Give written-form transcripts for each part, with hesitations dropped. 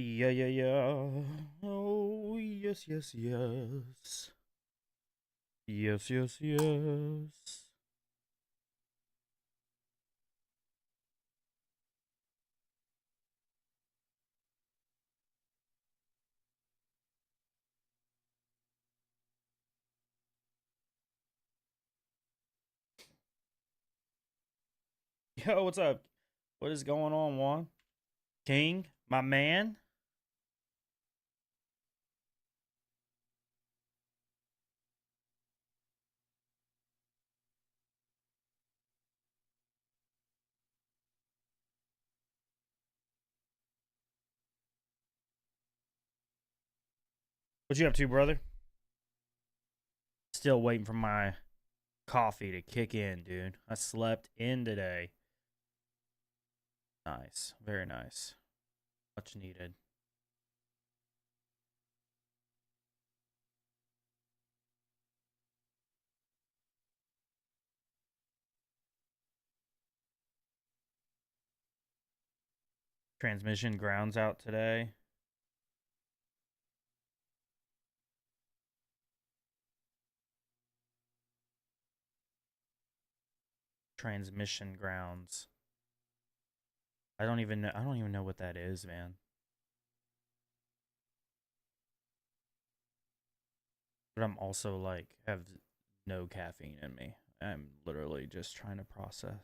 Yeah, yeah, yeah. Oh, yes, yes, yes. Yes, yes, yes. Yo, what's up? What is going on, Juan? King, my man? What you up to, brother? Still waiting for my coffee to kick in, dude. I slept in today. Nice. Very nice. Much needed. Transmission grounds out today. Transmission grounds. I don't even know what that is, man. But I'm also like have no caffeine in me. I'm literally just trying to process.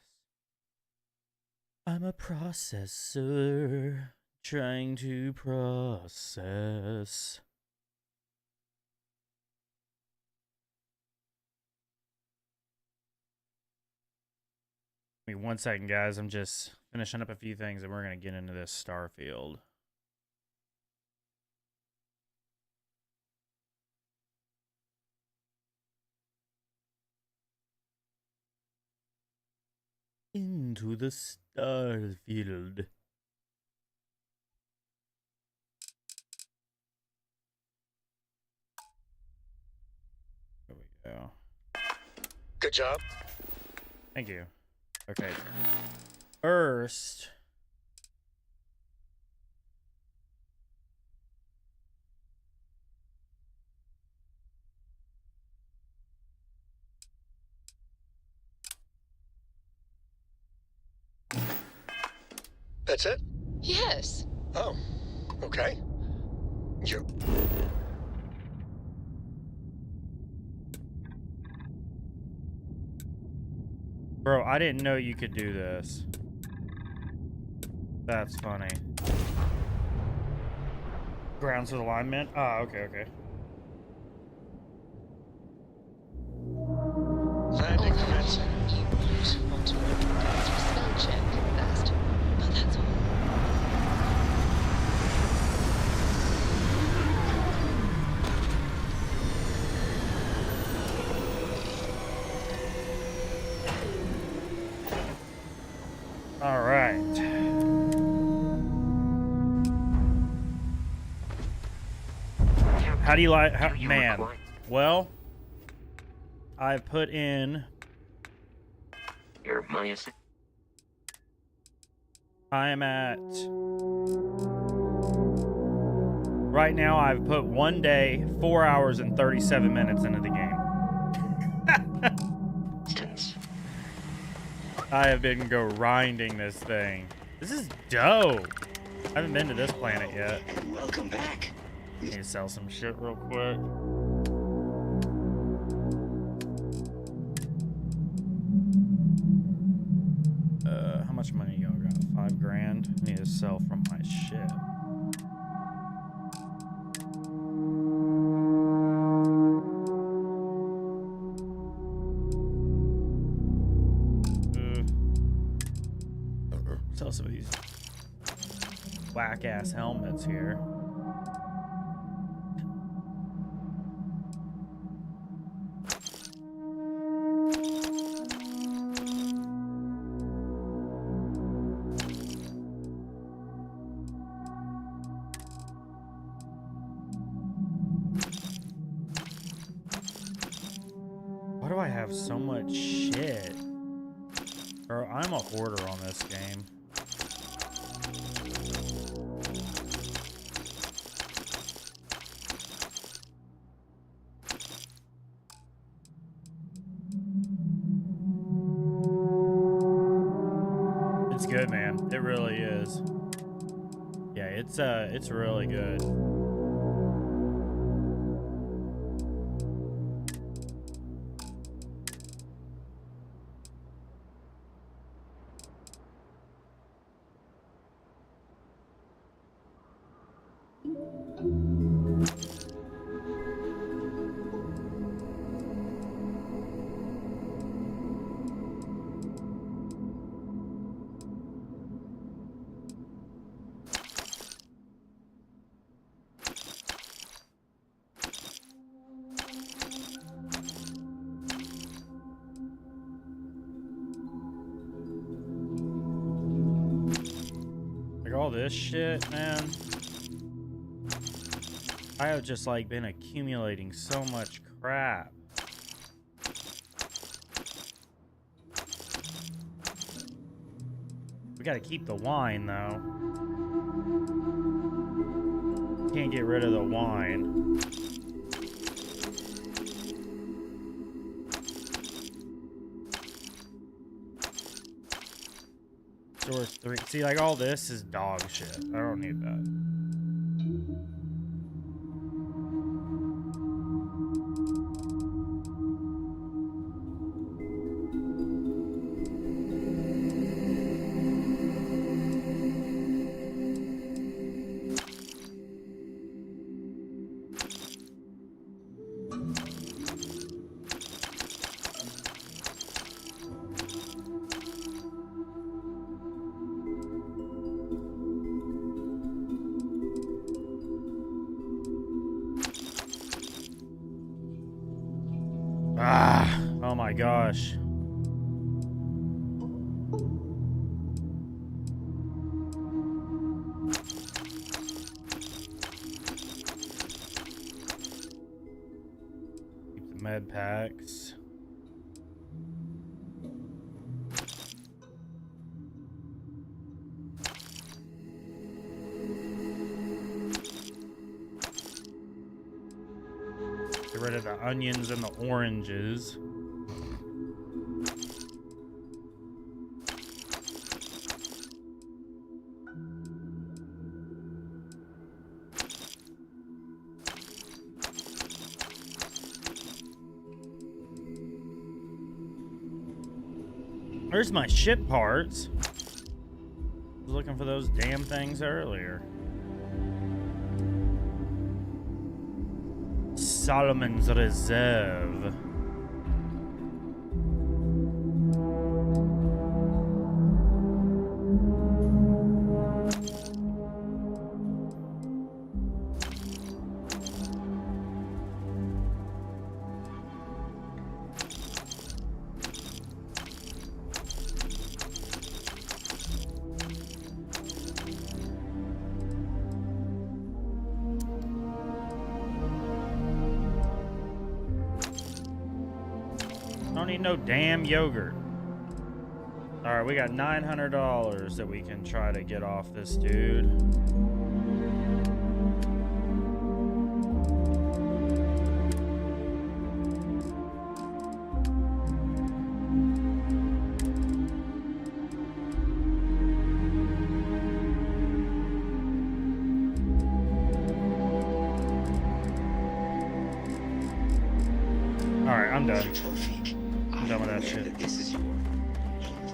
I'm a processor trying to process. Give me 1 second, guys. I'm just finishing up a few things and we're going to get into this Starfield. Into the Starfield. There we go. Good job. Thank you. Okay. First, That's it? Yes. Oh, okay. You. bro, I didn't know you could do this. That's funny. Grounds with alignment? Ah, okay, okay. Landing commencing. You might want to pass your spell check first, but that's all. All right. How do you like? Man, well, I put in. I am at. Right now, I've put 1 day, 4 hours, and 37 minutes into the game. I have been grinding this thing. This is dope. I haven't been to this planet yet. Welcome back. Need to sell some shit real quick. How much money y'all got? 5 grand? I need to sell from my ship. Sell some of these whack-ass helmets here. Why do I have so much shit? Bro, I'm a hoarder on this game. It's good, man. It really is. Yeah, it's really good. Like all this shit, man. I have just like been accumulating so much crap. We gotta keep the wine though. Can't get rid of the wine. Source 3. See, like all this is dog shit. I don't need that. Ah, oh my gosh. Keep the med packs. Get rid of the onions and the oranges. Where's my ship parts? I was looking for those damn things earlier. Solomon's Reserve. Don't need no damn yogurt. All right, we got $900 that we can try to get off this dude. All right, I'm done. I'm done with that shit.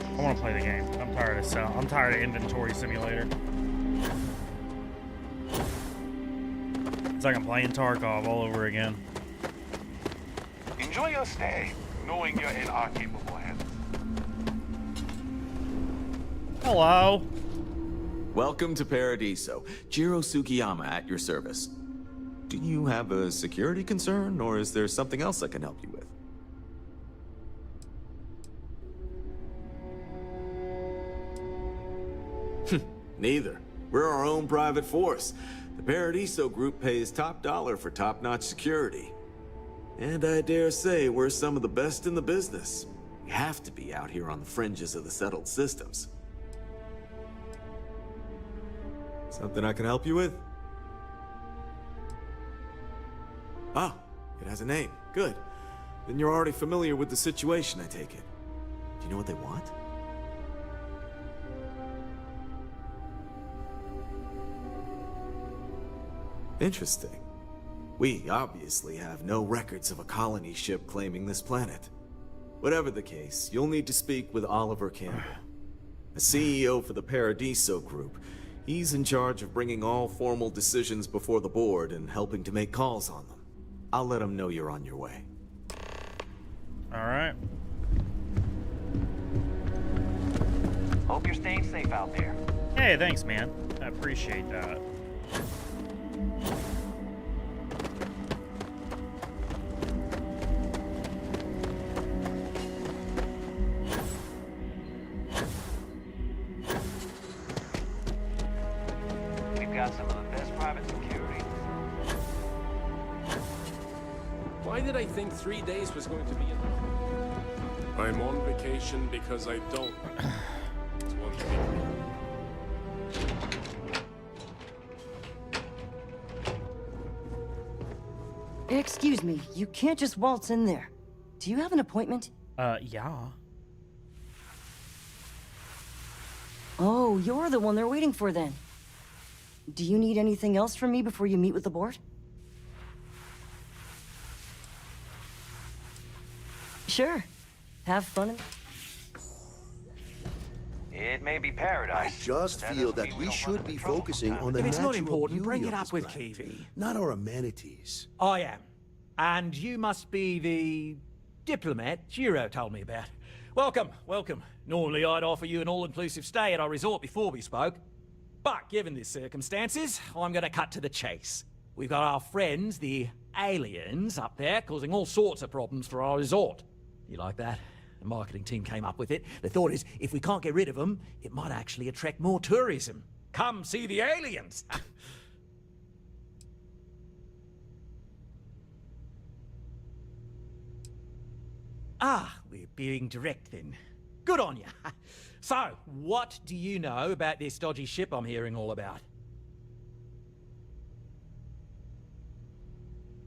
I want to play the game. I'm tired of inventory simulator. It's like I'm playing Tarkov all over again. Enjoy your stay, knowing you're in our capable hands. Hello. Welcome to Paradiso. Jiro Sugiyama at your service. Do you have a security concern, or is there something else I can help you with? Neither. We're our own private force. The Paradiso group pays top dollar for top-notch security. And I dare say we're some of the best in the business. We have to be out here on the fringes of the settled systems. Something I can help you with? Oh, it has a name. Good. Then you're already familiar with the situation, I take it. Do you know what they want? Interesting. We obviously have no records of a colony ship claiming this planet. Whatever the case, you'll need to speak with Oliver Campbell, the CEO for the Paradiso Group. He's in charge of bringing all formal decisions before the board and helping to make calls on them. I'll let him know you're on your way. All right. Hope you're staying safe out there. Hey, thanks, man. I appreciate that. We've got some of the best private security. Why did I think 3 days was going to be enough? I'm on vacation because I don't. It's one thing. Excuse me, you can't just waltz in there. Do you have an appointment? Yeah. Oh, you're the one they're waiting for then. Do you need anything else from me before you meet with the board? Sure. Have fun. It may be paradise. I just but feel doesn't that mean we don't should want be the trouble focusing sometimes. on the If it's not natural important, beauty bring it of up this with planet, Kiwi. not our amenities. I am. And you must be the diplomat Jiro told me about. Welcome, welcome. Normally I'd offer you an all-inclusive stay at our resort before we spoke. But given the circumstances, I'm gonna cut to the chase. We've got our friends, the aliens, up there causing all sorts of problems for our resort. You like that? The marketing team came up with it. The thought is, if we can't get rid of them, it might actually attract more tourism. Come see the aliens! Ah, we're being direct then. Good on you. So, what do you know about this dodgy ship I'm hearing all about?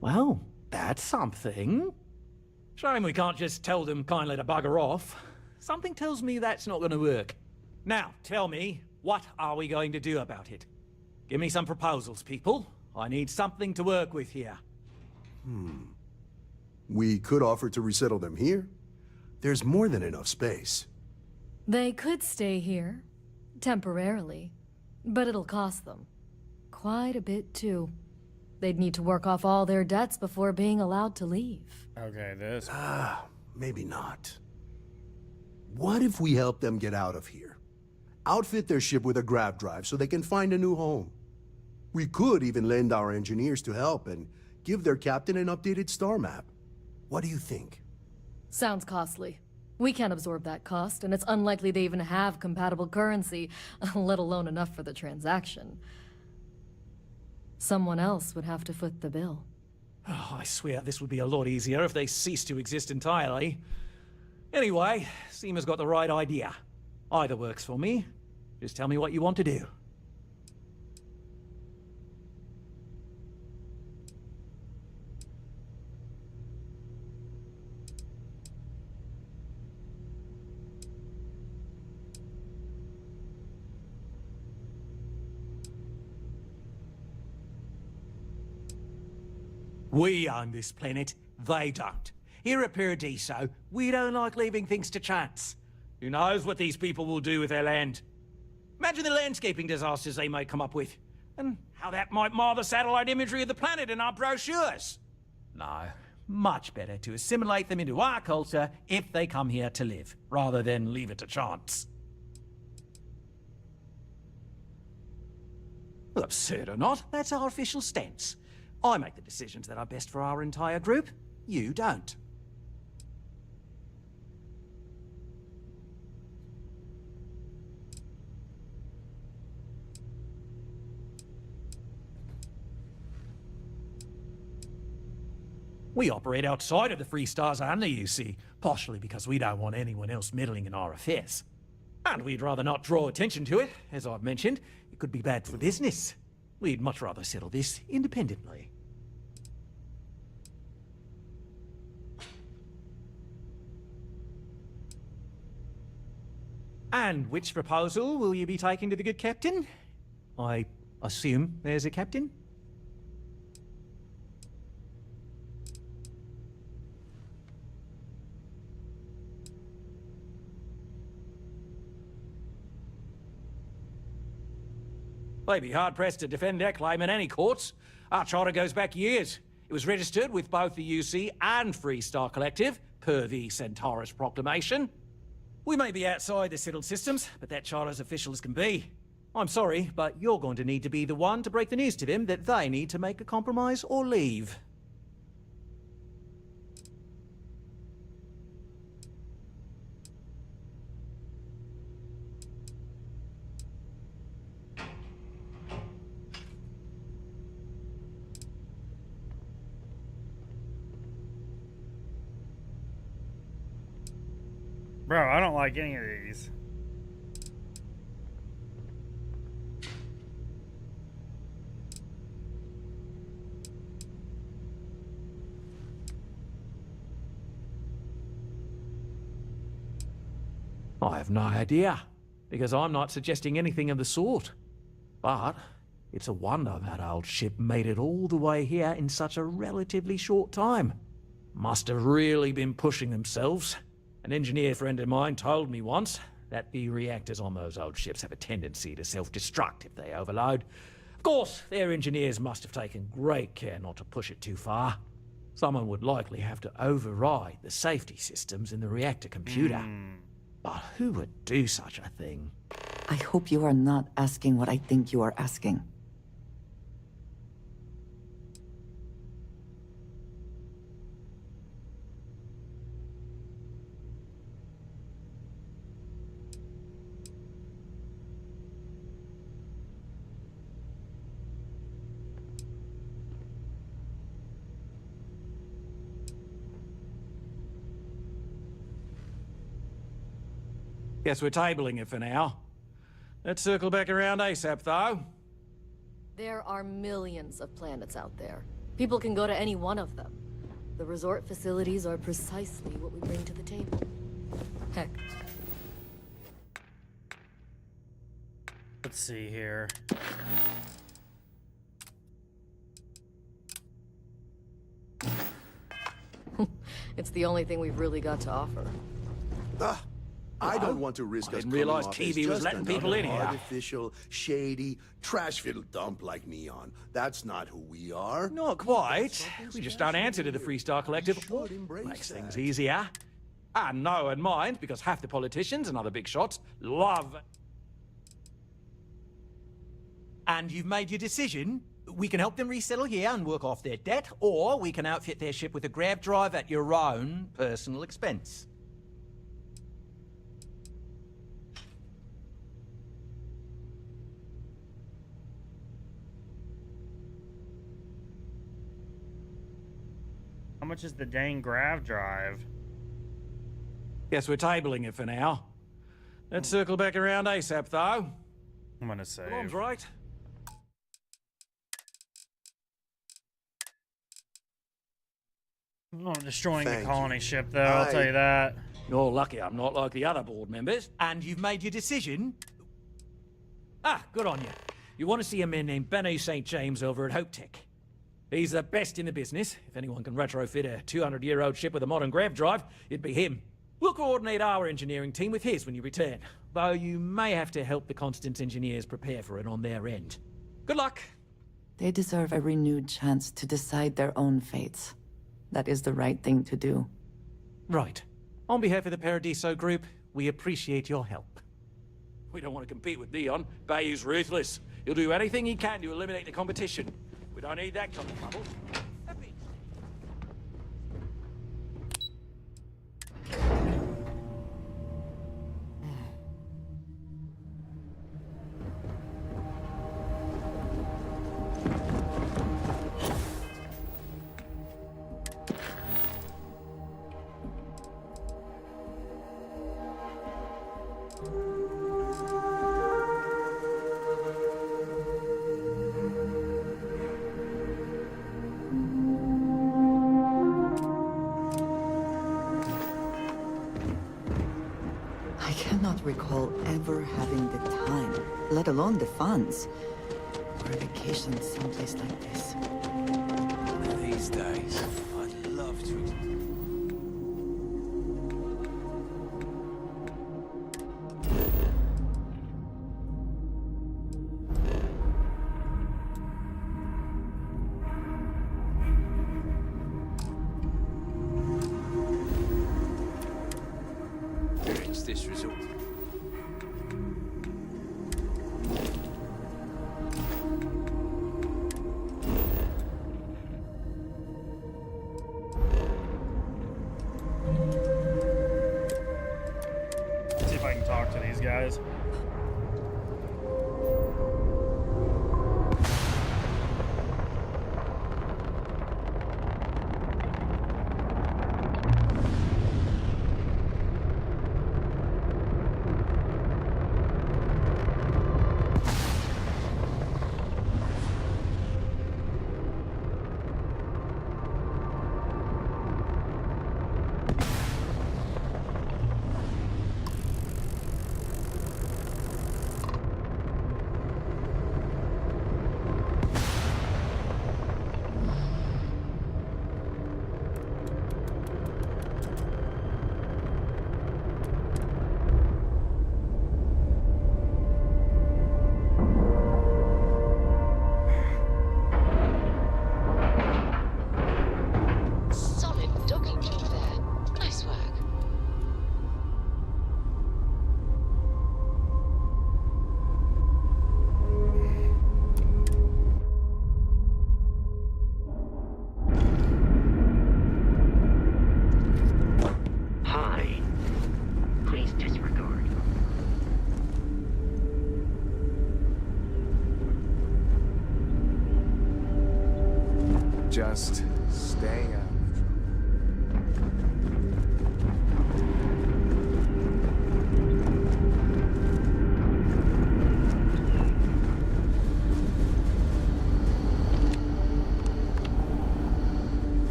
Well, that's something. Shame we can't just tell them kindly to bugger off. Something tells me that's not going to work. Now, tell me, what are we going to do about it? Give me some proposals, people. I need something to work with here. We could offer to resettle them here. There's more than enough space. They could stay here, temporarily, but it'll cost them. Quite a bit, too. They'd need to work off all their debts before being allowed to leave. Okay, this. Maybe not. What if we help them get out of here? Outfit their ship with a grav drive so they can find a new home. We could even lend our engineers to help and give their captain an updated star map. What do you think? Sounds costly. We can't absorb that cost, and it's unlikely they even have compatible currency, let alone enough for the transaction. Someone else would have to foot the bill. Oh, I swear this would be a lot easier if they ceased to exist entirely. Anyway, Seema's got the right idea. Either works for me. Just tell me what you want to do. We own this planet, they don't. Here at Paradiso, we don't like leaving things to chance. Who knows what these people will do with their land? Imagine the landscaping disasters they might come up with, and how that might mar the satellite imagery of the planet in our brochures. No, much better to assimilate them into our culture if they come here to live, rather than leave it to chance. Well, absurd or not, that's our official stance. I make the decisions that are best for our entire group. You don't. We operate outside of the Free Stars only, you see, partially because we don't want anyone else meddling in our affairs. And we'd rather not draw attention to it. As I've mentioned, it could be bad for business. We'd much rather settle this independently. And which proposal will you be taking to the good captain? I assume there's a captain? They'd be hard-pressed to defend their claim in any courts. Our charter goes back years. It was registered with both the UC and Freestar Collective, per the Centaurus Proclamation. We may be outside the settled systems, but that charter's official as can be. I'm sorry, but you're going to need to be the one to break the news to them that they need to make a compromise or leave. Bro, I don't like any of these. I have no idea, because I'm not suggesting anything of the sort. But it's a wonder that old ship made it all the way here in such a relatively short time. Must have really been pushing themselves. An engineer friend of mine told me once that the reactors on those old ships have a tendency to self-destruct if they overload. Of course, their engineers must have taken great care not to push it too far. Someone would likely have to override the safety systems in the reactor computer. But who would do such a thing? I hope you are not asking what I think you are asking. Guess we're tabling it for now. Let's circle back around ASAP, though. There are millions of planets out there. People can go to any one of them. The resort facilities are precisely what we bring to the table. Heck. Let's see here. It's the only thing we've really got to offer. I don't want to risk I us didn't coming realize off Kiwi as was just letting people another in here. artificial, shady, trash-filled dump like Neon. That's not who we are. Not quite. We just don't answer to the Freestar Collective. Makes things easier. And know and mind, because half the politicians and other big shots love... And you've made your decision? We can help them resettle here and work off their debt, or we can outfit their ship with a grav drive at your own personal expense. How much is the dang grav drive? Guess we're tabling it for now. Let's circle back around ASAP, though. I'm gonna save. Alarm's right. I'm not destroying the Thank colony you. ship, though, I'll tell you that. You're lucky I'm not like the other board members. And you've made your decision? Ah, good on you. You want to see a man named Benny St. James over at Hope Tech. He's the best in the business. If anyone can retrofit a 200-year-old ship with a modern grav drive, it'd be him. We'll coordinate our engineering team with his when you return, though you may have to help the Constance engineers prepare for it on their end. Good luck. They deserve a renewed chance to decide their own fates. That is the right thing to do. Right. On behalf of the Paradiso Group, we appreciate your help. We don't want to compete with Neon. Bayou's ruthless. He'll do anything he can to eliminate the competition. We don't need that kind of trouble. I cannot recall ever having the time, let alone the funds, for a vacation someplace like this. These days, I'd love to. these guys. Solid docking job there. Nice work. Hi. Please disregard. Just stay out.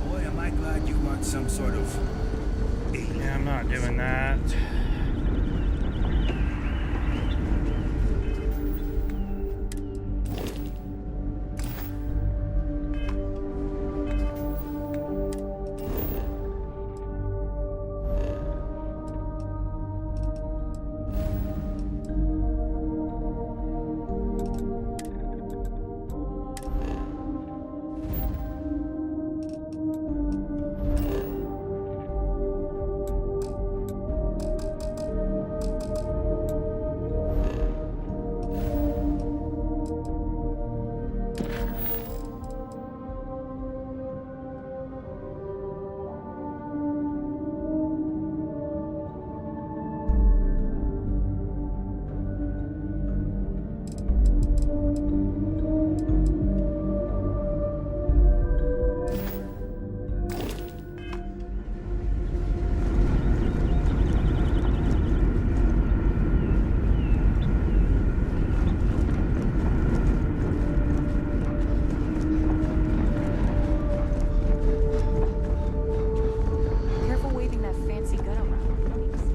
Boy, am I glad you weren't some sort of... Yeah, I'm not doing that. Careful waving that fancy gun around, please.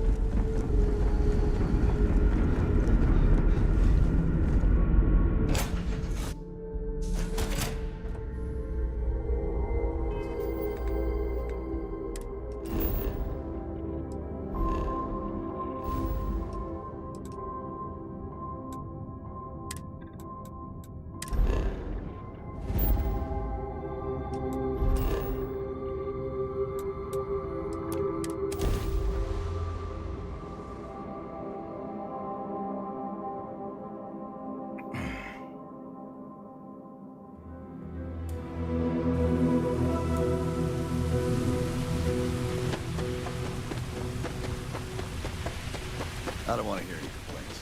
I don't want to hear any complaints.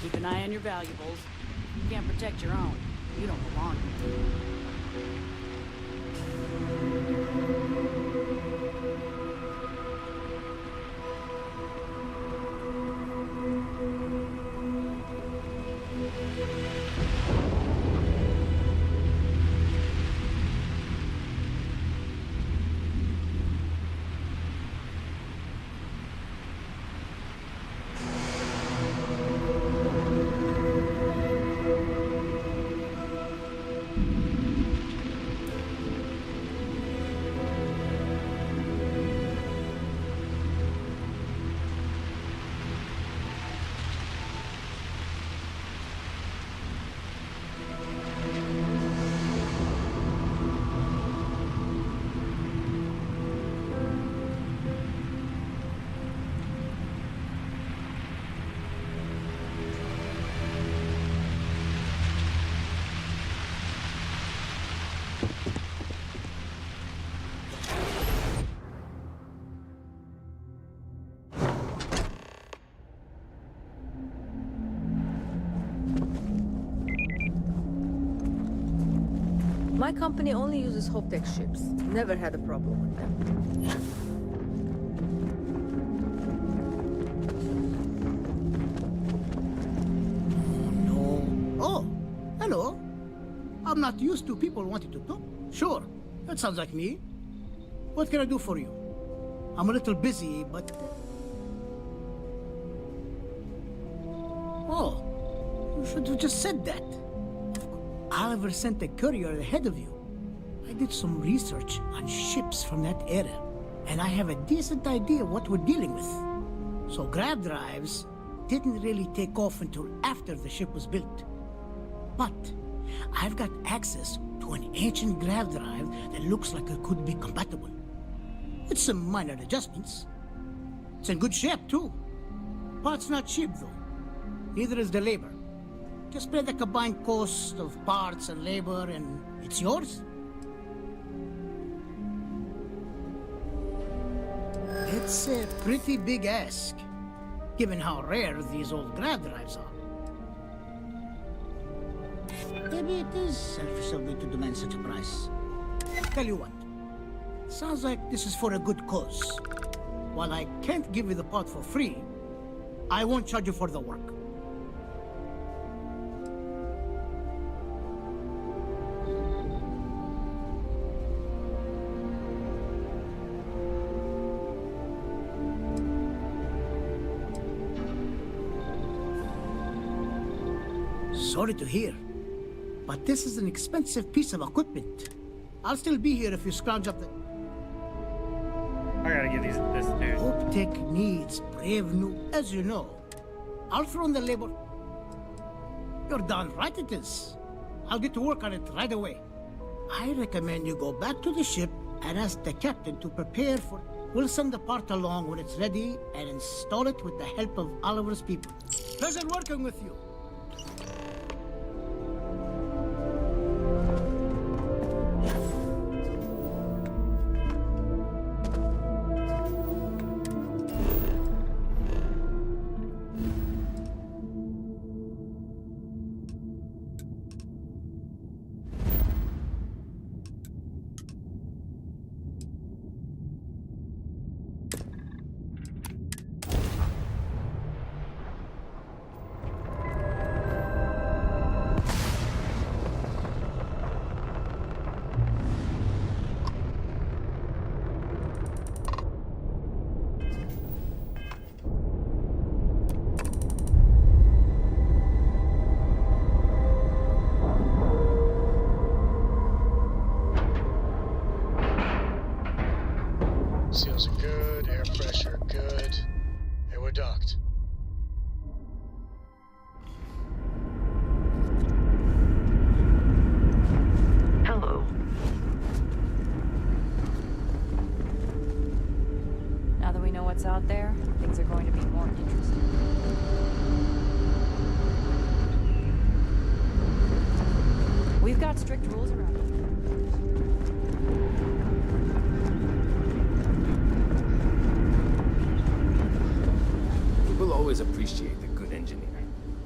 Keep an eye on your valuables. You can't protect your own. You don't belong here. My company only uses Hoptech ships. Never had a problem with them. Oh, hello. I'm not used to people wanting to talk. Sure, that sounds like me. What can I do for you? I'm a little busy, but... Oh, you should have just said that. Oliver sent a courier ahead of you. I did some research on ships from that era, and I have a decent idea what we're dealing with. So grav drives didn't really take off until after the ship was built. But I've got access to an ancient grav drive that looks like it could be compatible. With some minor adjustments. It's in good shape, too. Parts not cheap, though. Neither is the labor. Just pay the combined cost of parts and labor, and it's yours. It's a pretty big ask, given how rare these old grav drives are. Maybe it is selfish of me to demand such a price. Tell you what, sounds like this is for a good cause. While I can't give you the part for free, I won't charge you for the work. Sorry to hear, but this is an expensive piece of equipment. I'll still be here if you scrounge up the... I gotta get this dude. Hoptech needs brave new... As you know, I'll throw in the labor. You're darn right it is. I'll get to work on it right away. I recommend you go back to the ship and ask the captain to prepare for... We'll send the part along when it's ready and install it with the help of Oliver's people. Pleasure working with you. Seals are good, air pressure good. Hey, we're docked. Hello. Now that we know what's out there, things are going to be more interesting. We've got strict rules around here. People always appreciate a good engineer,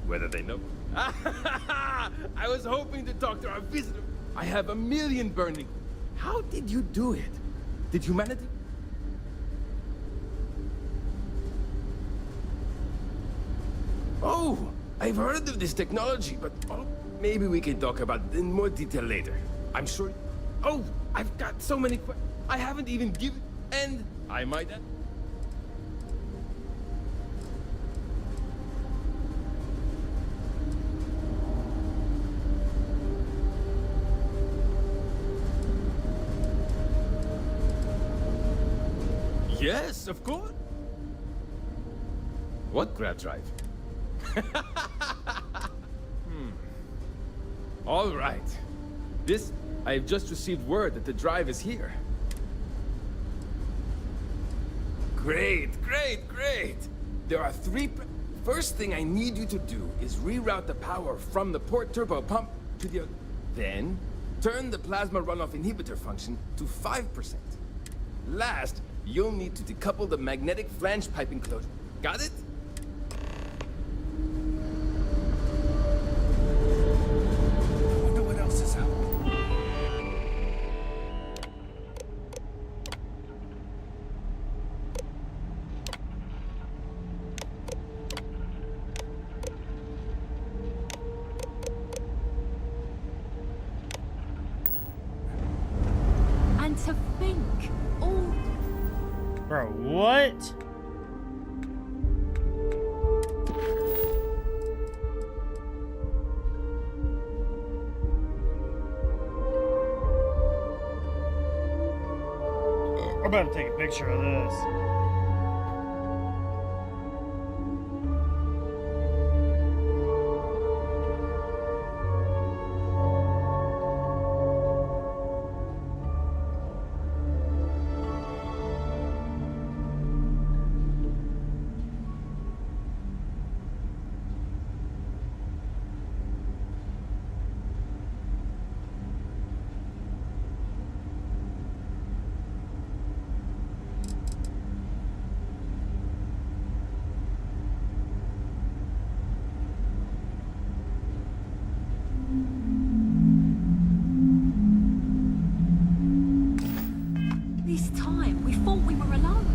whether they know. I was hoping to talk to our visitor. I have a million burning. How did you do it? Did humanity? Oh, I've heard of this technology, but maybe we can talk about it in more detail later. I'm sure. Oh, I've got so many questions. I haven't even given, and I might add. Yes, of course. What grab drive? All right. I've just received word that the drive is here. Great, great, great. There are three... First thing I need you to do is reroute the power from the port turbo pump to the... Then, turn the plasma runoff inhibitor function to 5%. Last, you'll need to decouple the magnetic flange pipe enclosure. Got it? I wonder what else is happening. pink. All Bro, what? I'm about to take a picture of this. this time, we thought we were alone.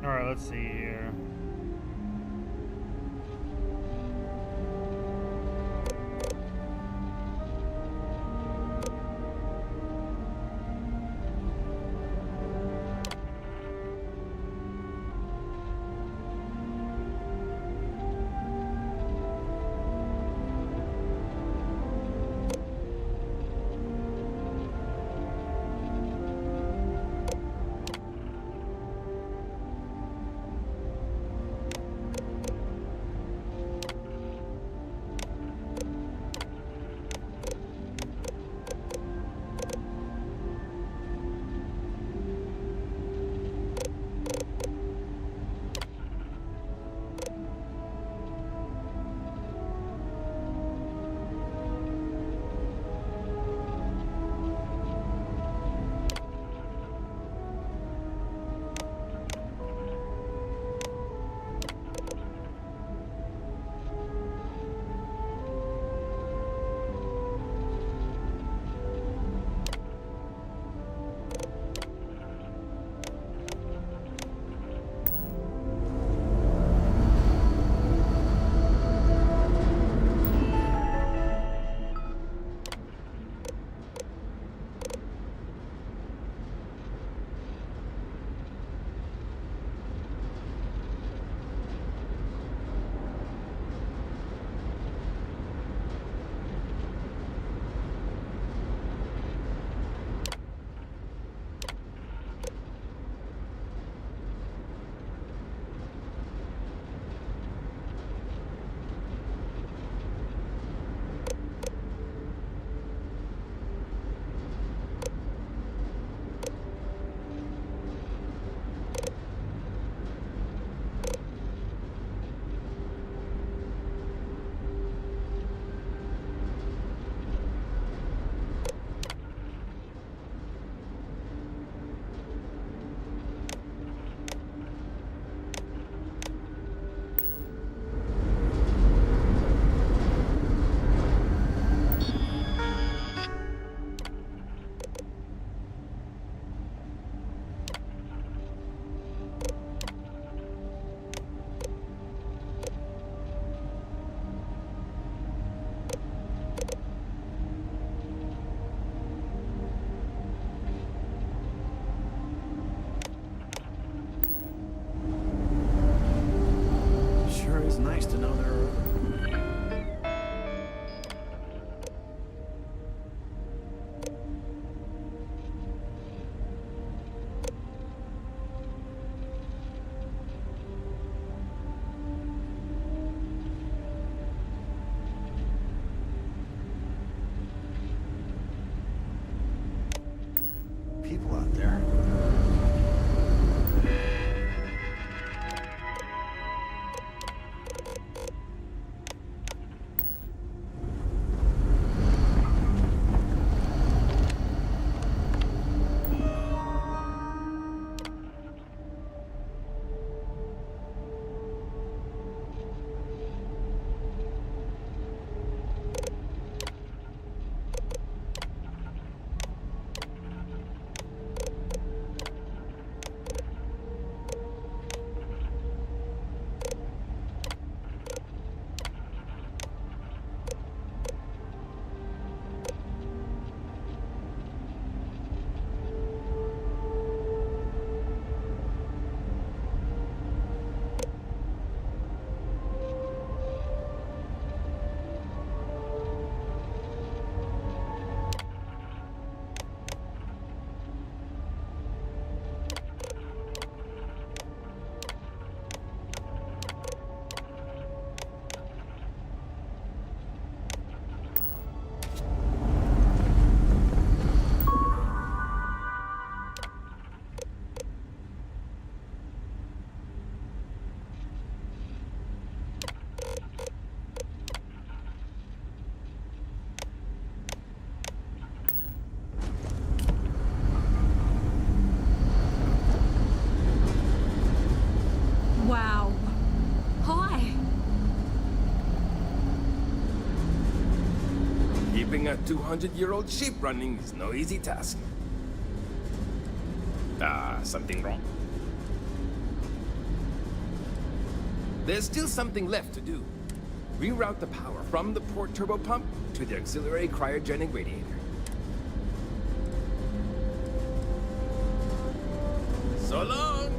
Alright, let's see here. Keeping a 200-year-old ship running is no easy task. Something wrong? There's still something left to do. Reroute the power from the port turbo pump to the auxiliary cryogenic radiator. So long!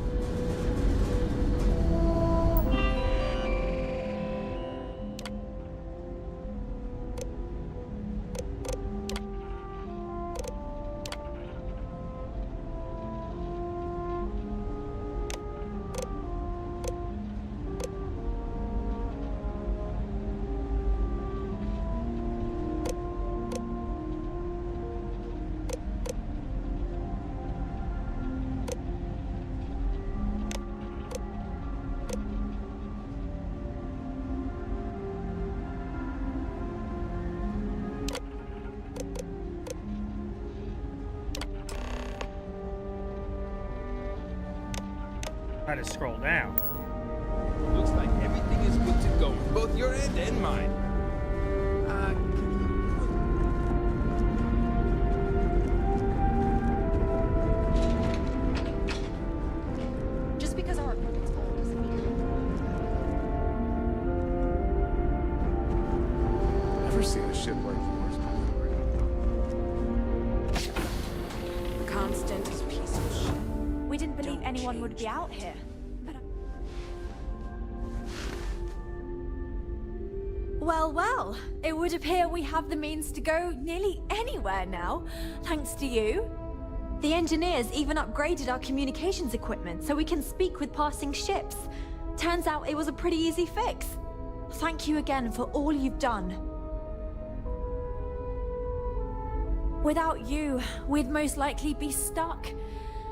Try to scroll down. Looks like everything is good to go, both your end and mine. Just because our equipment's old doesn't mean Never seen a ship like yours before. Constant is a piece of shit. We didn't believe anyone would be out here. Well, well, it would appear we have the means to go nearly anywhere now, thanks to you. The engineers even upgraded our communications equipment so we can speak with passing ships. Turns out it was a pretty easy fix. Thank you again for all you've done. Without you, we'd most likely be stuck.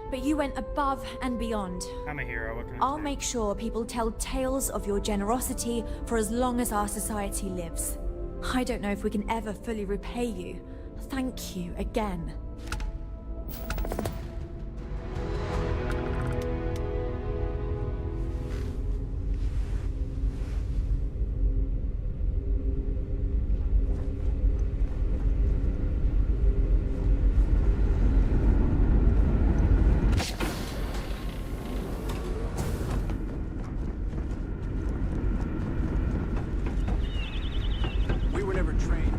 But you went above and beyond. I'm a hero. What can I I'll say? make sure people tell tales of your generosity for as long as our society lives. I don't know if we can ever fully repay you. Thank you again. We were never trained.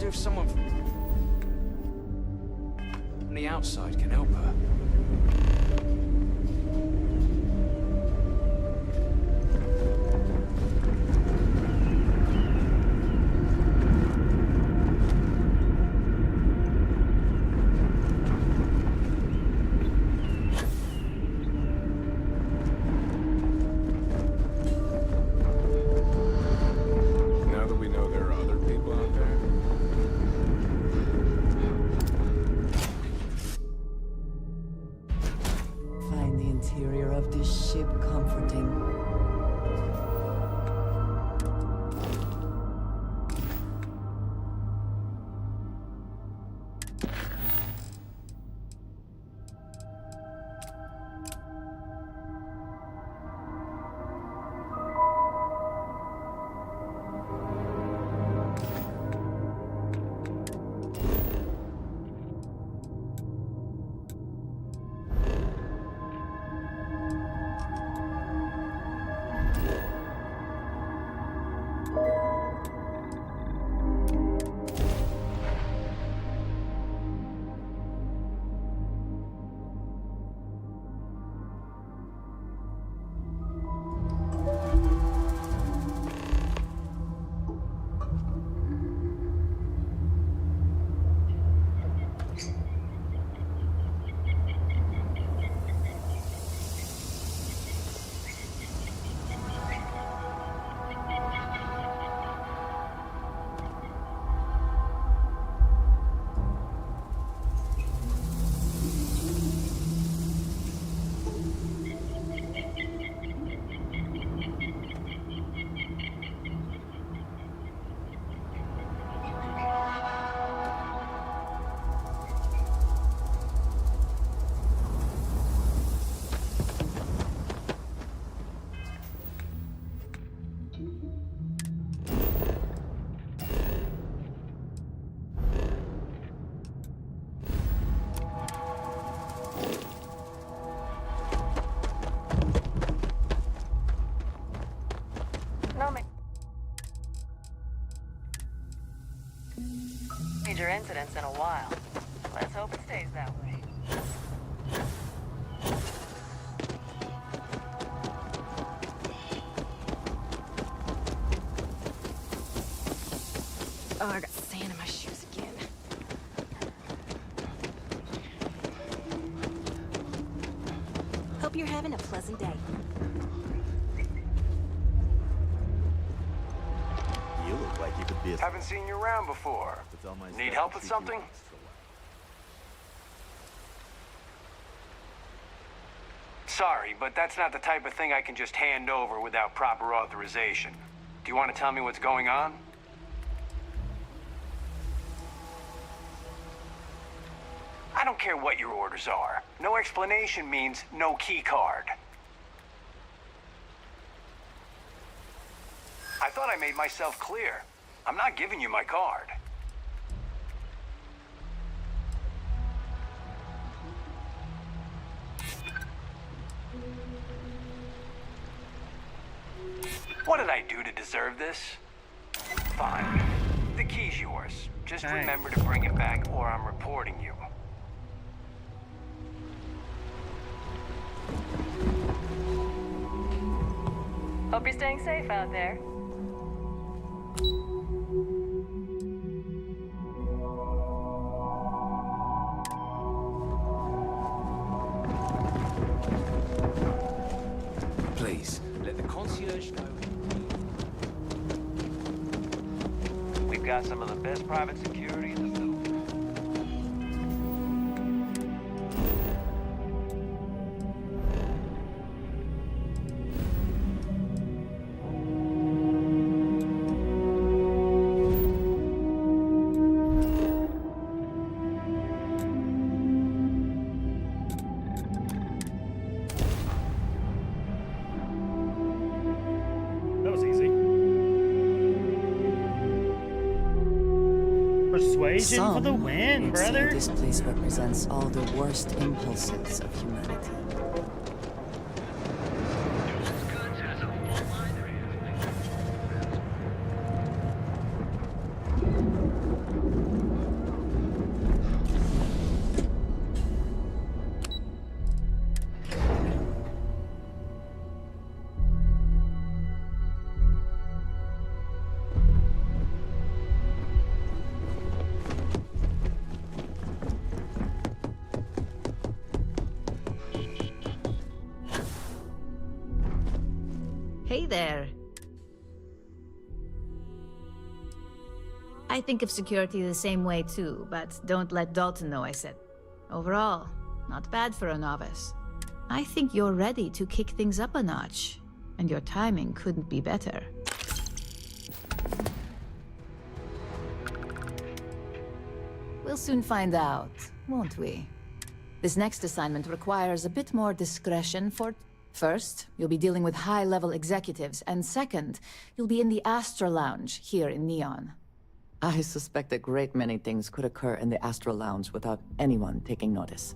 If someone from the outside can help her. Now that we know there are other people out there, Find the interior of this ship comforting. residence in a while. Let's hope it stays that way. Oh, I got sand in my shoes again. Hope you're having a pleasant day. You look like you could be a... Haven't seen you around before. Need help with something? Sorry, but that's not the type of thing I can just hand over without proper authorization. Do you want to tell me what's going on? I don't care what your orders are. No explanation means no key card. I thought I made myself clear. I'm not giving you my card. What did I do to deserve this? Fine. The key's yours. Just remember to bring it back or I'm reporting you. Hope you're staying safe out there. Please, let the concierge know. We've got some of the best private security in the building. That was easy. Persuasion for the win, would say brother. this place represents all the worst impulses of humanity. Hey there. I think of security the same way too, but don't let Dalton know I said. Overall, not bad for a novice. I think you're ready to kick things up a notch, and your timing couldn't be better. We'll soon find out, won't we? This next assignment requires a bit more discretion for... First, you'll be dealing with high-level executives, and second, you'll be in the Astra Lounge here in Neon. I suspect a great many things could occur in the Astral Lounge without anyone taking notice.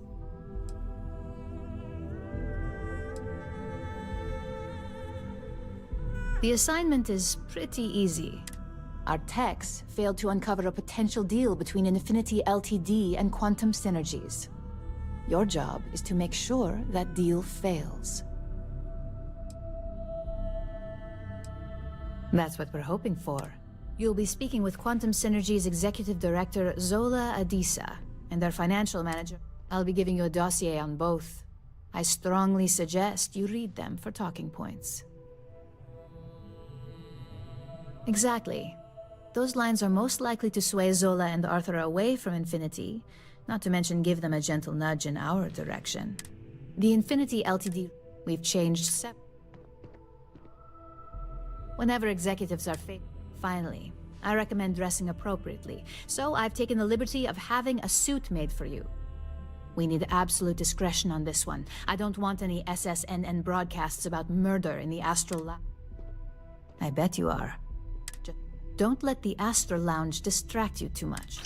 The assignment is pretty easy. Our techs failed to uncover a potential deal between Infinity Ltd. And Quantum Synergies. Your job is to make sure that deal fails. That's what we're hoping for. You'll be speaking with Quantum Synergy's Executive Director, Zola Adisa, and their financial manager. I'll be giving you a dossier on both. I strongly suggest you read them for talking points. Exactly. Those lines are most likely to sway Zola and Arthur away from Infinity, not to mention give them a gentle nudge in our direction. The Infinity Ltd. We've changed Whenever executives are finally, I recommend dressing appropriately, so I've taken the liberty of having a suit made for you. We need absolute discretion on this one. I don't want any SSNN broadcasts about murder in the Astral Lounge. I bet you are. Just don't let the Astral Lounge distract you too much.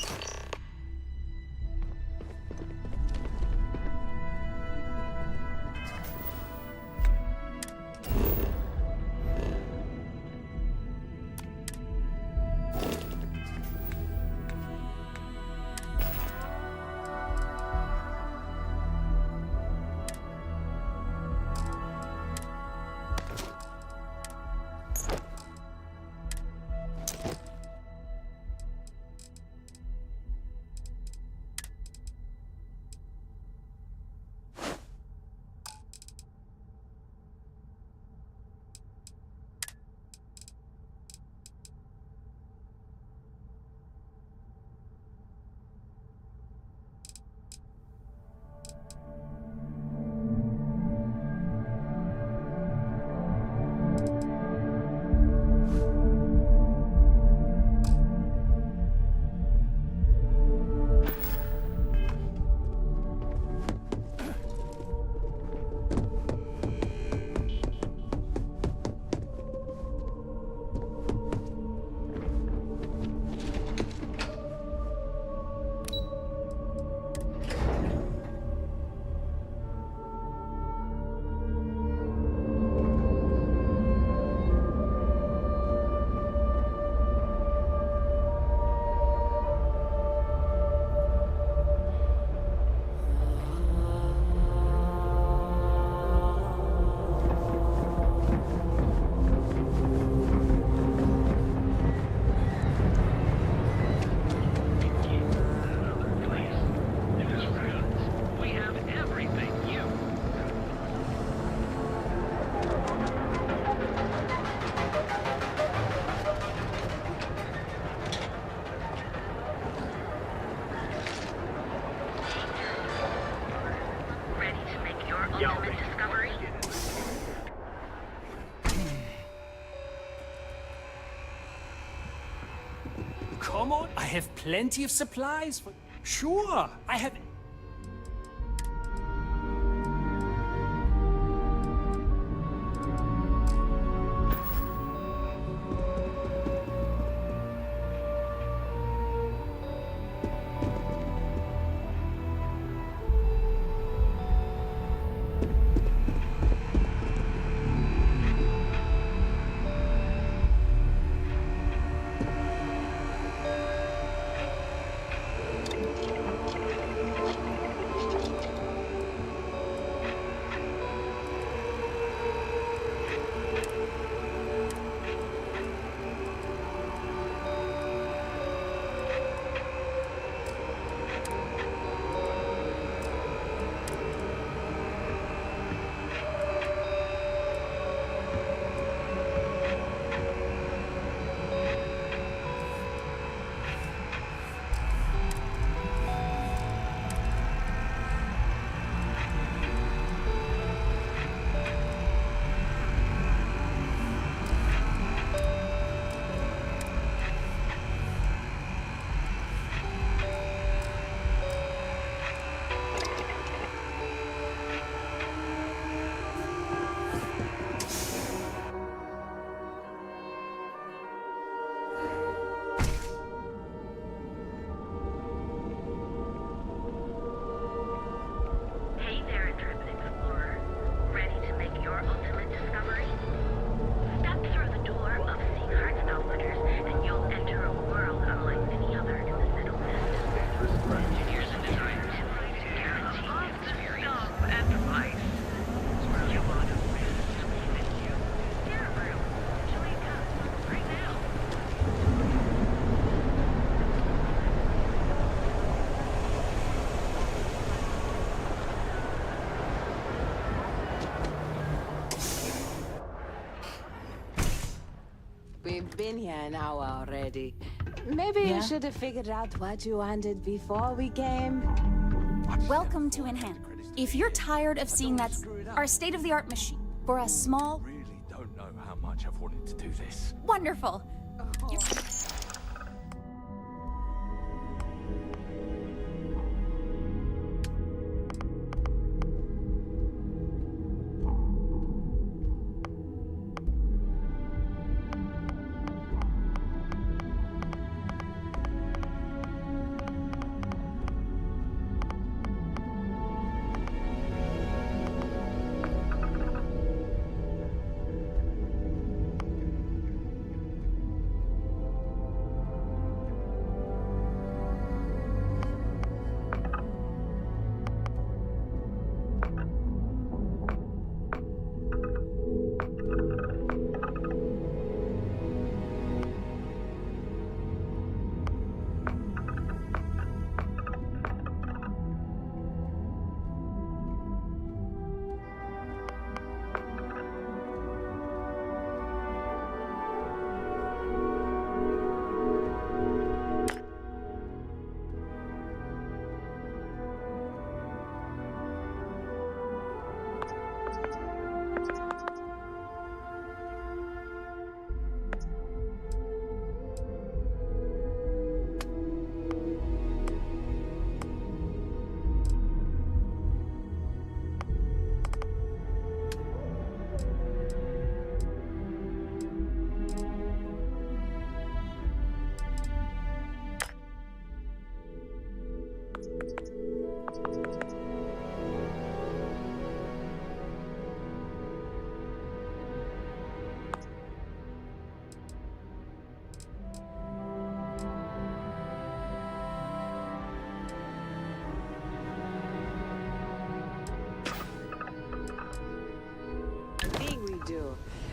have plenty of supplies for... Sure, I have... We've been here an hour already. Maybe you should have figured out what you wanted before we came. Welcome to Enhance. If you're tired of seeing that, our state-of-the-art machine for a small... Really don't know how much I've wanted to do this. Wonderful.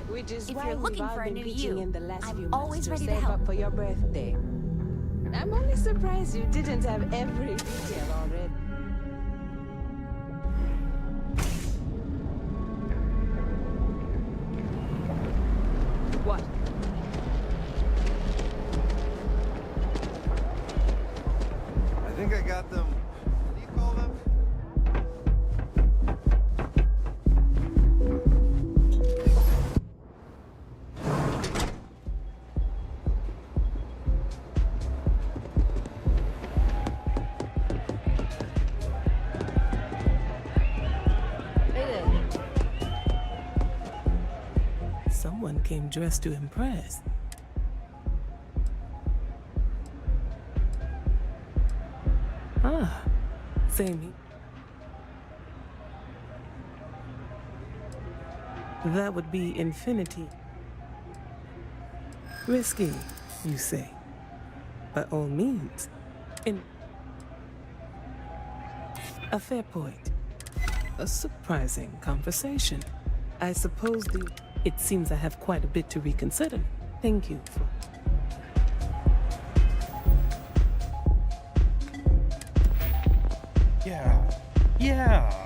Which is If why you're looking we've all for a been new pitching you, in the last I'm few always months to ready to save help. up for your birthday. I'm only surprised you didn't have every detail already. What? I think I got them. What do you call them? one came dressed to impress. Ah, same here. That would be infinity. Risky, you say? By all means. A fair point. A surprising conversation. I suppose it seems I have quite a bit to reconsider. Thank you for... Yeah. Yeah.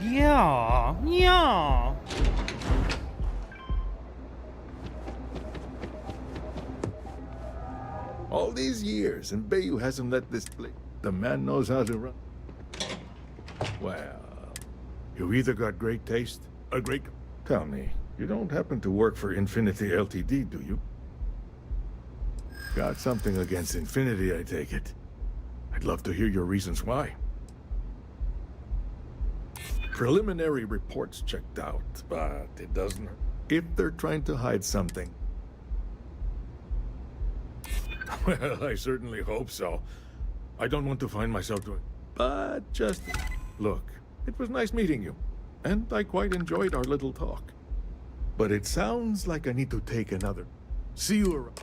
Yeah, yeah. All these years, and Bayou hasn't let this play. The man knows how to run. Well, you either got great taste or great... Tell me, you don't happen to work for Infinity Ltd, do you? Got something against Infinity, I take it. I'd love to hear your reasons why. Preliminary reports checked out, but it doesn't... If they're trying to hide something... Well, I certainly hope so. I don't want to find myself doing... But just... Look, it was nice meeting you. And I quite enjoyed our little talk. But it sounds like I need to take another... See you around.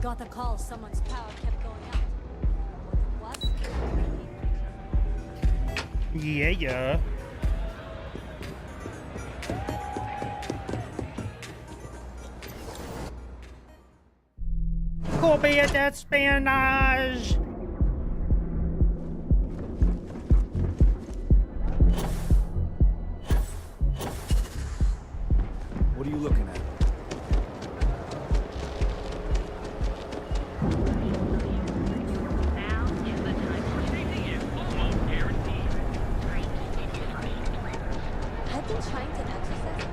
Got the call, someone's power kept going out. What it was? Yeah. Go be at that espionage. What are you looking at? I've been trying to exercise.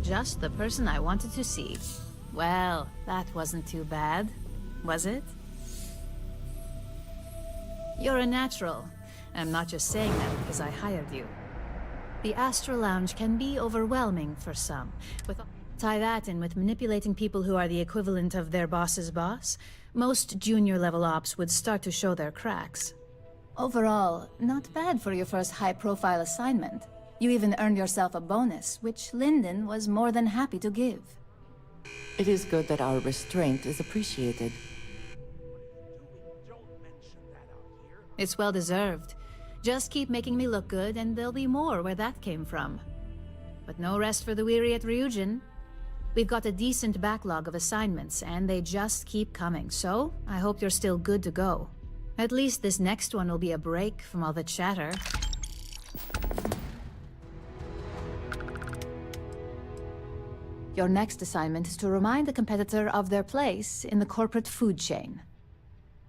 just the person I wanted to see. Well, that wasn't too bad, was it? You're a natural. I'm not just saying that because I hired you. The Astral Lounge can be overwhelming for some. Tie that in with manipulating people who are the equivalent of their boss's boss, most junior-level ops would start to show their cracks. Overall, not bad for your first high-profile assignment. You even earned yourself a bonus, which Lyndon was more than happy to give. It is good that our restraint is appreciated. It's well-deserved. Just keep making me look good, and there'll be more where that came from. But no rest for the weary at Ryujin. We've got a decent backlog of assignments, and they just keep coming, so I hope you're still good to go. At least this next one will be a break from all the chatter. Your next assignment is to remind the competitor of their place in the corporate food chain.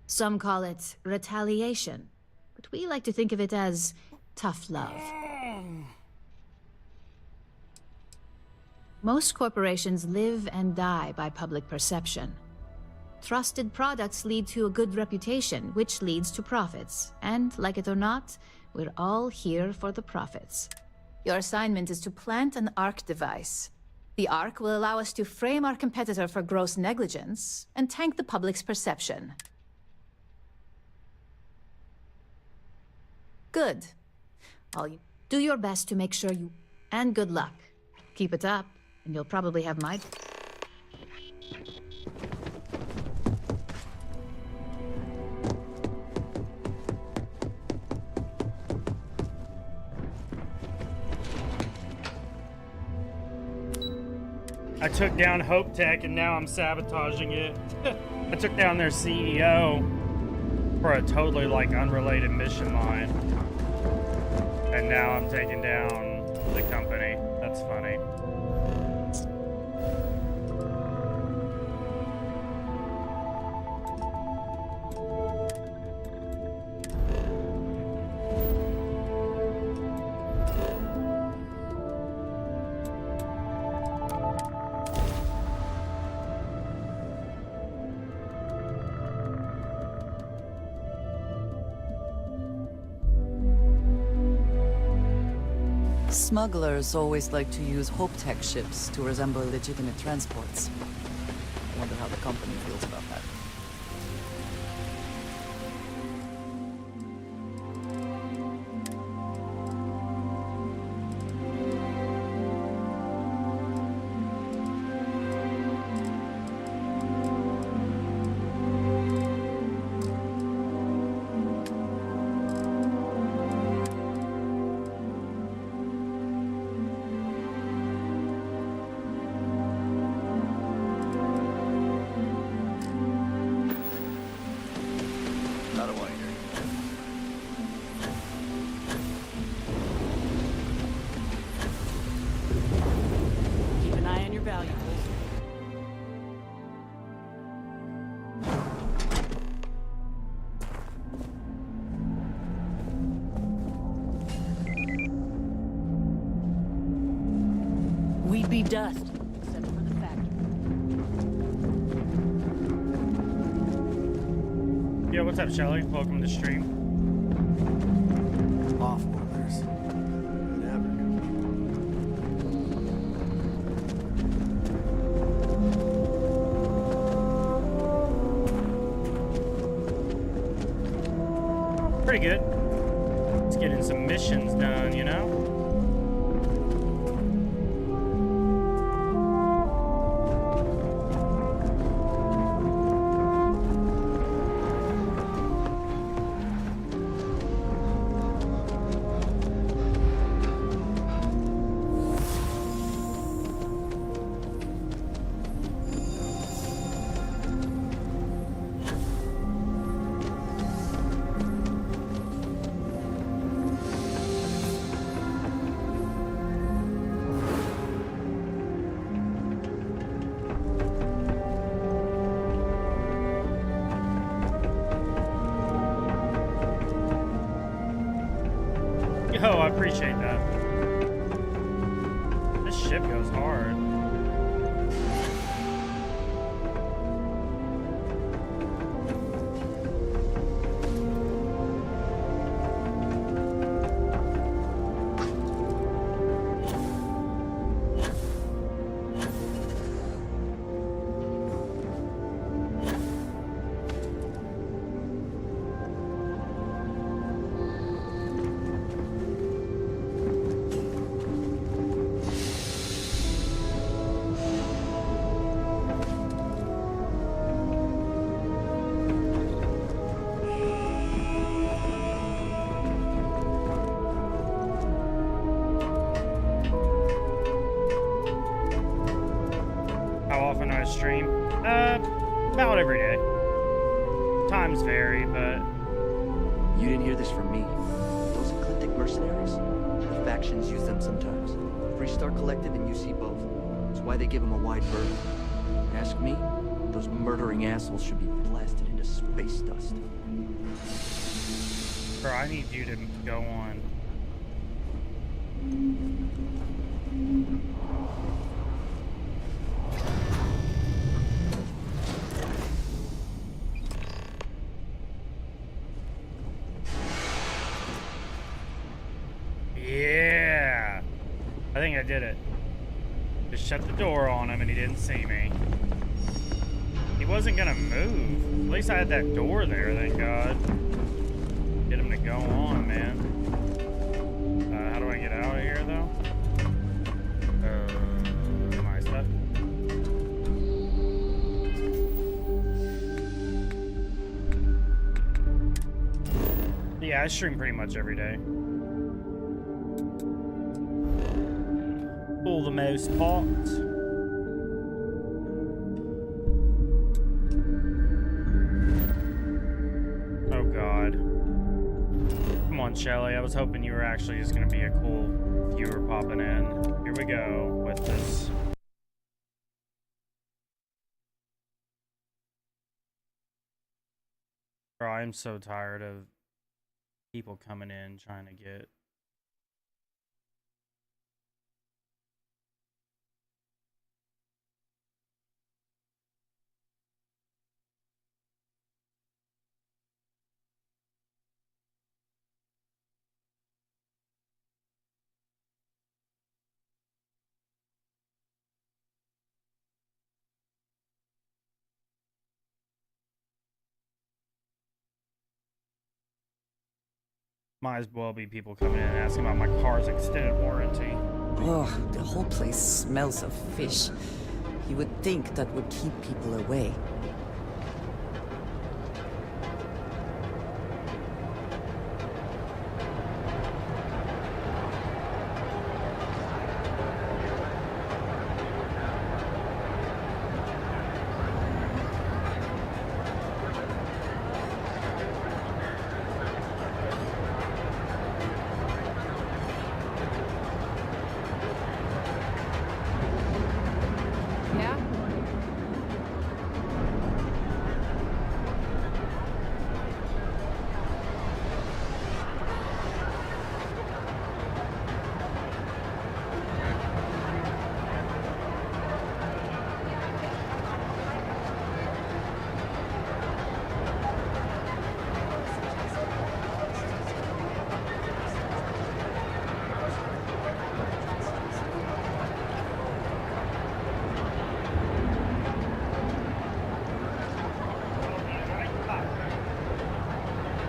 Some call it retaliation, but we like to think of it as tough love. Most corporations live and die by public perception. Trusted products lead to a good reputation, which leads to profits. And, like it or not, we're all here for the profits. Your assignment is to plant an ARC device. The ARC will allow us to frame our competitor for gross negligence and tank the public's perception. Good. Do your best to make sure you... And good luck. Keep it up, and you'll probably have my... I took down Hope Tech and now I'm sabotaging it. I took down their CEO for a totally like unrelated mission line. And now I'm taking down the company. That's funny. Smugglers always like to use Hope Tech ships to resemble legitimate transports. I wonder how the company feels about that. We'd be dust, except for the factory. Yo, what's up, Shelly? Welcome to the stream. Off orders. Whatever. Pretty good. Let's getting some missions done, you know? Yo, I appreciate that. This ship goes hard. often I stream? About every day. Times vary, but... You didn't hear this from me. Those eclectic mercenaries, the factions use them sometimes. Freestar Collective and UC both. That's why they give them a wide berth. Ask me, those murdering assholes should be blasted into space dust. Bro, I need you to go on. Yeah! I think I did it. Just shut the door on him and he didn't see me. He wasn't gonna move. At least I had that door there, thank God. Get him to go on, man. How do I get out of here, though? Am I stuck? Yeah, I stream pretty much every day. For the most part. Oh God. Come on, Shelly. I was hoping you were actually just gonna be a cool viewer popping in. Here we go with this. Bro, I'm so tired of people coming in trying to get... Might as well be people coming in and asking about my car's extended warranty. Oh, the whole place smells of fish. You would think that would keep people away.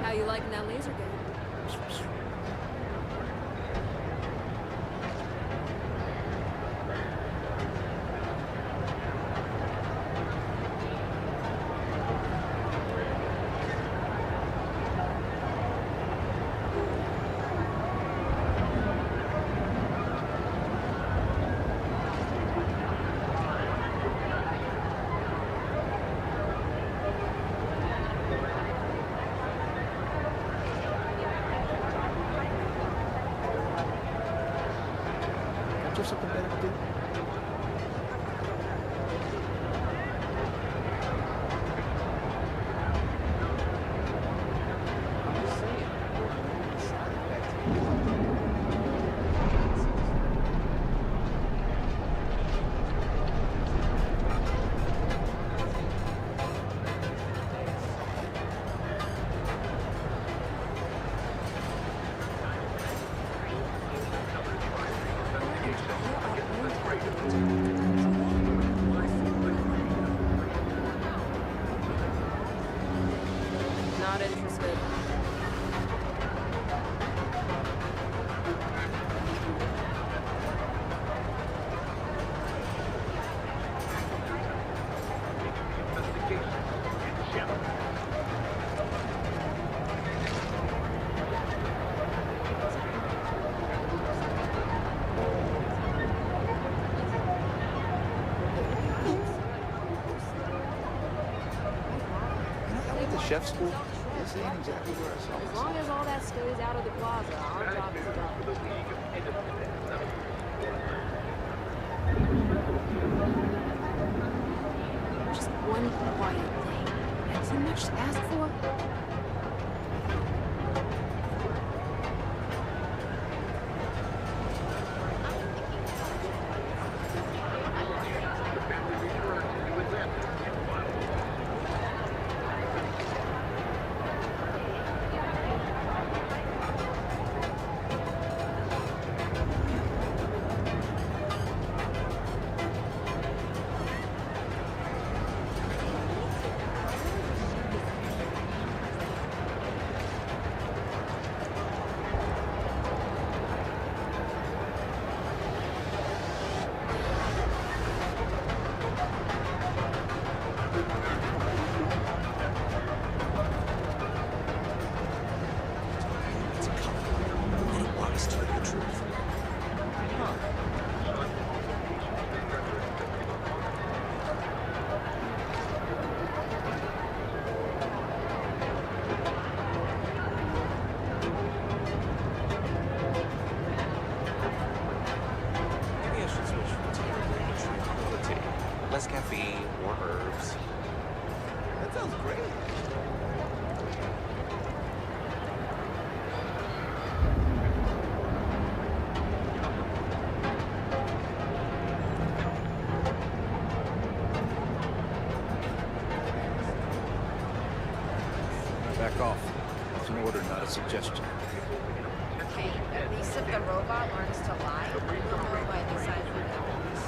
How you liking that laser gun? Something better to do? Not interested. chef school? This ain't exactly where I saw As myself. long as all that stays out of the plaza, our job is done. Just one quiet thing. That's too much to ask for. Less caffeine, more herbs. That sounds great. Back off. It's an order, not a suggestion. Okay, at least if the robot learns to lie, we'll know by the size of the numbers.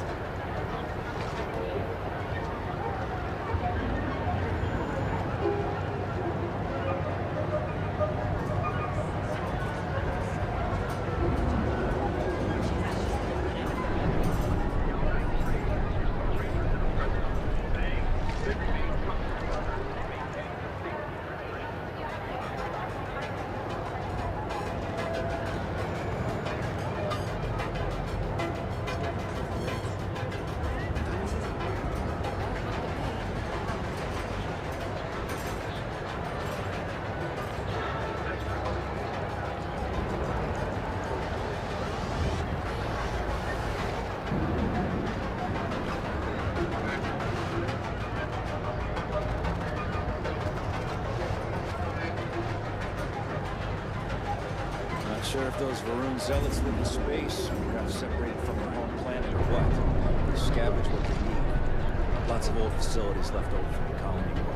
Not sure if those Varun zealots live in space, or got separated from their home planet, or what. They scavenge what they need. Lots of old facilities left over from the colony war.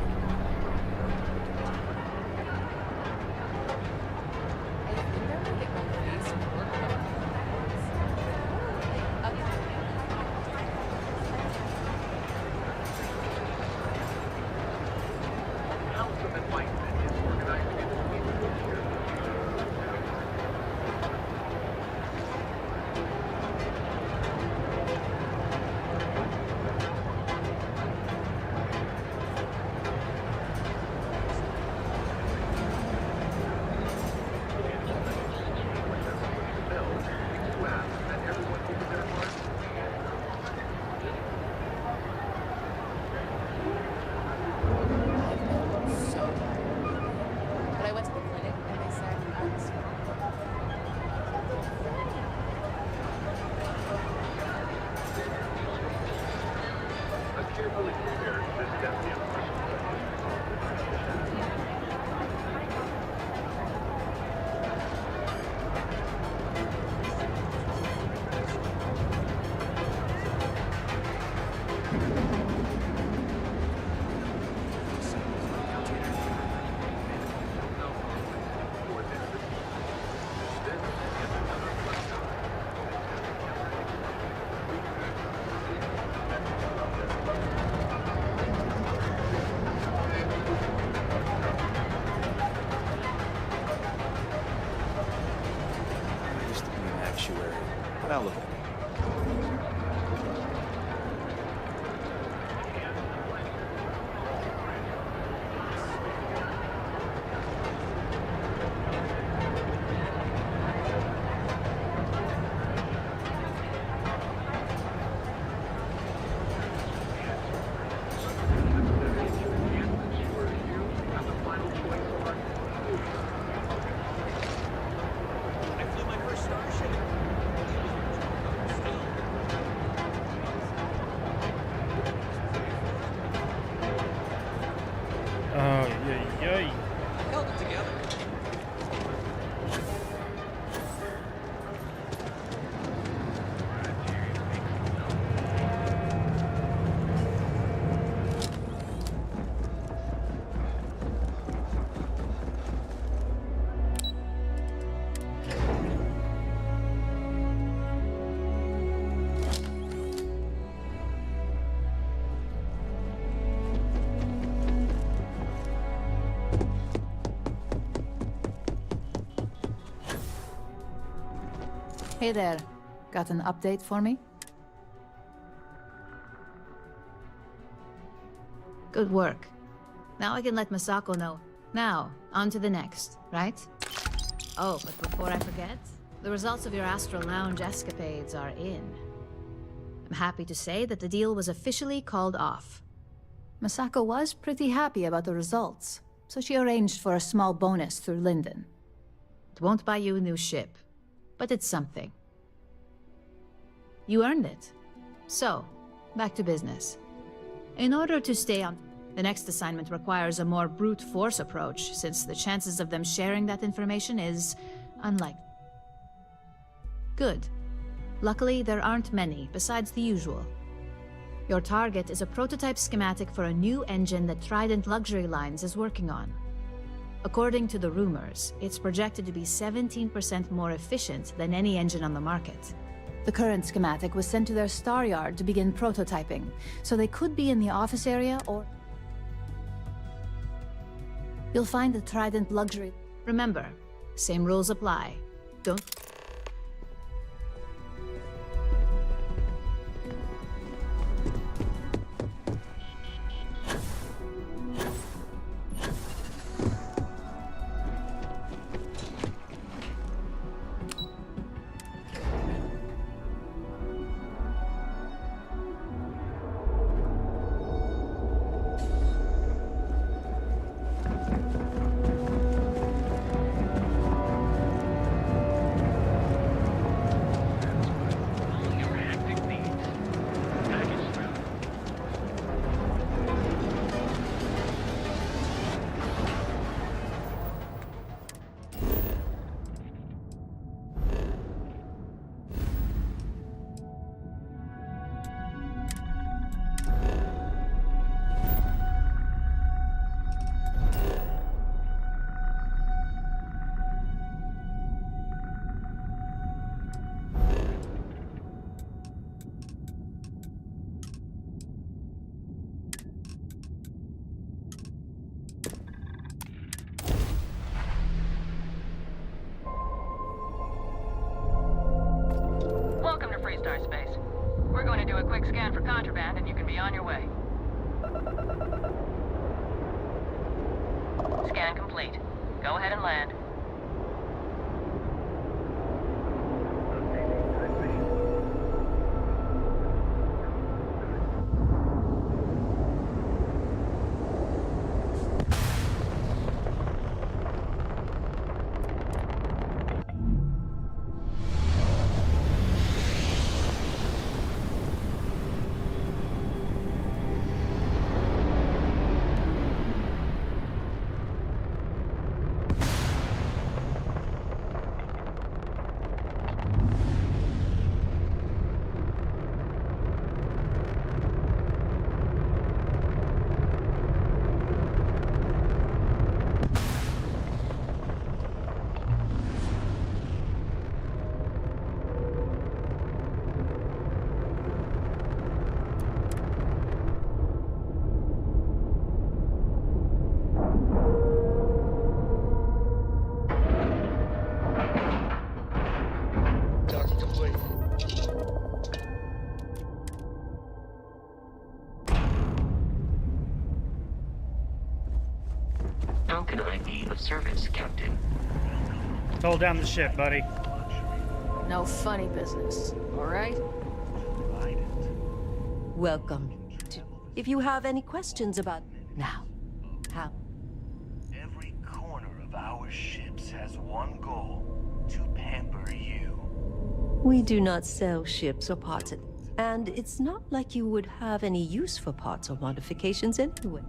But I went to the clinic and they said I was ay. Held it together. Hey there. Got an update for me? Good work. Now I can let Masako know. Now, on to the next, right? Oh, but before I forget, the results of your Astral Lounge escapades are in. I'm happy to say that the deal was officially called off. Masako was pretty happy about the results, so she arranged for a small bonus through Linden. It won't buy you a new ship, but it's something. You earned it. So, back to business. In order to stay on, the next assignment requires a more brute force approach, since the chances of them sharing that information is unlikely. Good. Luckily, there aren't many, besides the usual. Your target is a prototype schematic for a new engine that Trident Luxury Lines is working on. According to the rumors, it's projected to be 17% more efficient than any engine on the market. The current schematic was sent to their star yard to begin prototyping, so they could be in the office area or... You'll find the Trident Luxury... Remember, same rules apply. Don't... Welcome to Freestar Space. We're going to do a quick scan for contraband and you can be on your way. Scan complete. Go ahead and land. How can I be of service, Captain? Hold down the ship, buddy. No funny business, all right? Welcome. If you have any questions about... Now, how? Every corner of our ships has one goal: to pamper you. We do not sell ships or parts, and it's not like you would have any use for parts or modifications anyway.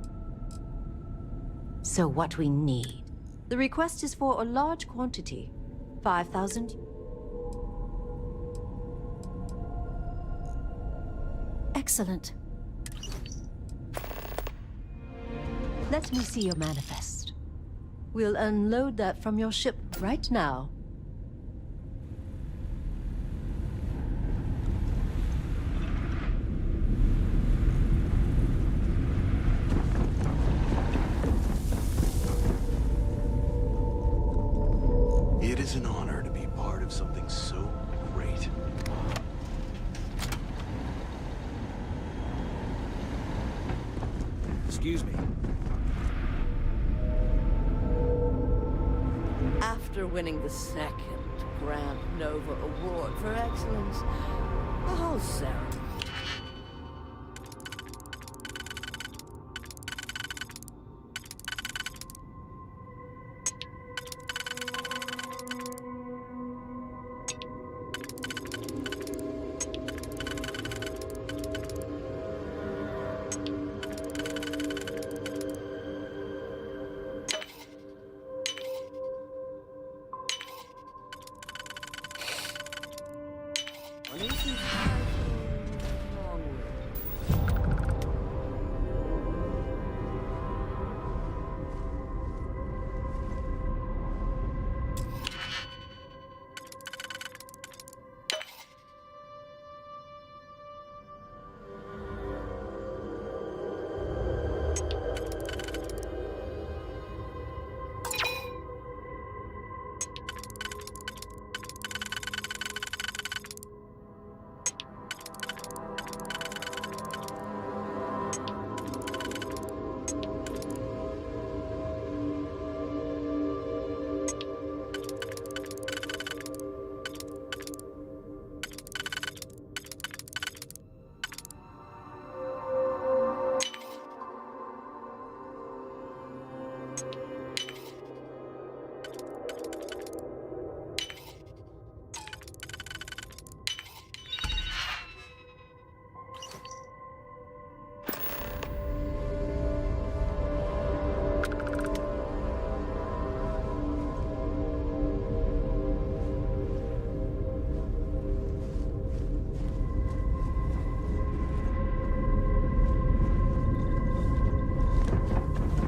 So what we need? The request is for a large quantity. 5,000. Excellent. Let me see your manifest. We'll unload that from your ship right now. It is an honor to be part of something so great. Excuse me. After winning the second Grand Nova Award for Excellence, the whole ceremony.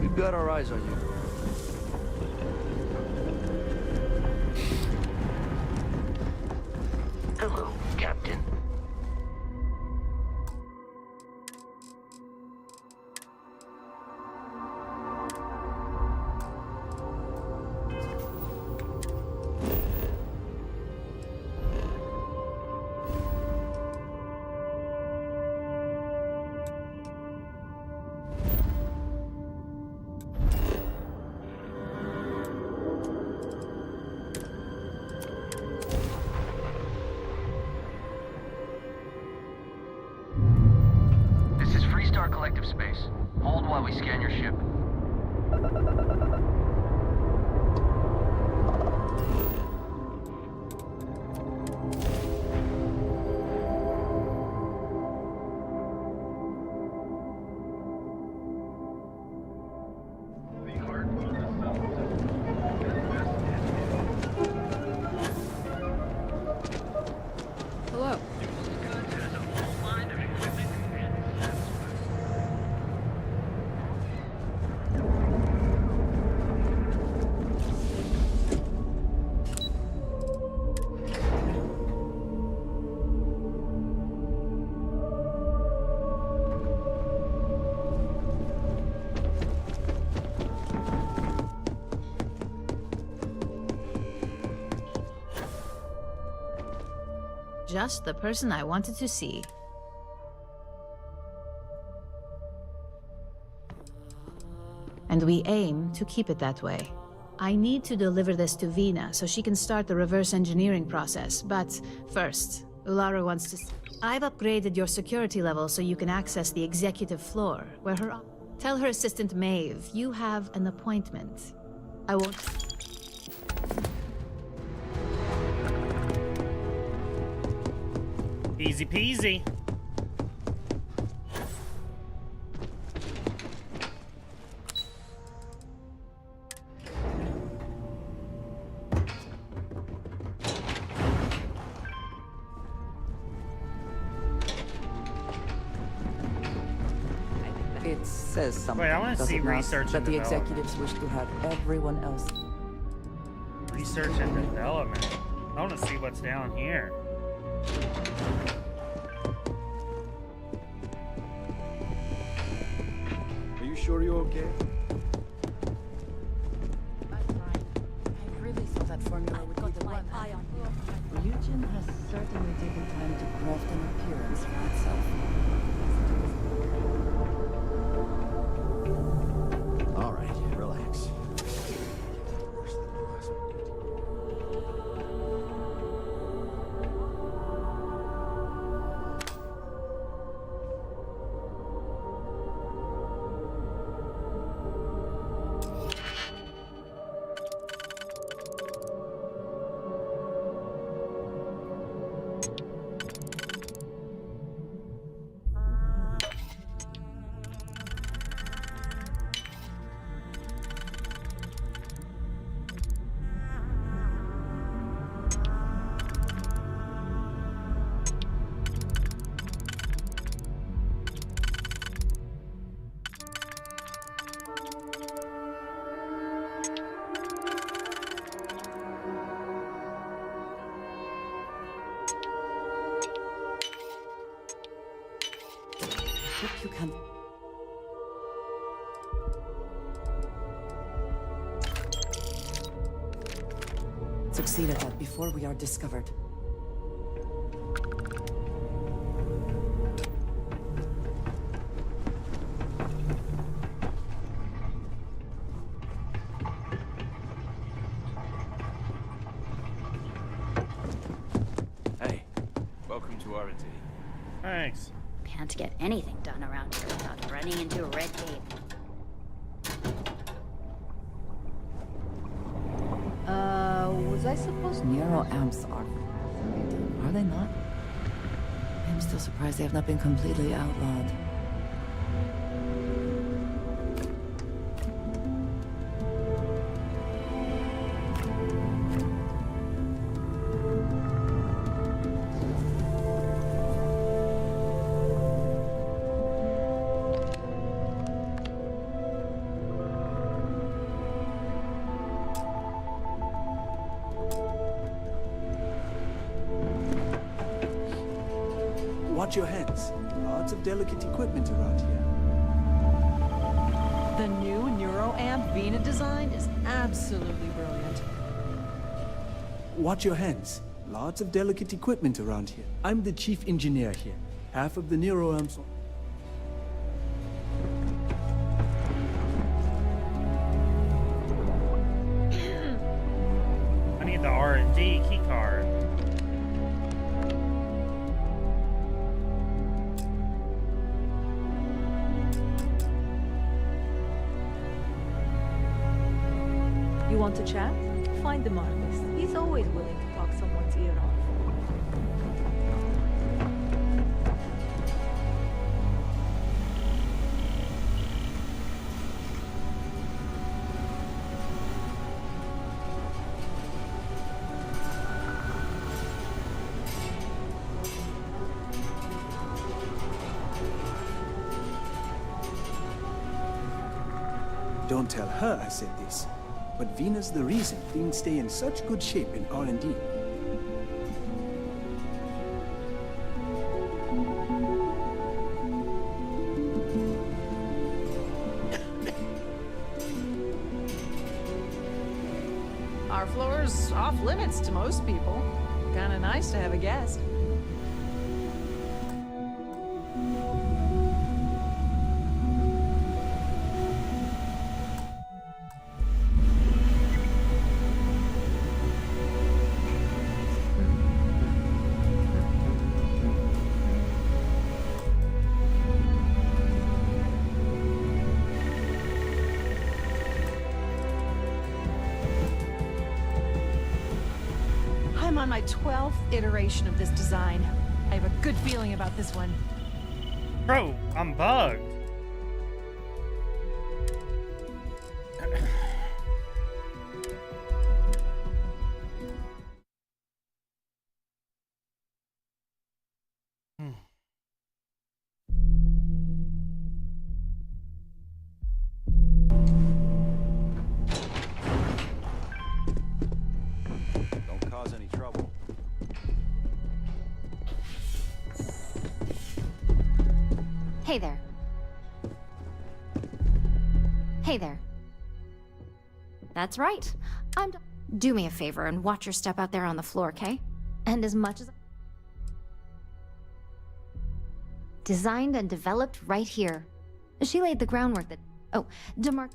We've got our eyes on you. Hello, Captain. Collective space. Hold while we scan your ship. Hello. Just the person I wanted to see. And we aim to keep it that way. I need to deliver this to Vina so she can start the reverse engineering process, but first, Ulara wants to... I've upgraded your security level so you can access the executive floor, where her... Tell her assistant Maeve, you have an appointment. I won't... Easy peasy. It says something. Wait, I want to does see it not? research That and the development. executives wish to have everyone else. Research and development. I want to see what's down here. Are you sure you're okay? I really thought that formula would be the one. Ryujin has certainly taken time to craft an appearance for itself. All right, relax. You can. Succeed at that before we are discovered. Hey, welcome to R&D. Thanks. Can't get anything done around here without running into red tape. Was I supposed Nero amps are they not? I'm still surprised they have not been completely outlawed. Watch your hands. Lots of delicate equipment around here. The new NeuroAmp Vena design is absolutely brilliant. Watch your hands. Lots of delicate equipment around here. I'm the chief engineer here. Half of the neuroamps. I need the R&D key card. You want to chat? Find the Marcus. He's always willing to talk someone's ear off. Don't tell her I said this. But Vena's the reason things stay in such good shape in R&D. Our floor's off limits to most people. Kinda nice to have a guest. I'm on my 12th iteration of this design. I have a good feeling about this one. Bro, I'm bugged. Hey there. Hey there. That's right. Do me a favor and watch your step out there on the floor, okay? And as much as... Designed and developed right here. She laid the groundwork that... Oh, DeMar...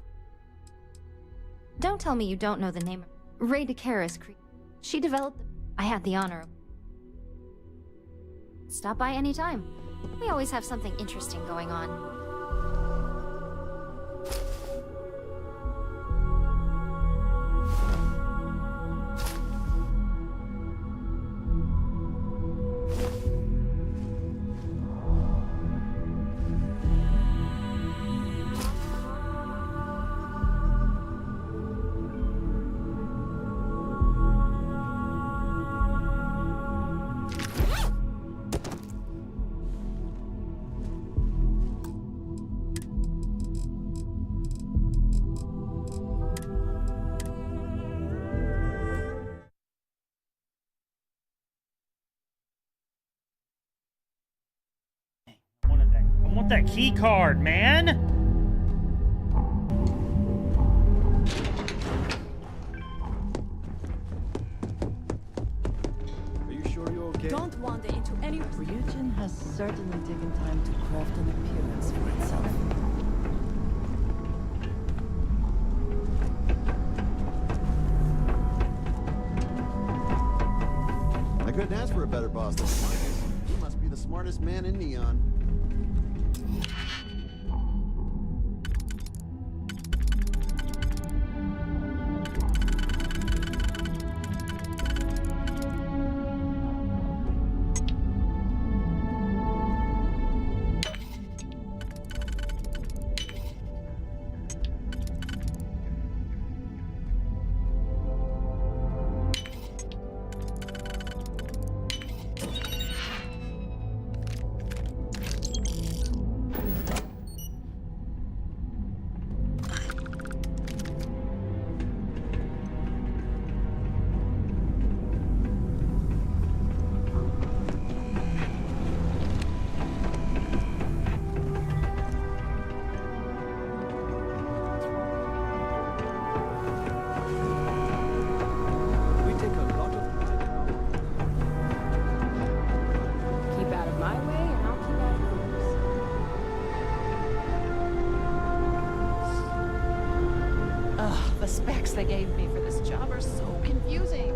Don't tell me you don't know the name. Ray DeCaris. She developed... I had the honor of... Stop by anytime. We always have something interesting going on. I want that key card, man. Are you sure you're okay? Don't wander into any... Ryujin has certainly taken time to craft an appearance for itself. I couldn't ask for a better boss than Marcus. He must be the smartest man in Neon. The specs they gave me for this job are so confusing.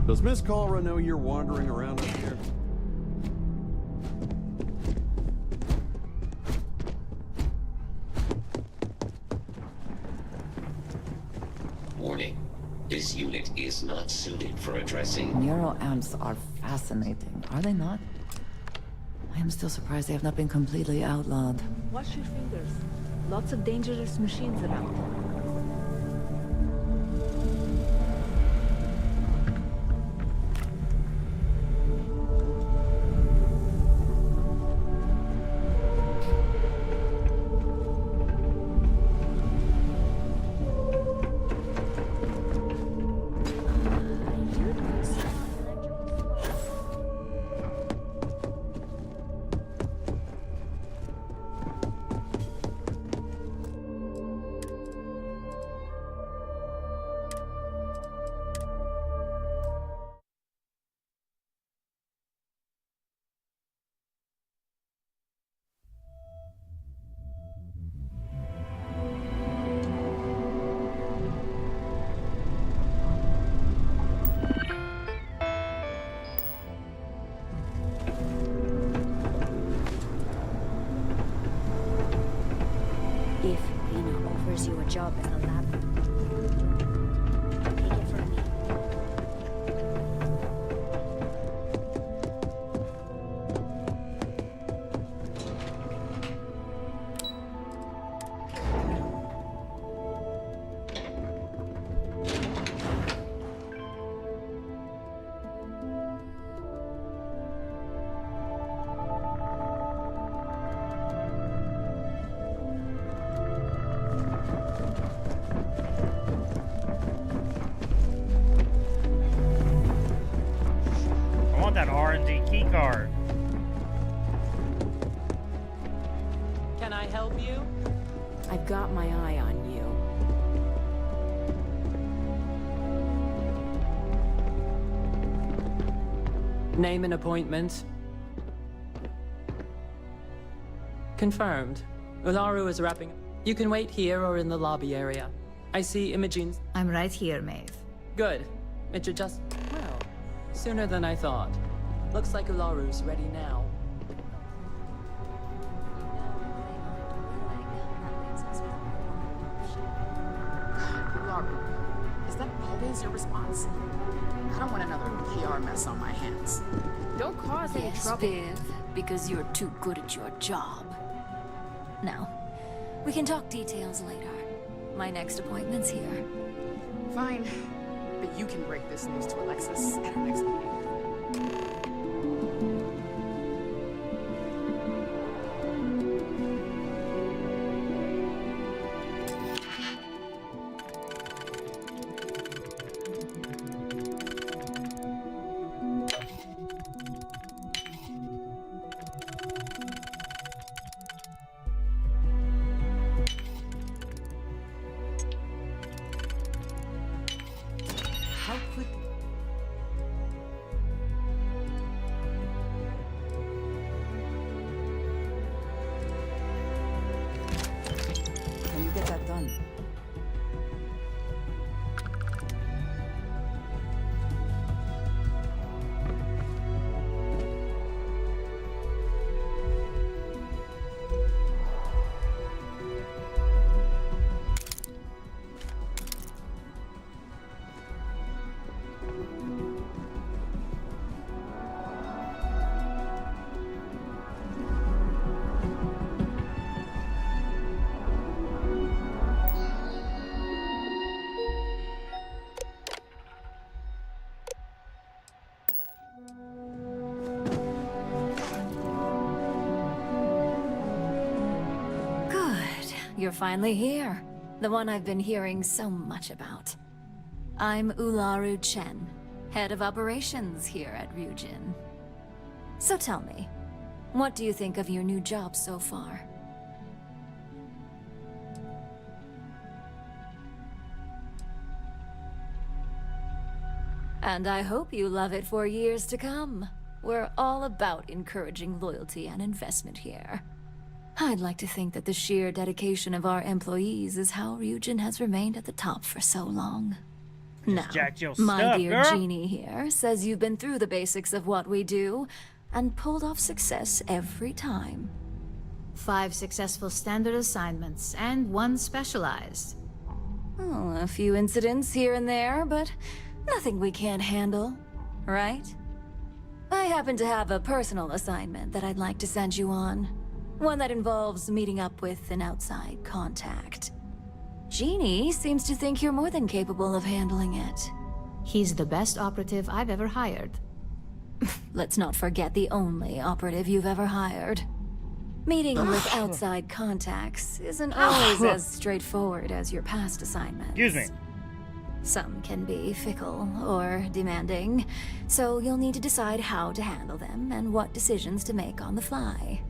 Does Miss Kalra know you're wandering around up here? Warning. This unit is not suited for addressing... Neuroamps are fascinating, are they not? I'm still surprised they have not been completely outlawed. Watch your fingers. Lots of dangerous machines around. If Lena offers you a job in the lab, take it from me. I want that R&D key card. Can I help you? I've got my eye on you. Name and appointment. Confirmed. Ularu is wrapping up. You can wait here or in the lobby area. I see Imogene's. I'm right here, Maeve. Good. It should just. Well, sooner than I thought. Looks like Ularu's ready now. Ularu, is that always your response? I don't want another PR mess on my hands. Don't cause any Yes, trouble. Viv, because you're too good at your job. Now, we can talk details later. My next appointment's here. Fine, but you can break this news to Alexis at our next meeting. How quick? Can you get that done? Good. You're finally here. The one I've been hearing so much about. I'm Ularu Chen, head of operations here at Ryujin. So tell me, what do you think of your new job so far? And I hope you love it for years to come. We're all about encouraging loyalty and investment here. I'd like to think that the sheer dedication of our employees is how Ryujin has remained at the top for so long. Now, jacked your my stuff, dear girl. Jeannie here says you've been through the basics of what we do and pulled off success every time. 5 successful standard assignments and 1 specialized. Oh, a few incidents here and there, but nothing we can't handle, right? I happen to have a personal assignment that I'd like to send you on. One that involves meeting up with an outside contact. Jeannie seems to think you're more than capable of handling it. He's the best operative I've ever hired. Let's not forget the only operative you've ever hired. Meeting with outside contacts isn't always as straightforward as your past assignments. Excuse me. Some can be fickle or demanding, so you'll need to decide how to handle them and what decisions to make on the fly.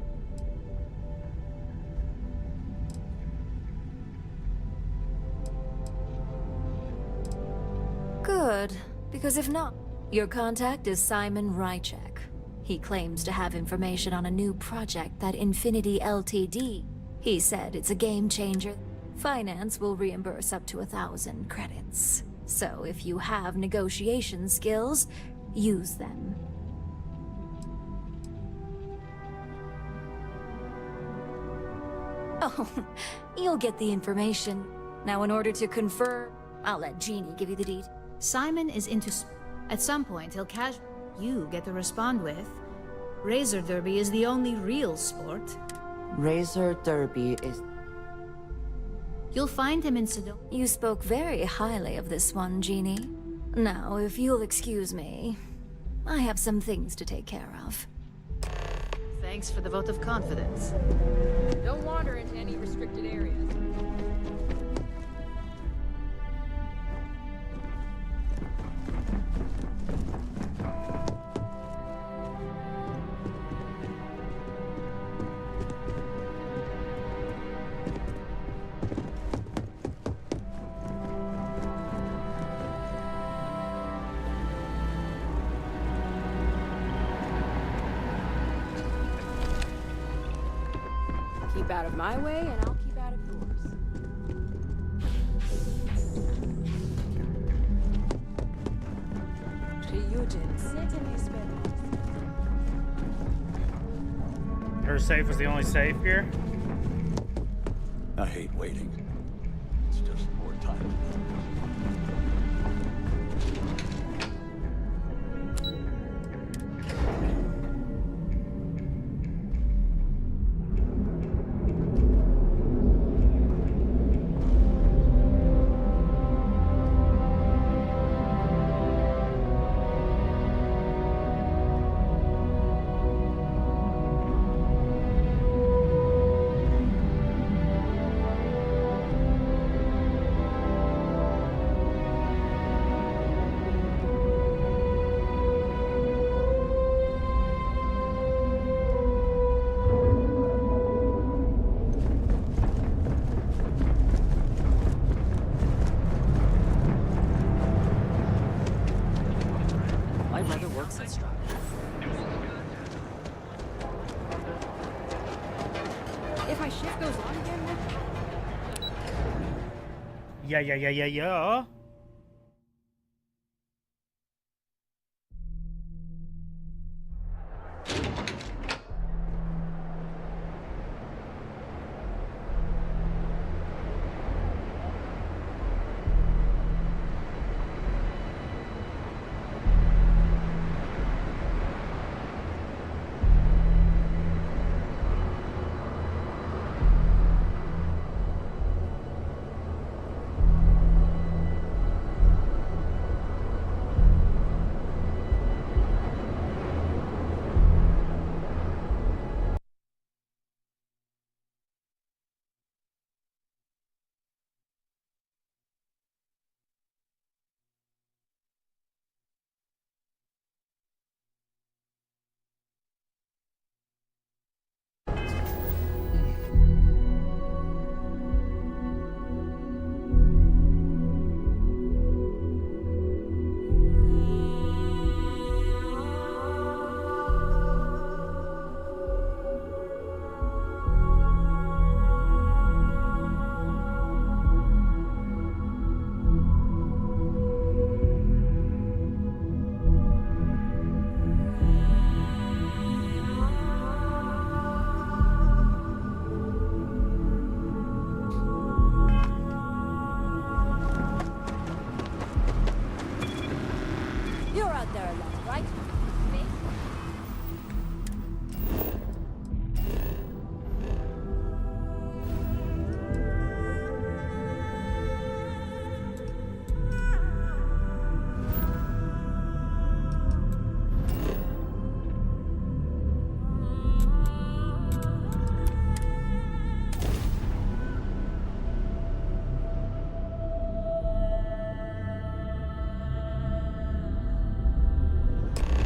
Good, because if not, your contact is Simon Rychek. He claims to have information on a new project that Infinity Ltd. He said it's a game changer. Finance will reimburse up to 1,000 credits. So if you have negotiation skills, use them. Oh, you'll get the information. Now in order to confirm, I'll let Jeannie give you the details. Simon is into... At some point, he'll you get to respond with. Razor Derby is the only real sport. Razor Derby is... You'll find him in Sedona. You spoke very highly of this one, Jeannie. Now, if you'll excuse me, I have some things to take care of. Thanks for the vote of confidence. Don't wander into any restricted areas. Keep out of my way, and I'll keep out of yours. Her safe was the only safe here? I hate waiting. It's just more time. Yeah.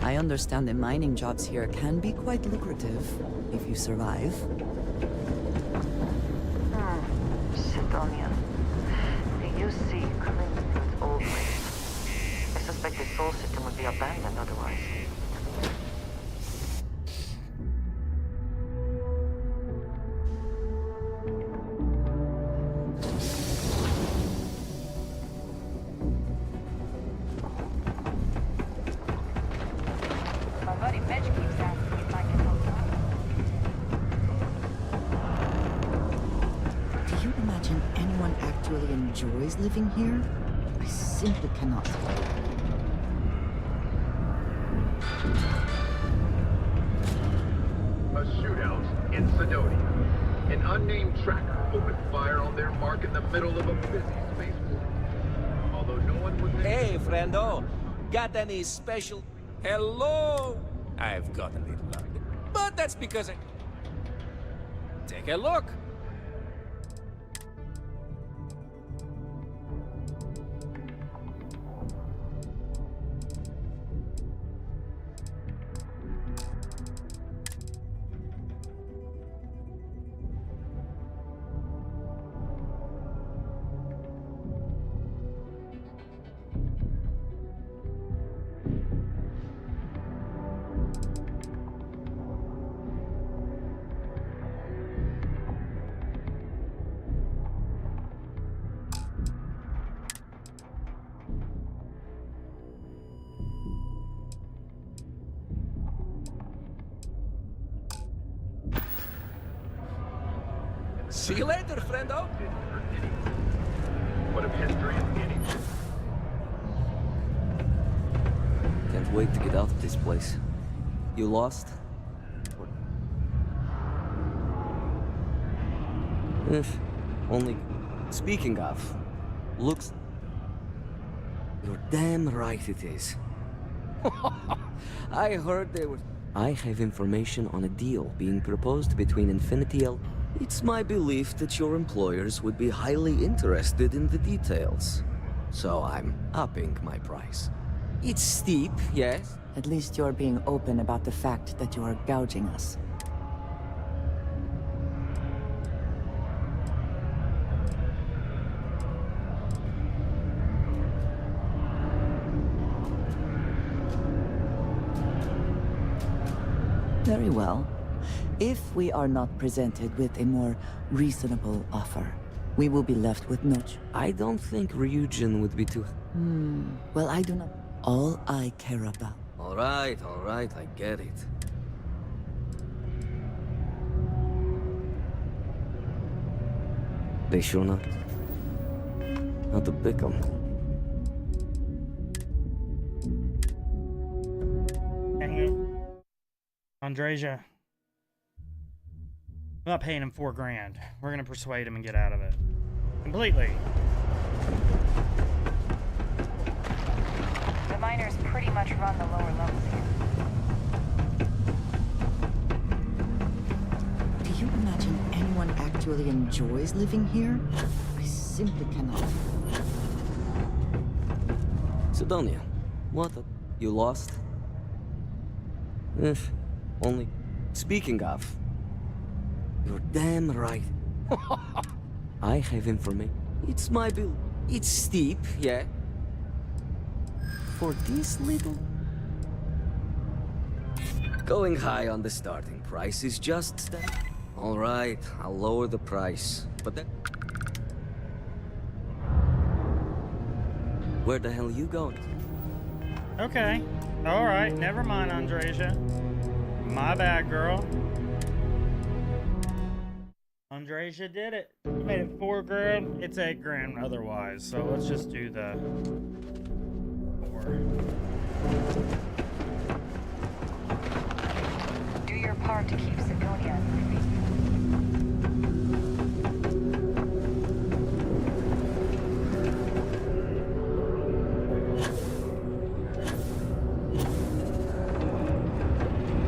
I understand the mining jobs here can be quite lucrative if you survive. Sidonia. The UC clings to its old ways. I suspect the soul system would be abandoned otherwise. My buddy Mitch keeps asking if I can help out. Do you imagine anyone actually enjoys living here? I simply cannot. A shootout in Sidonia. An unnamed tracker opened fire on their mark in the middle of a busy spaceport. Although no one was there. Hey, friendo. Got any special... Hello? I've got a little luck. But that's because I... Take a look. See you later, friendo. What if history is anything? Can't wait to get out of this place. You lost? If only... Speaking of, looks... You're damn right it is. I heard there was... I have information on a deal being proposed between Infinity L... It's my belief that your employers would be highly interested in the details. So I'm upping my price. It's steep, yes? At least you're being open about the fact that you are gouging us. Very well. If we are not presented with a more reasonable offer, we will be left with no I don't think Ryujin would be too... Well, I do not... All I care about. All right, I get it. They sure not. Not to pick 'em. Andreja. I'm not paying him $4,000. We're gonna persuade him and get out of it. Completely. The miners pretty much run the lower levels here. Do you imagine anyone actually enjoys living here? I simply cannot. Sidonia, what the... You lost? If only... Speaking of... You're damn right. I have information. It's my bill. It's steep, yeah? For this little... Going high on the starting price is just that. All right, I'll lower the price. But that... Where the hell are you going? Okay. Alright, never mind, Andreja. My bad, girl. Andreja did it. You made it $4,000. It's $8,000 otherwise. So let's just do the 4. Do your part to keep Sidonia free.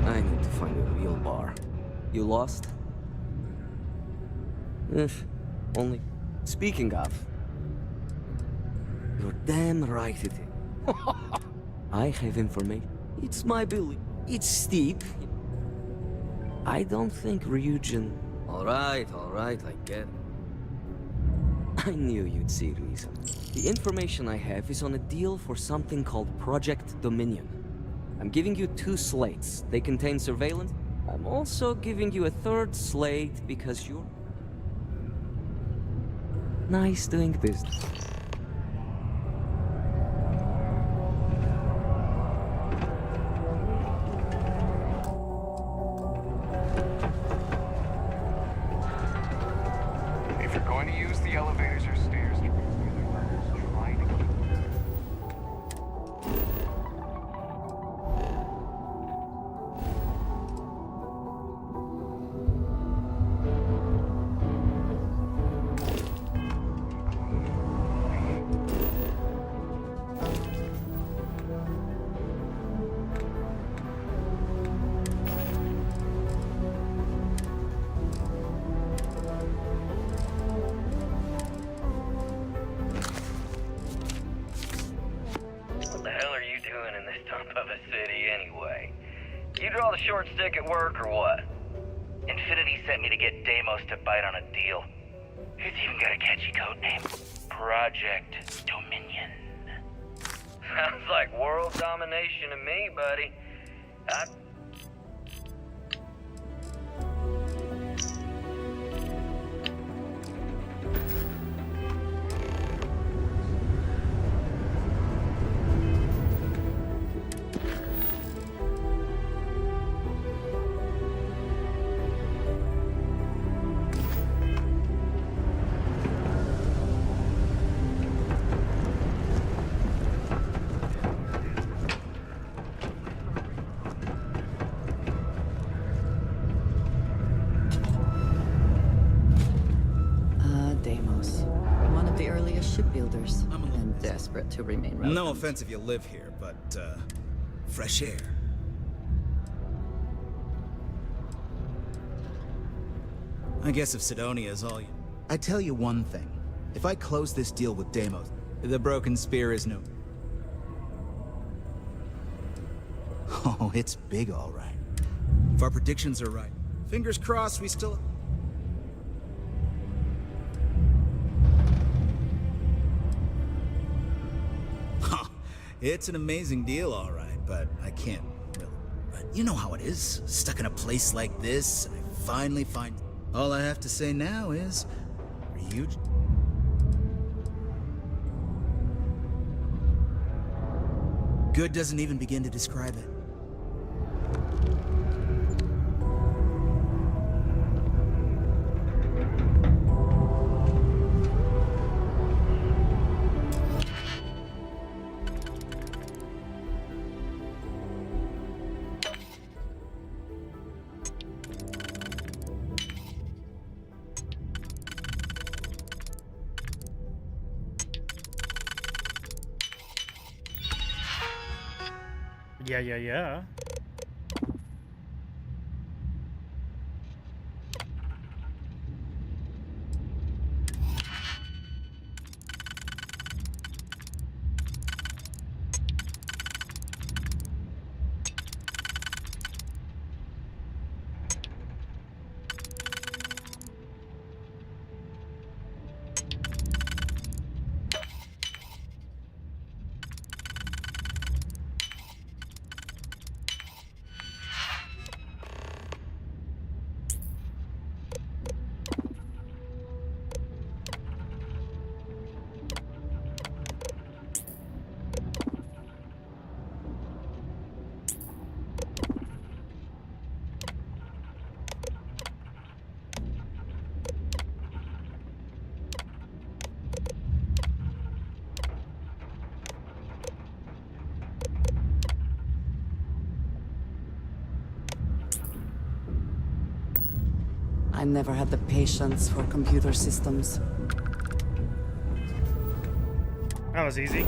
I need to find a real bar. You lost? If only... Speaking of... You're damn right it is. I have information. It's my belief. It's steep. I don't think Ryujin... Alright, I get it. I knew you'd see reason. The information I have is on a deal for something called Project Dominion. I'm giving you 2 slates. They contain surveillance. I'm also giving you a 3rd slate because you're... nice doing business. If you're going to use the elevators or stairs, try to keep... What the hell are you doing in this dump of a city anyway? You draw the short stick at work or what? Infinity sent me to get Deimos to bite on a deal. He's even got a catchy code name. Project Dominion. Sounds like world domination to me, buddy. Deimos. One of the earliest shipbuilders. And desperate to remain relevant. No offense if you live here, but, fresh air. I guess if Sidonia is all you... I tell you one thing. If I close this deal with Deimos, the broken spear is no... Oh, it's big, all right. If our predictions are right, fingers crossed we still... Huh. It's an amazing deal, all right, but I can't really... But you know how it is. Stuck in a place like this, and I finally find... All I have to say now is... Ryujin... Good doesn't even begin to describe it. Yeah. I never had the patience for computer systems. That was easy.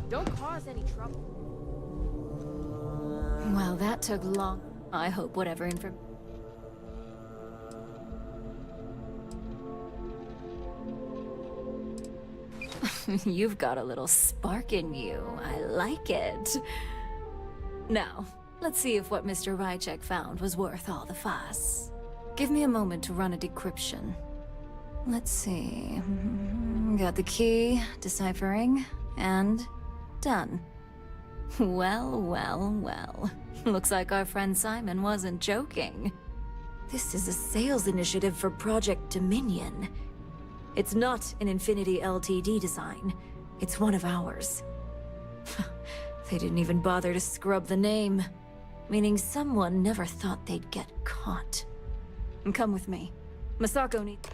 Don't cause any trouble. Well, that took long. I hope whatever information. You've got a little spark in you. I like it. Now, let's see if what Mr. Rychek found was worth all the fuss. Give me a moment to run a decryption. Let's see. Got the key, deciphering, and done. Well, well, well. Looks like our friend Simon wasn't joking. This is a sales initiative for Project Dominion. It's not an Infinity Ltd design. It's one of ours. They didn't even bother to scrub the name, meaning someone never thought they'd get caught. Come with me. Masako needs...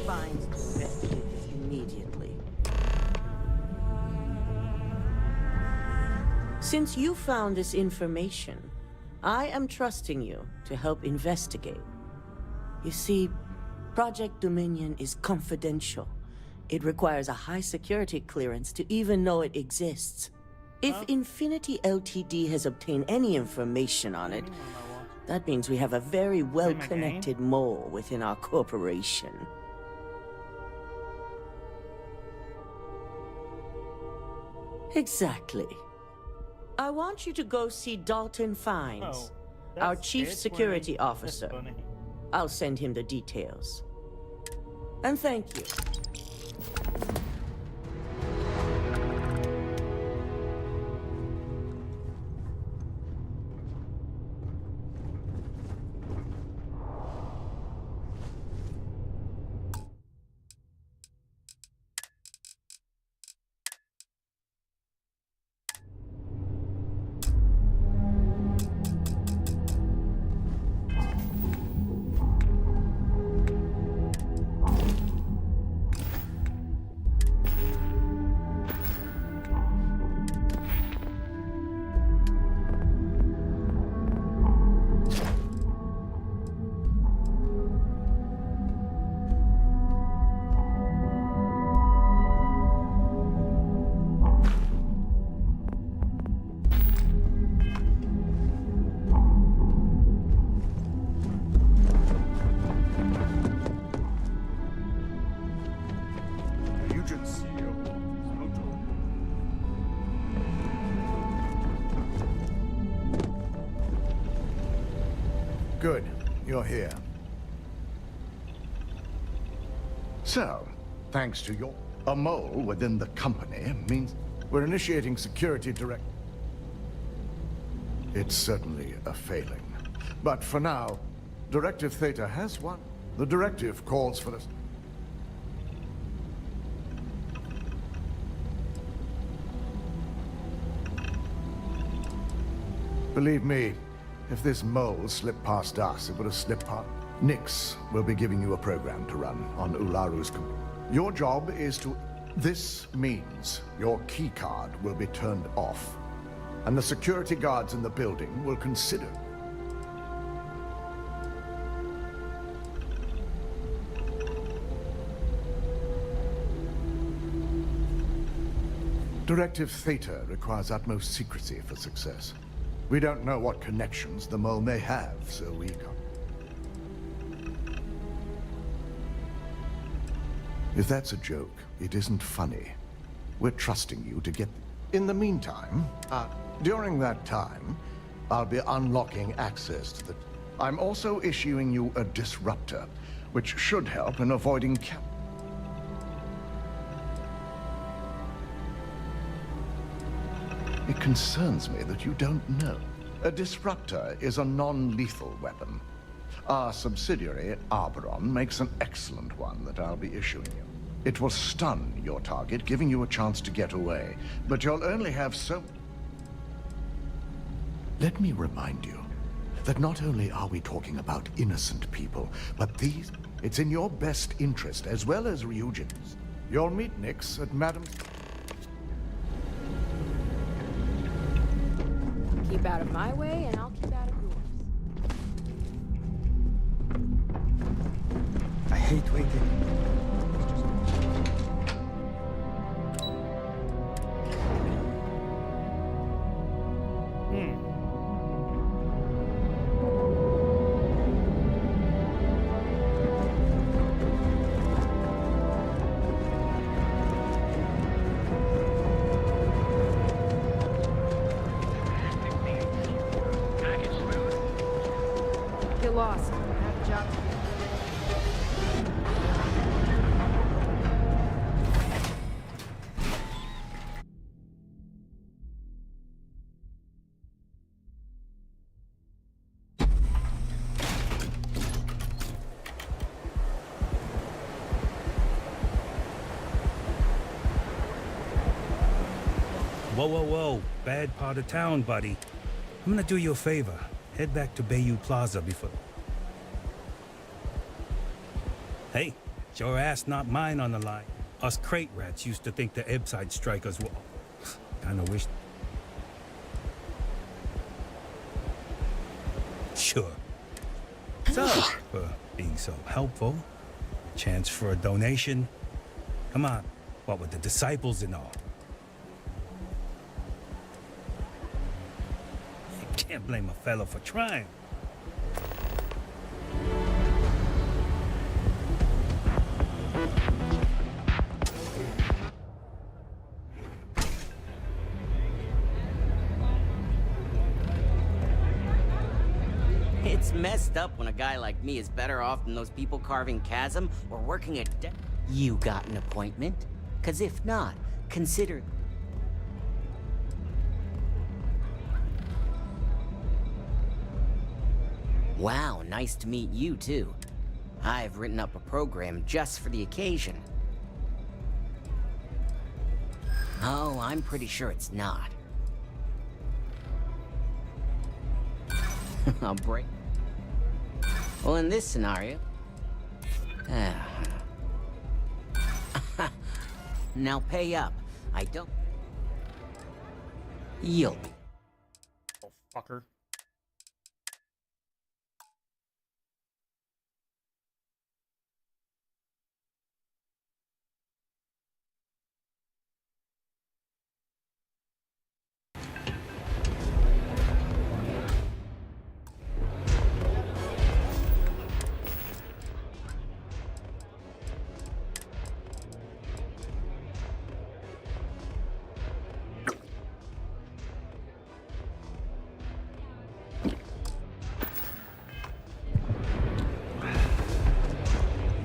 Find to investigate this immediately. Since you found this information, I am trusting you to help investigate. You see, Project Dominion is confidential. It requires a high security clearance to even know it exists. If Infinity Ltd has obtained any information on it, that means we have a very well-connected mole within our corporation. Exactly. I want you to go see Dalton Fines, our chief security officer. I'll send him the details. And thank you. Good. You're here. So, thanks to your... A mole within the company means we're initiating security direct... It's certainly a failing. But for now, Directive Theta has one. The directive calls for us. Believe me, if this mole slipped past us, it would have slipped past... Nix will be giving you a program to run on Ularu's computer. Your job is to... This means your keycard will be turned off, and the security guards in the building will consider... Directive Theta requires utmost secrecy for success. We don't know what connections the mole may have, so we can't. If that's a joke, it isn't funny. We're trusting you to get... In the meantime, during that time, I'll be unlocking access to the... I'm also issuing you a disruptor, which should help in avoiding It concerns me that you don't know. A disruptor is a non-lethal weapon. Our subsidiary, Arboron, makes an excellent one that I'll be issuing you. It will stun your target, giving you a chance to get away. But you'll only have so... Let me remind you that not only are we talking about innocent people, but these... It's in your best interest, as well as Ryujin's. You'll meet Nix at Madam's... Keep out of my way, and I'll keep out of yours. I hate waiting. Get lost. I have a job to do. Whoa, whoa, whoa. Bad part of town, buddy. I'm gonna do you a favor. Head back to Bayou Plaza before... Hey, it's your ass, not mine on the line. Us crate rats used to think the Ebside strikers were... Kinda wish... Sure. So, for being so helpful, chance for a donation. Come on, what with the disciples and all. Can't blame a fellow for trying. It's messed up when a guy like me is better off than those people carving chasm or working at You got an appointment? 'Cause if not, consider... Wow, nice to meet you, too. I've written up a program just for the occasion. Oh, I'm pretty sure it's not. I'll break. Well, in this scenario... Now pay up. I don't... You'll be... Oh, fucker.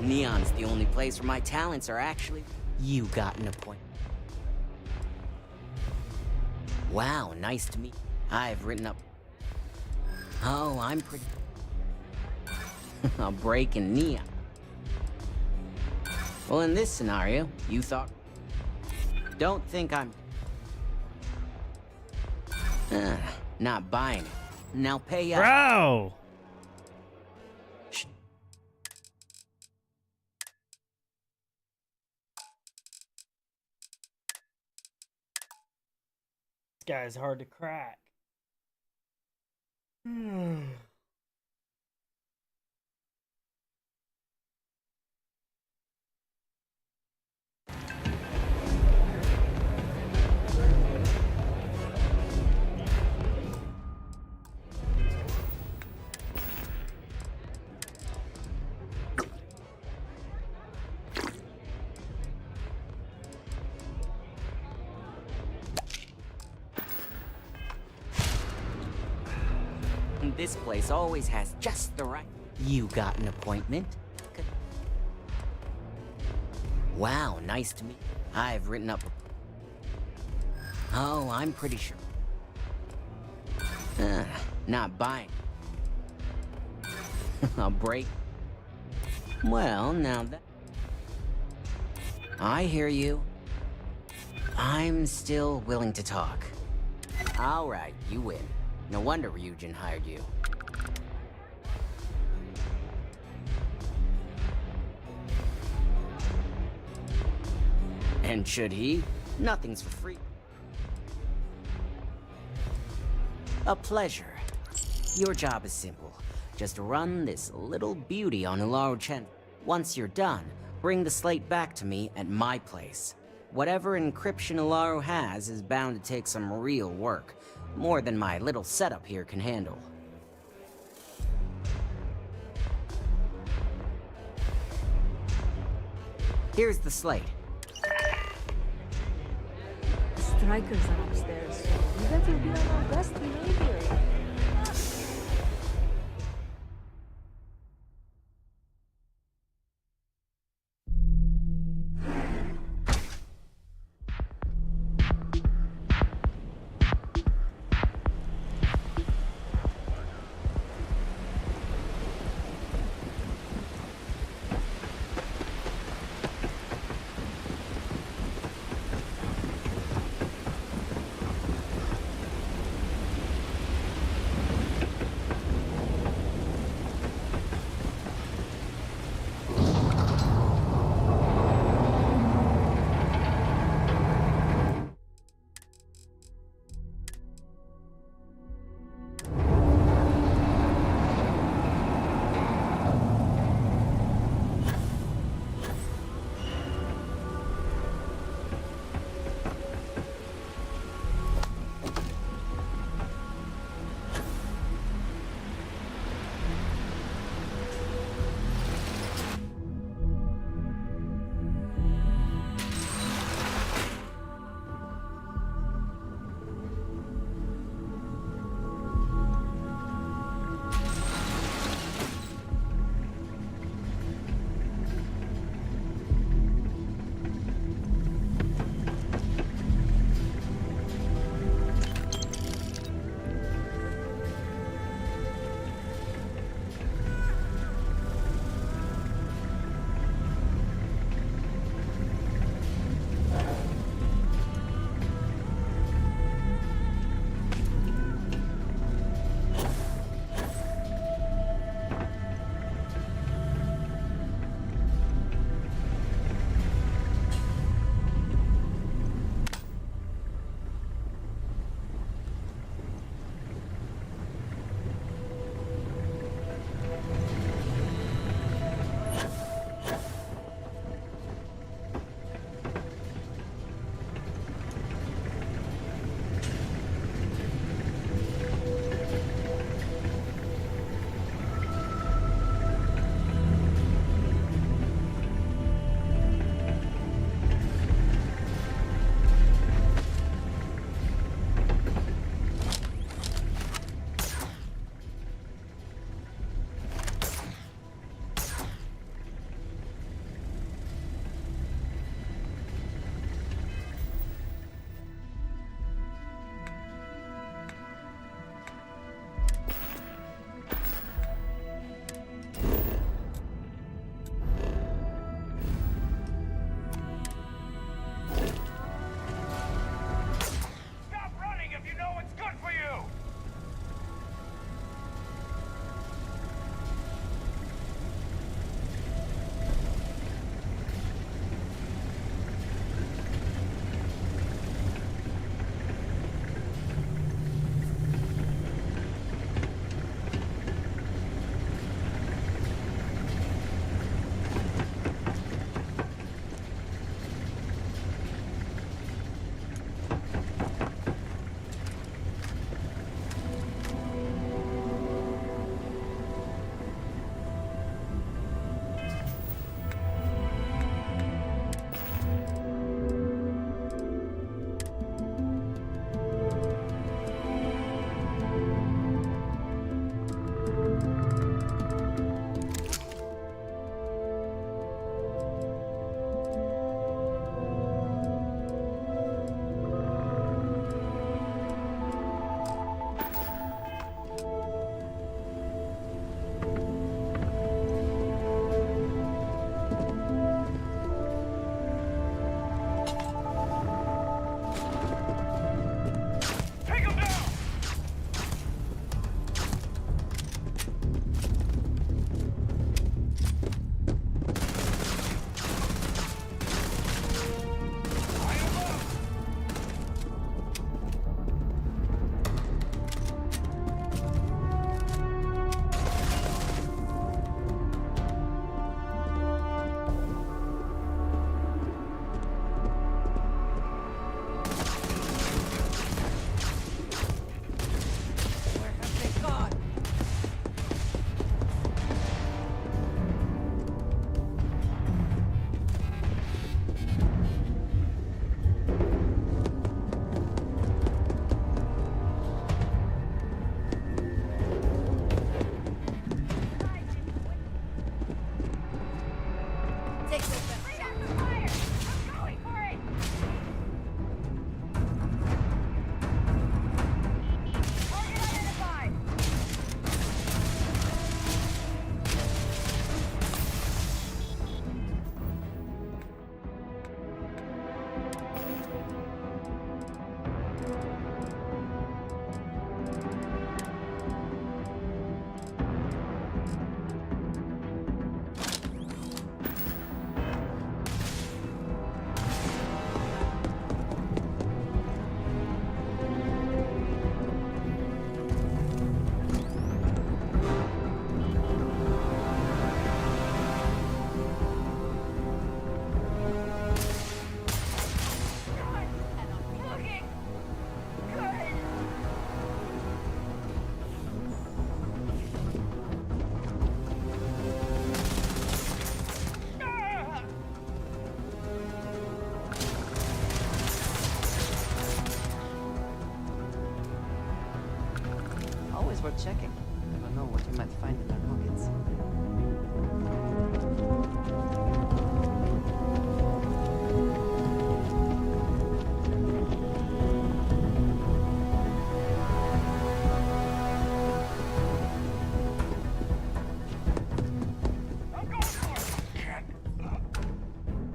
Neon's the only place where my talents are actually... You got an appointment. Wow, nice to meet... I've written up... Oh, I'm pretty... I'll break in Neon. Well, in this scenario, you thought... Don't think I'm... Not buying it. Now pay up. Bro! This guy's hard to crack. This place always has just the right... You got an appointment? Wow, nice to meet... I've written up... Oh, I'm pretty sure... Not buying. A break? Well, now that... I hear you. I'm still willing to talk. All right, you win. No wonder Ryujin hired you. And should he? Nothing's for free. A pleasure. Your job is simple. Just run this little beauty on Ularu Chen. Once you're done, bring the slate back to me at my place. Whatever encryption Ularu has is bound to take some real work. More than my little setup here can handle. Here's the slate. The strikers are upstairs, so we better be on our best behavior. always worth checking. Never know what you might find in their pockets.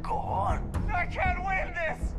Go on. I can't win this!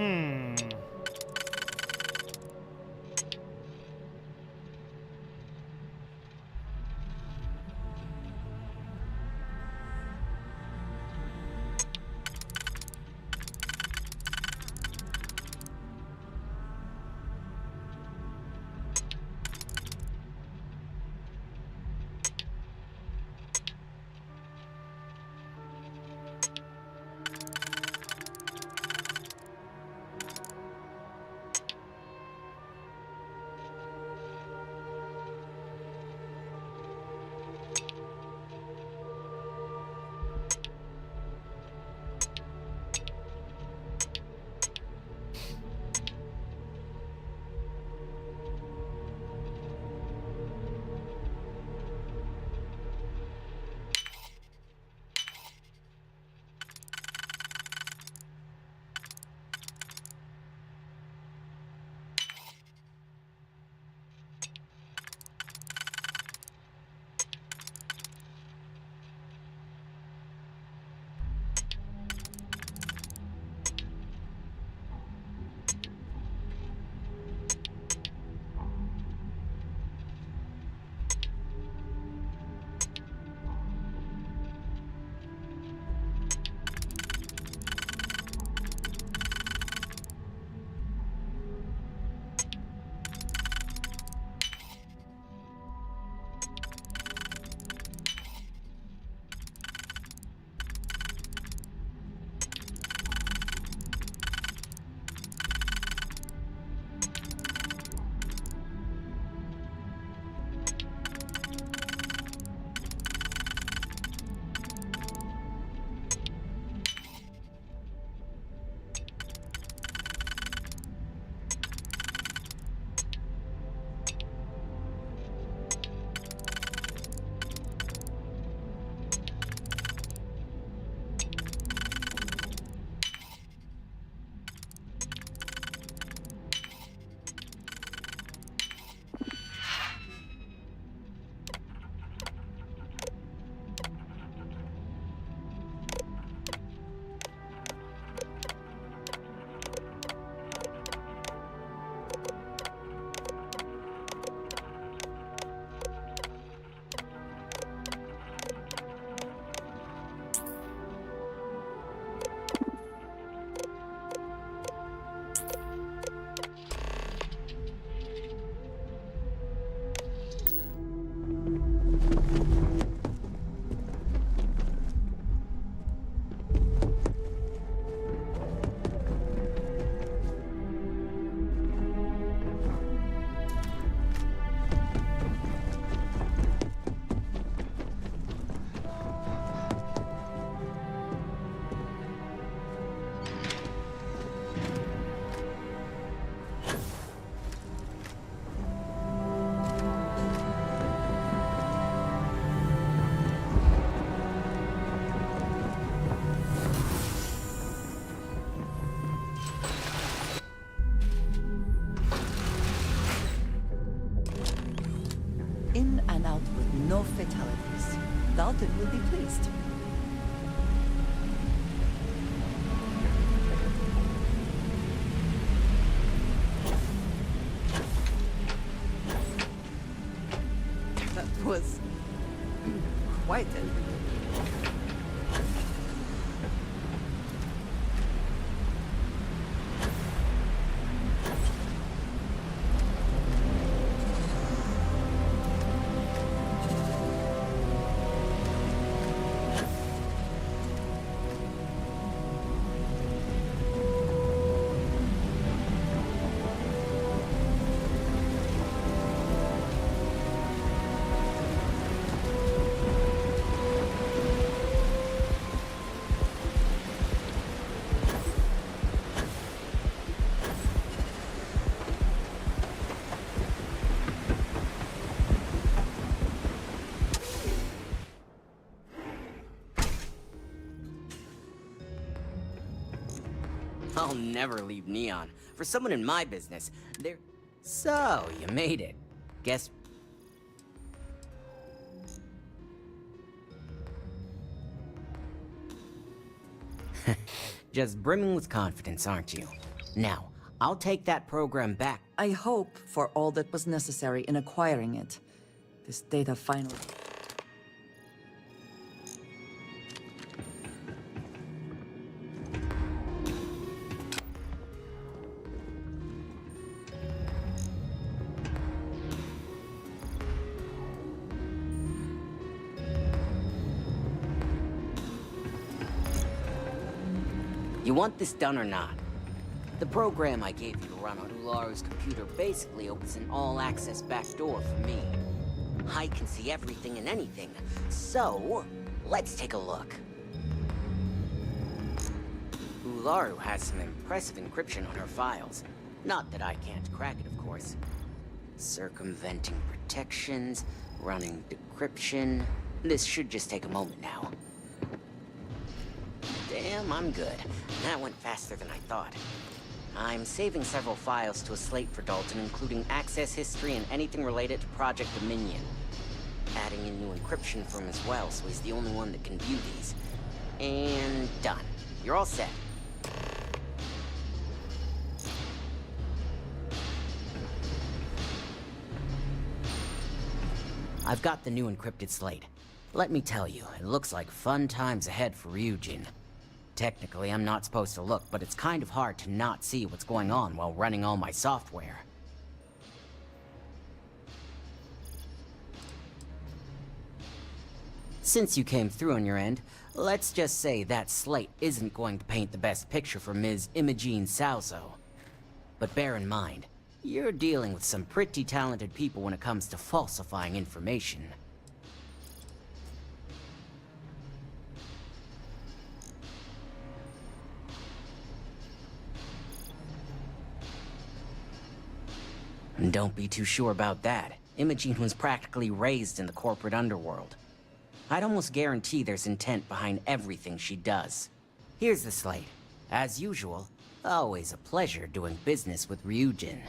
Hmm. In and out with no fatalities. Dalton will be pleased. That was quite an... I'll never leave Neon. For someone in my business, they're... So, you made it. Guess... Just brimming with confidence, aren't you? Now, I'll take that program back. I hope for all that was necessary in acquiring it. This data finally... You want this done or not? The program I gave you to run on Ularu's computer basically opens an all-access backdoor for me. I can see everything and anything, so let's take a look. Ularu has some impressive encryption on her files. Not that I can't crack it, of course. Circumventing protections, running decryption. This should just take a moment now. Damn, I'm good. That went faster than I thought. I'm saving several files to a slate for Dalton, including access history and anything related to Project Dominion. Adding in new encryption for him as well, so he's the only one that can view these. And done. You're all set. I've got the new encrypted slate. Let me tell you, it looks like fun times ahead for Ryujin. Technically, I'm not supposed to look, but it's kind of hard to not see what's going on while running all my software. Since you came through on your end, let's just say that slate isn't going to paint the best picture for Ms. Imogene Salzo. But bear in mind, you're dealing with some pretty talented people when it comes to falsifying information. And don't be too sure about that. Imogene was practically raised in the corporate underworld. I'd almost guarantee there's intent behind everything she does. Here's the slate. As usual, always a pleasure doing business with Ryujin.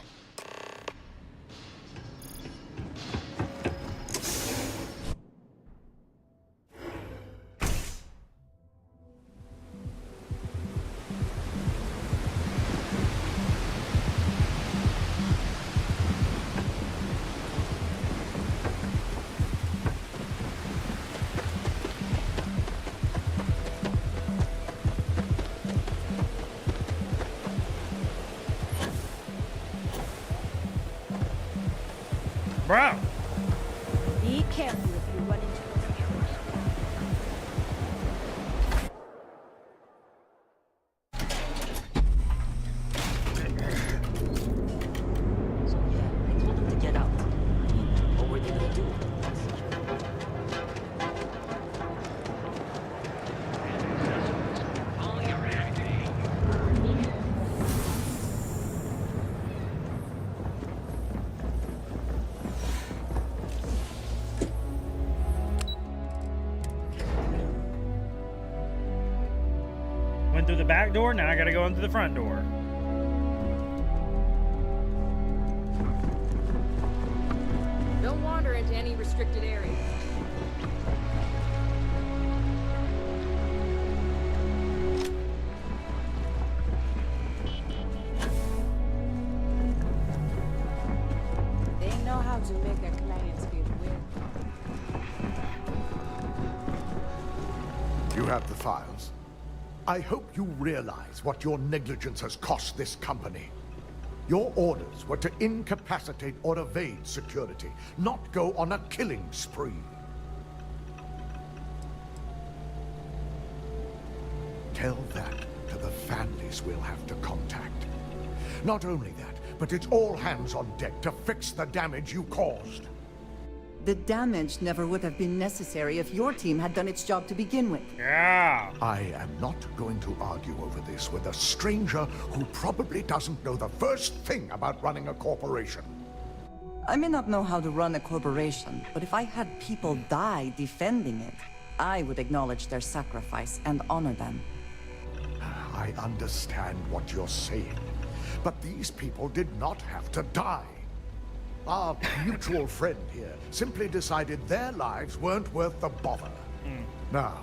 Bro! Be careful if you run into So yeah, I told them to get out. I mean, what were they gonna do? Went through the back door, now I gotta go into the front door. Don't wander into any restricted areas. They know how to make their clients feel welcome. You have the files. I hope you realize what your negligence has cost this company. Your orders were to incapacitate or evade security, not go on a killing spree. Tell that to the families we'll have to contact. Not only that, but it's all hands on deck to fix the damage you caused. The damage never would have been necessary if your team had done its job to begin with. Yeah. I am not going to argue over this with a stranger who probably doesn't know the first thing about running a corporation. I may not know how to run a corporation, but if I had people die defending it, I would acknowledge their sacrifice and honor them. I understand what you're saying, but these people did not have to die. Our mutual friend here simply decided their lives weren't worth the bother. Now,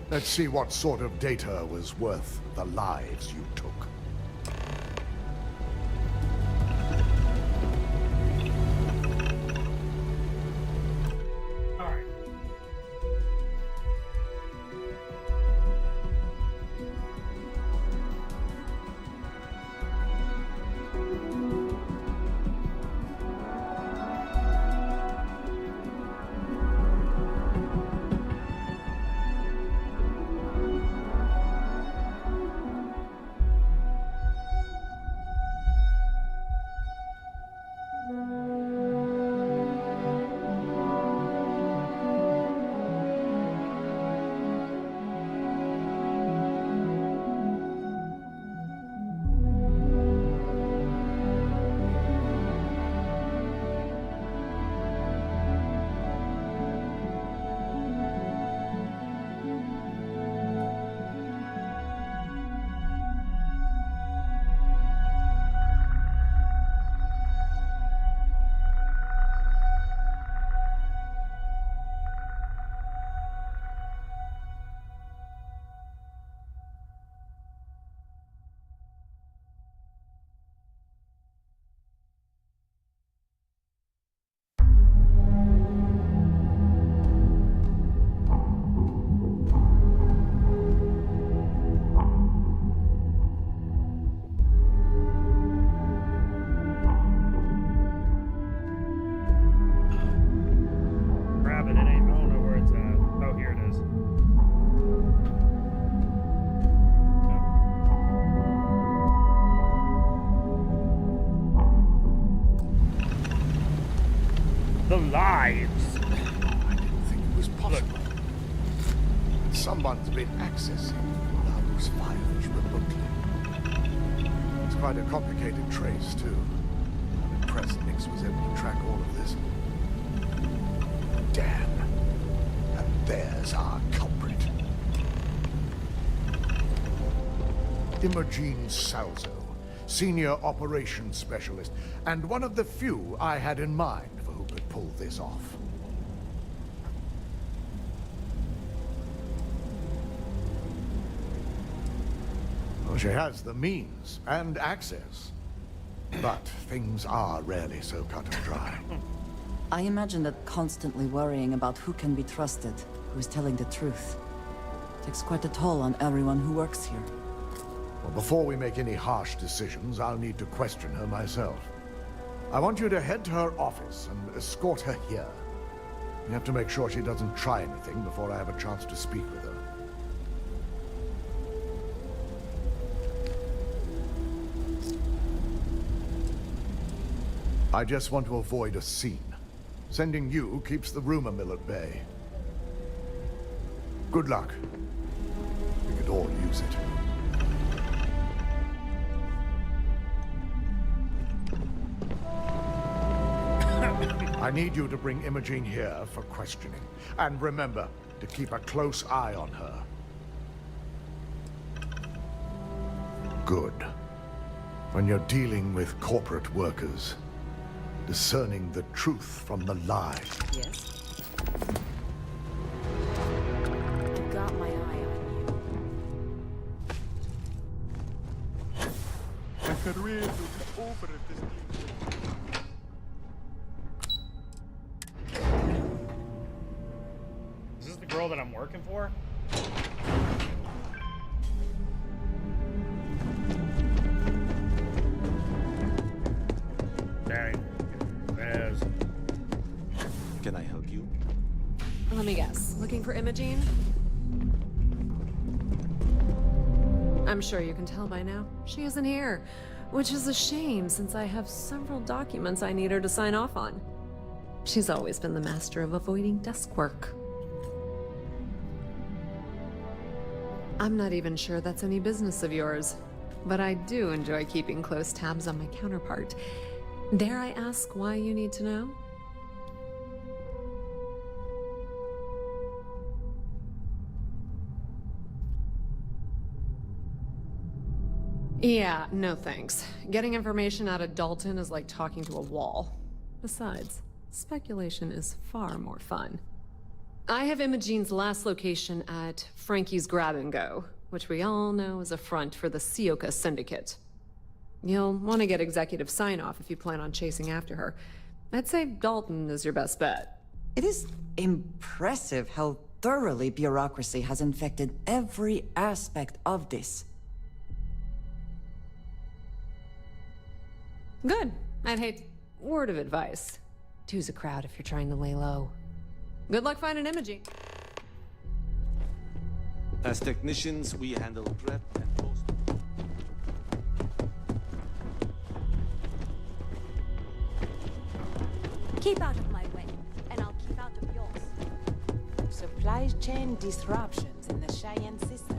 let's see what sort of data was worth the lives you took. The lives. I didn't think it was possible. Someone's been accessing Ularu's files remotely. It's quite a complicated trace, too. I'm impressed Nix was able to track all of this. Damn. And there's our culprit. Imogene Salzo, Senior Operations Specialist, and one of the few I had in mind for who could pull this off. Well, she has the means and access, but things are rarely so cut and dry. I imagine that constantly worrying about who can be trusted, who is telling the truth, takes quite a toll on everyone who works here. Well, before we make any harsh decisions, I'll need to question her myself. I want you to head to her office and escort her here. We have to make sure she doesn't try anything before I have a chance to speak with her. I just want to avoid a scene. Sending you keeps the rumor mill at bay. Good luck. We could all use it. I need you to bring Imogene here for questioning. And remember to keep a close eye on her. Good. When you're dealing with corporate workers, discerning the truth from the lie. Yes? I've got my eye on you. My career will be over if this Is this the girl that I'm working for? Dang. Yes. Can I help you? Let me guess. Looking for Imogene? I'm sure you can tell by now. She isn't here, which is a shame since I have several documents I need her to sign off on. She's always been the master of avoiding desk work. I'm not even sure that's any business of yours, but I do enjoy keeping close tabs on my counterpart. Dare I ask why you need to know? Yeah, no thanks. Getting information out of Dalton is like talking to a wall. Besides, speculation is far more fun. I have Imogene's last location at Frankie's Grab and Go, which we all know is a front for the Sioka Syndicate. You'll want to get executive sign-off if you plan on chasing after her. I'd say Dalton is your best bet. It is impressive how thoroughly bureaucracy has infected every aspect of this. Good. I'd hate... word of advice. Two's a crowd if you're trying to lay low. Good luck finding Imogene. As technicians, we handle prep and post. Keep out of my way, and I'll keep out of yours. Supply chain disruptions in the Cheyenne system.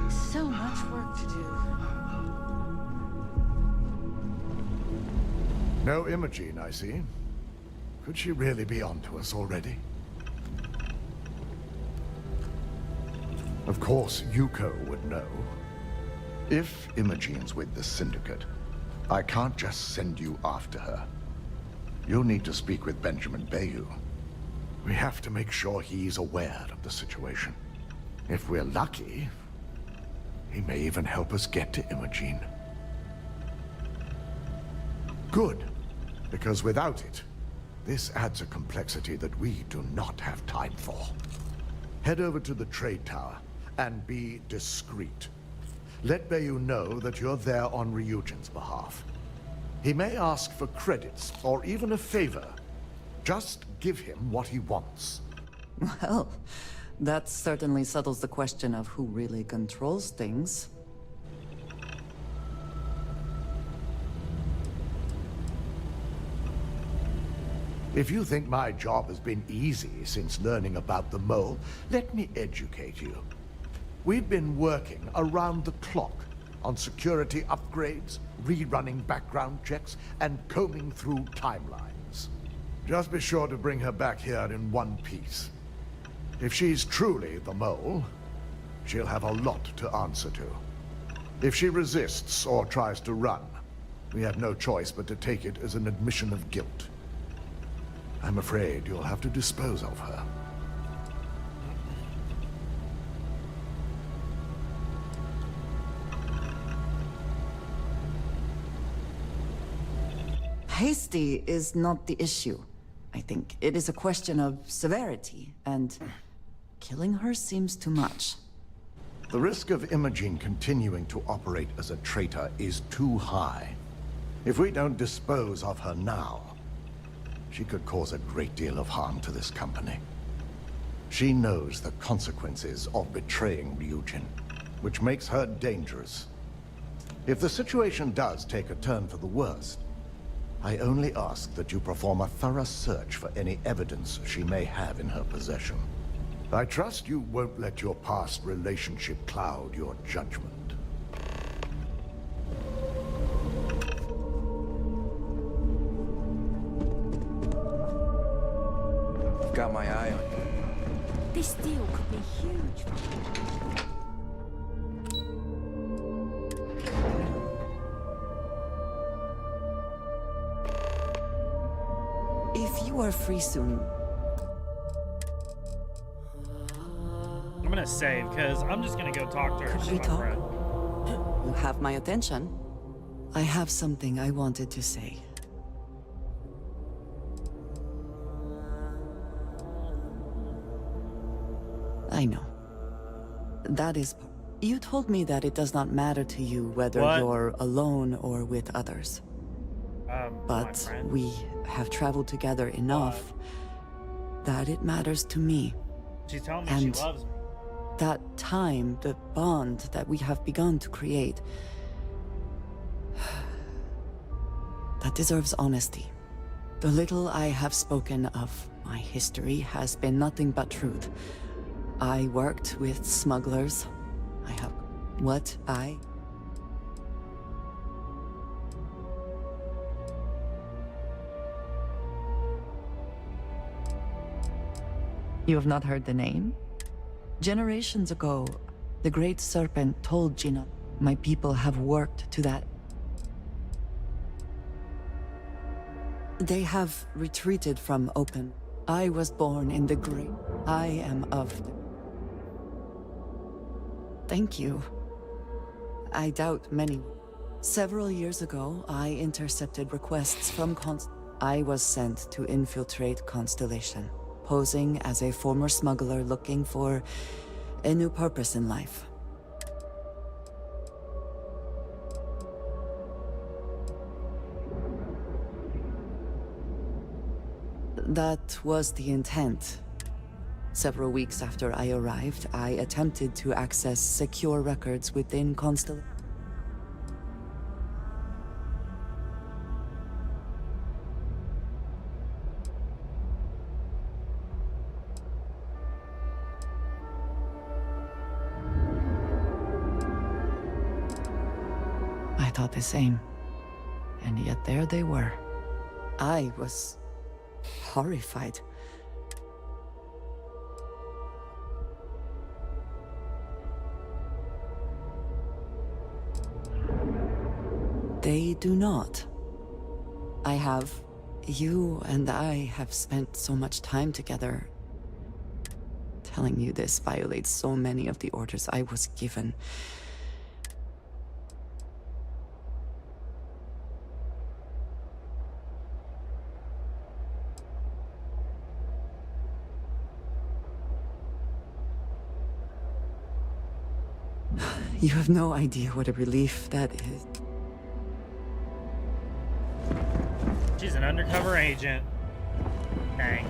So much work to do. No Imogene, I see. Could she really be onto us already? Of course, Yuko would know. If Imogene's with the Syndicate, I can't just send you after her. You'll need to speak with Benjamin Bayou. We have to make sure he's aware of the situation. If we're lucky, he may even help us get to Imogene. Good, because without it, This adds a complexity that we do not have time for. Head over to the trade tower and be discreet. Let Bayu know that you're there on Ryujin's behalf. He may ask for credits or even a favor. Just give him what he wants. Well, that certainly settles the question of who really controls things. If you think my job has been easy since learning about the mole, let me educate you. We've been working around the clock on security upgrades, rerunning background checks, and combing through timelines. Just be sure to bring her back here in one piece. If she's truly the mole, she'll have a lot to answer to. If she resists or tries to run, we have no choice but to take it as an admission of guilt. I'm afraid you'll have to dispose of her. Hasty is not the issue. I think it is a question of severity, and killing her seems too much. The risk of Imogene continuing to operate as a traitor is too high. If we don't dispose of her now, she could cause a great deal of harm to this company. She knows the consequences of betraying Ryujin, which makes her dangerous. If the situation does take a turn for the worst, I only ask that you perform a thorough search for any evidence she may have in her possession. I trust you won't let your past relationship cloud your judgment. I've got my eye on you. This deal could be huge. If you are free soon, I'm gonna save because I'm just gonna go talk to her. Could She's we my talk? friend. you have my attention. I have something I wanted to say. I know. That is... You told me that it does not matter to you whether What? you're alone or with others. My But friend. we have traveled together enough that it matters to me. She's telling me And she loves me. that time, the bond that we have begun to create, that deserves honesty. The little I have spoken of my history has been nothing but truth. I worked with smugglers. I have... What I... You have not heard the name? Generations ago, the Great Serpent told Gina, my people have worked to that. They have retreated from open. I was born in the Great. I am of the... Thank you. I doubt many. Several years ago, I intercepted requests from I was sent to infiltrate Constellation, posing as a former smuggler looking for a new purpose in life. That was the intent. Several weeks after I arrived, I attempted to access secure records within Constellation. I thought the same. And yet there they were. I was horrified. They do not. You and I have spent so much time together. Telling you this violates so many of the orders I was given. You have no idea what a relief that is. She's an undercover agent. Dang.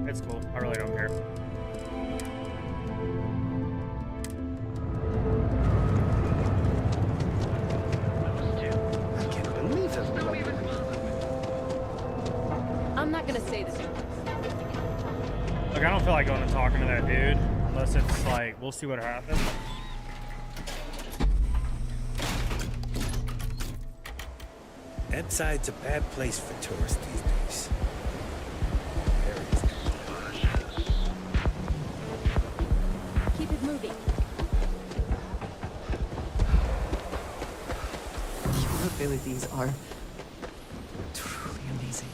It's cool. I really don't care. I'm not gonna say this. Look, I don't feel like going and talking to that dude unless it's like, we'll see what happens. Ebbside's a bad place for tourists these days. Keep it moving. Your abilities are truly amazing.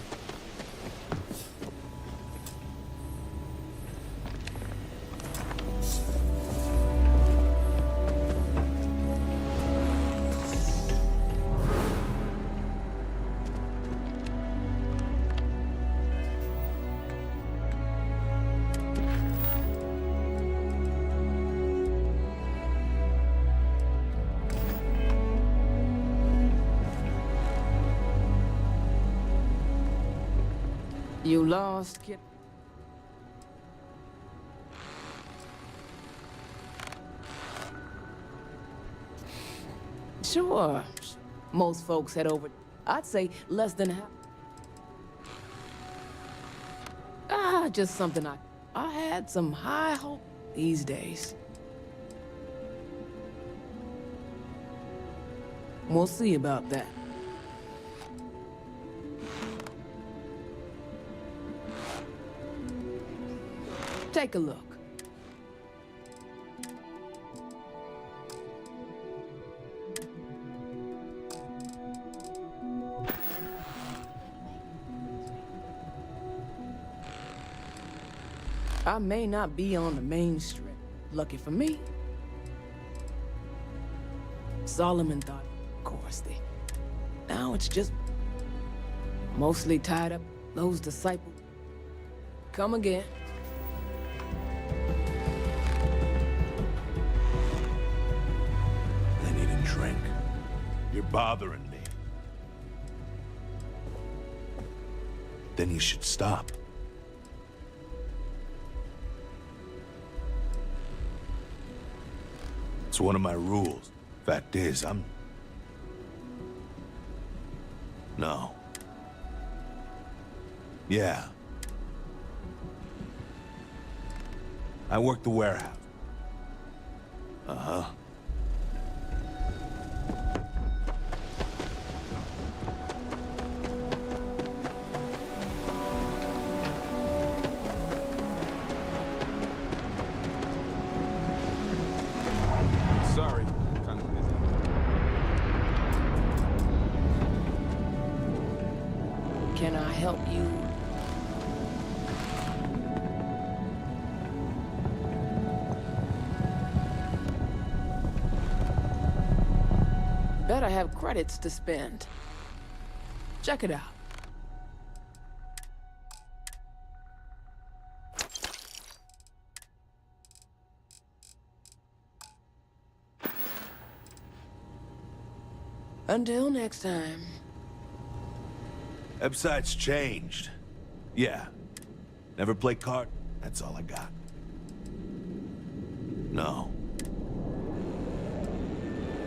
You lost, kid. Sure. Most folks head over. I'd say less than half. Just something I had some high hope these days. We'll see about that. Take a look. I may not be on the main strip. Lucky for me. Solomon thought, of course, now it's just mostly tied up. Those disciples come again. I need a drink. You're bothering me. Then you should stop. It's one of my rules. Fact is, No. Yeah. I work the warehouse. Uh-huh. Sorry, kind of busy. Can I help you? Bet I have credits to spend. Check it out. Until next time. Ebbside's changed. Yeah. Never play card? That's all I got. No.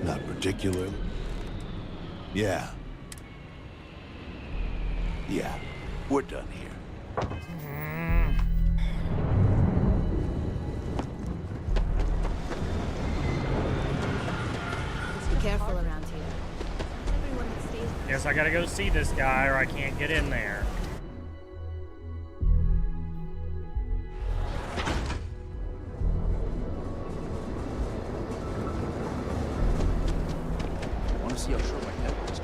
Not particularly. Yeah. Yeah. We're done here. Be careful around here. Everyone that stays. Guess I gotta go see this guy or I can't get in there. I want to see how short my temper is.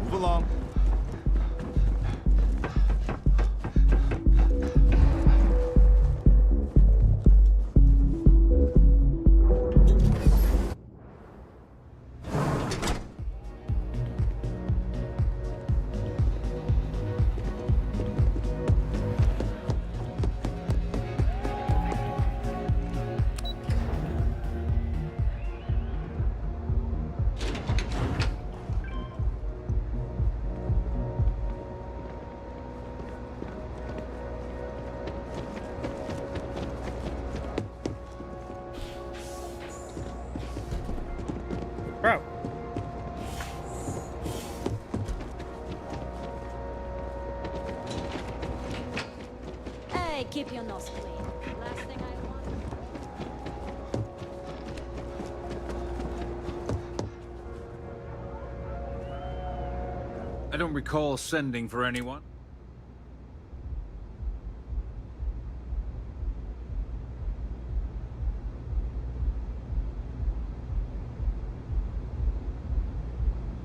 Move along. I don't recall sending for anyone.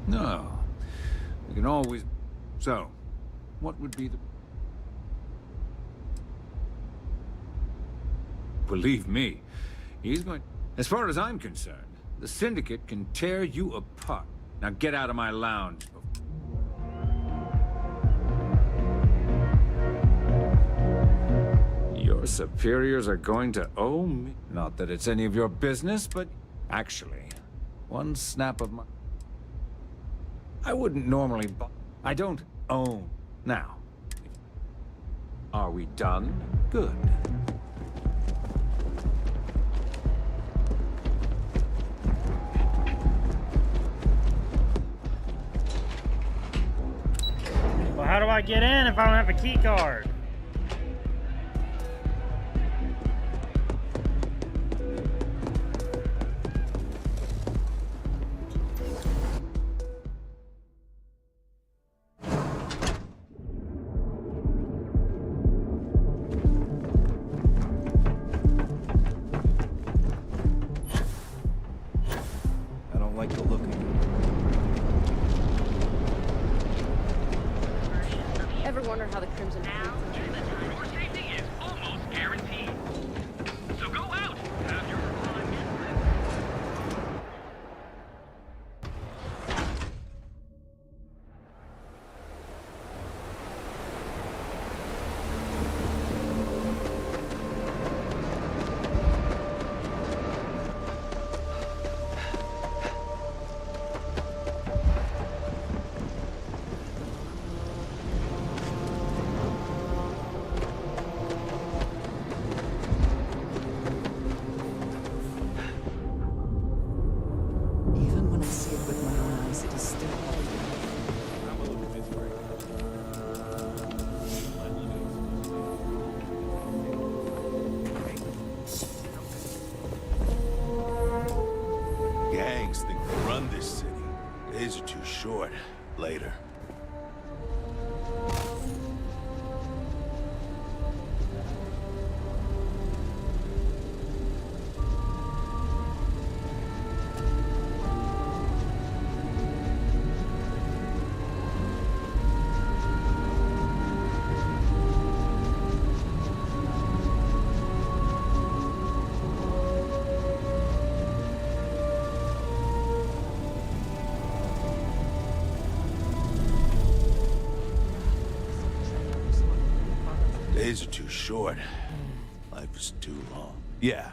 No. We can always... So, what would be the... Believe me, he's going... As far as I'm concerned, the Syndicate can tear you apart. Now get out of my lounge. Your superiors are going to owe me. Not that it's any of your business, but actually, one snap of my... I wouldn't normally I don't own. Now, are we done? Good. Well, how do I get in if I don't have a key card? I don't like the look of you. Ever wonder how the Crimson Your safety is almost guaranteed. So go out, have your fun. Even when I see it with my own eyes, it is still Gangs think they run this city. Days are too short. Later. Days are too short. Life is too long. Yeah.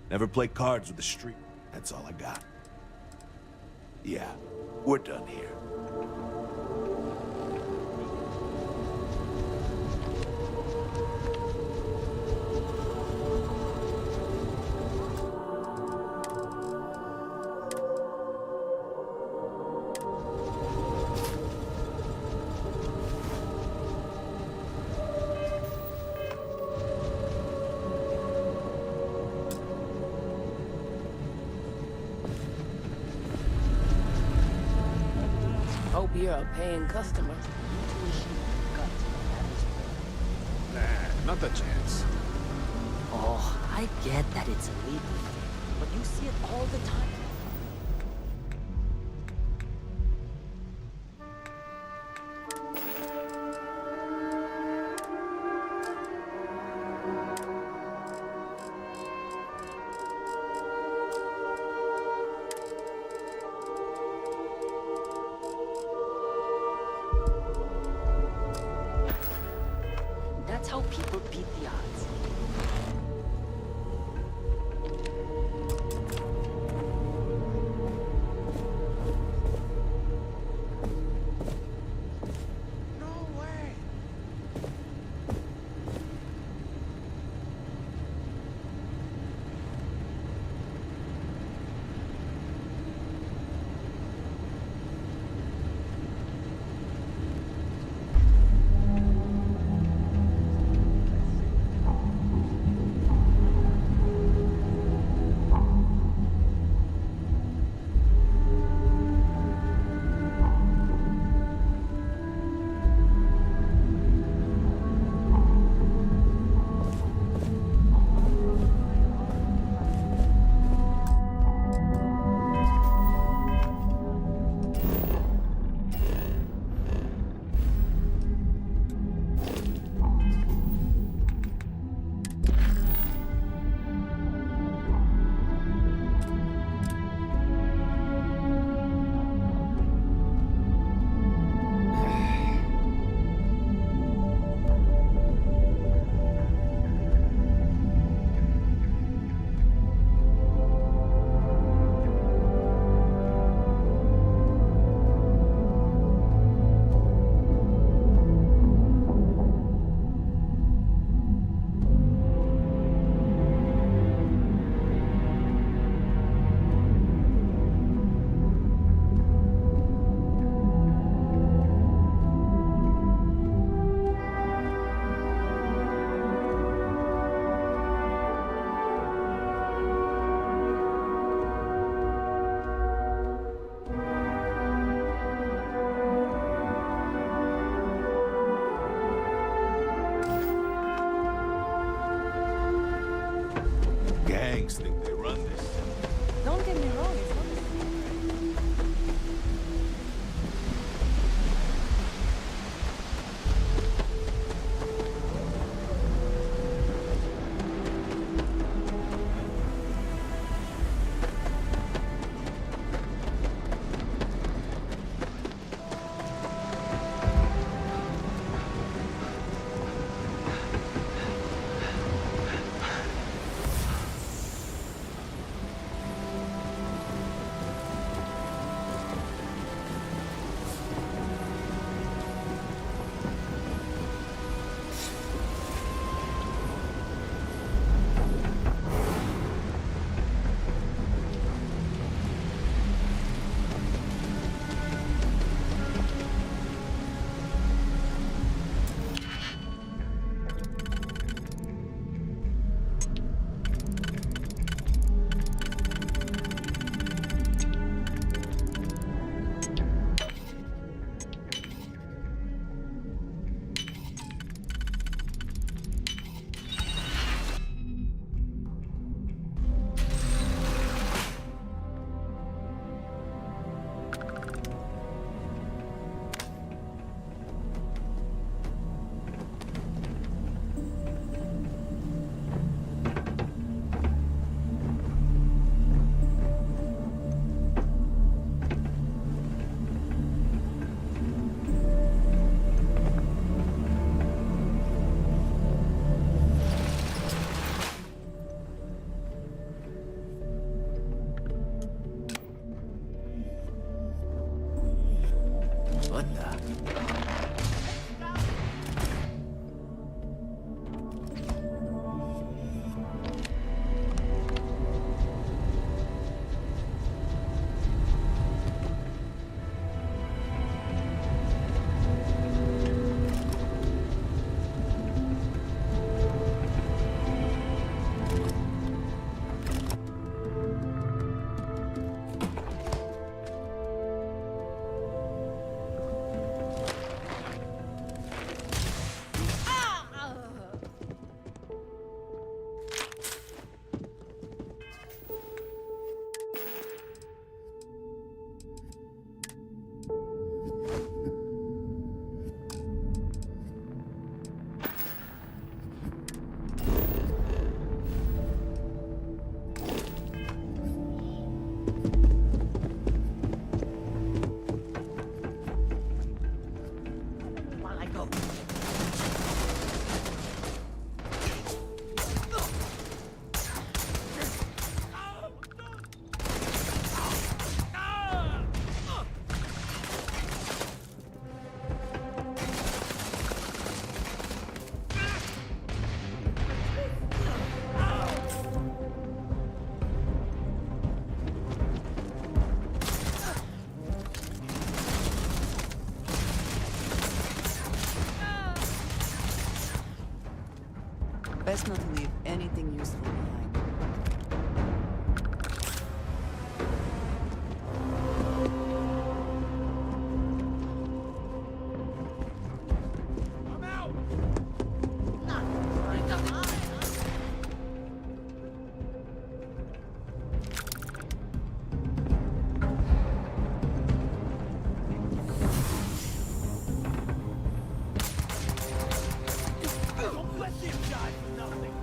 Never play cards with the street. That's all I got. Yeah. We're done here. Hope you're a paying customer. Nah, not a chance. Oh, I get that it's illegal, but you see it all the time. That's how people beat the odds. Nicks think they run this. Don't get me wrong, it's not a secret. What the? Best not to leave anything useful behind. Don't let this guy for nothing.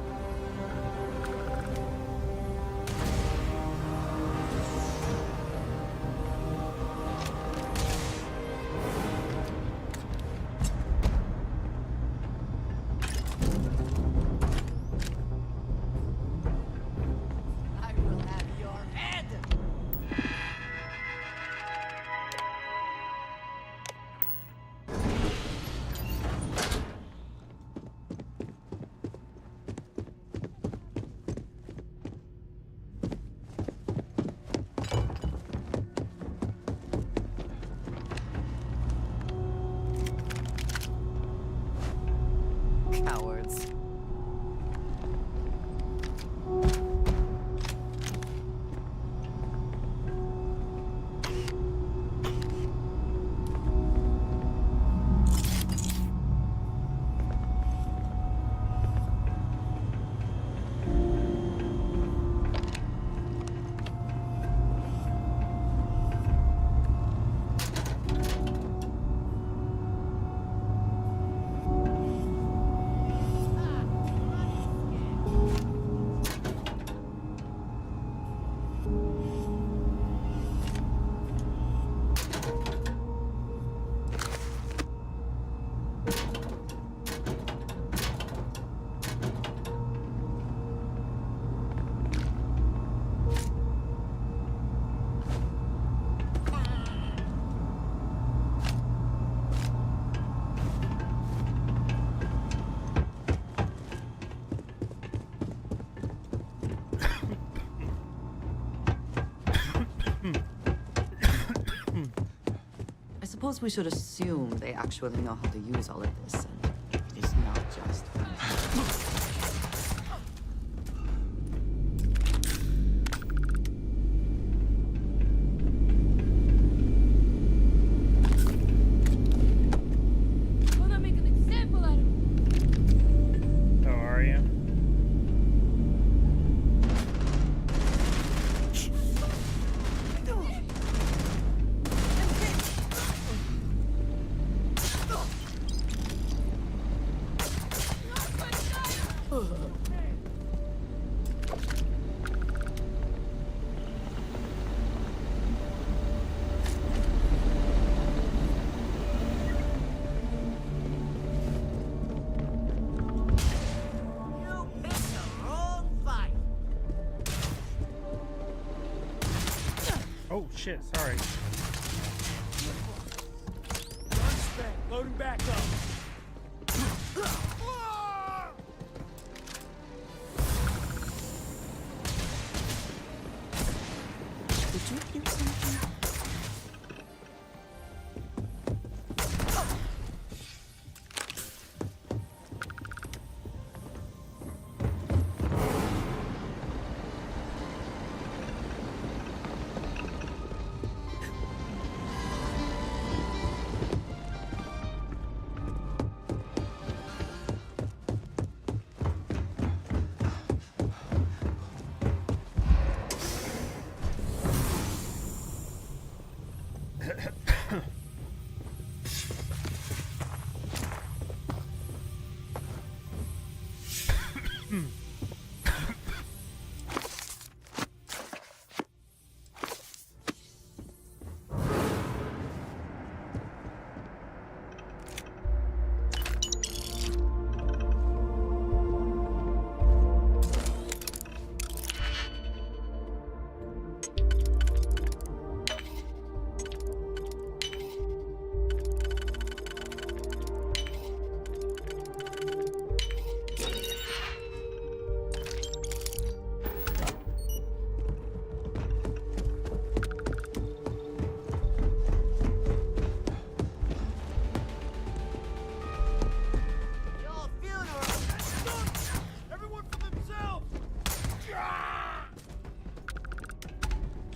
suppose we should assume they actually know how to use all of this, and it's not just... Gonna make an example out of him. How are you? Oh shit, sorry. Loading back up. Did you hear something?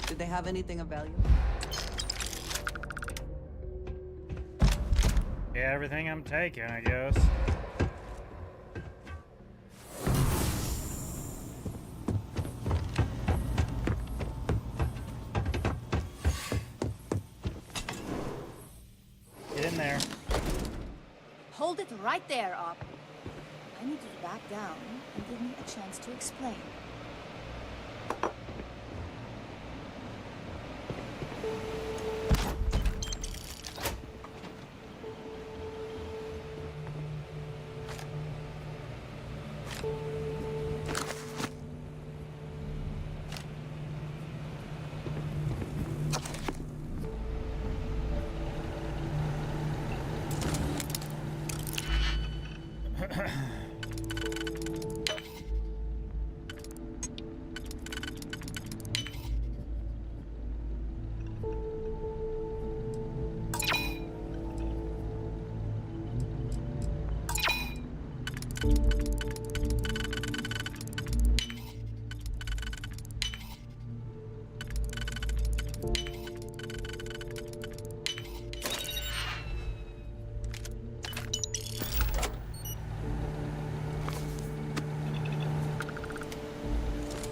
Did they have anything of value? Yeah, everything I'm taking, I guess. Get in there. Hold it right there, Op. I need you to back down and give me a chance to explain.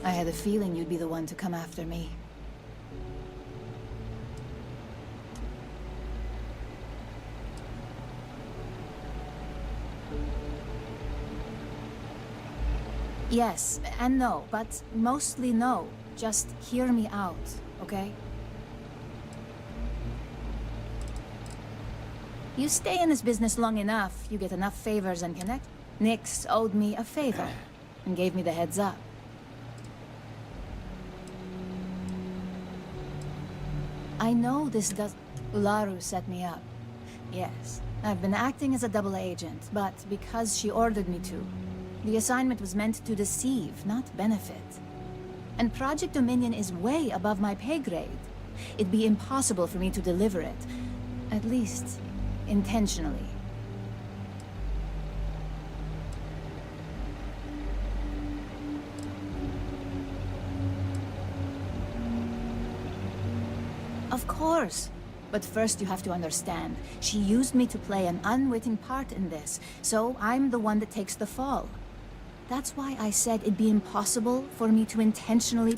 I had a feeling you'd be the one to come after me. Yes and no, but mostly no. Just hear me out, okay? You stay in this business long enough, you get enough favors and connect. Nix owed me a favor and gave me the heads up. I know this does... Ularu set me up. Yes, I've been acting as a double agent, but because she ordered me to. The assignment was meant to deceive, not benefit. And Project Dominion is way above my pay grade. It'd be impossible for me to deliver it. At least, intentionally. Of course. But first you have to understand, she used me to play an unwitting part in this, so I'm the one that takes the fall. That's why I said it'd be impossible for me to intentionally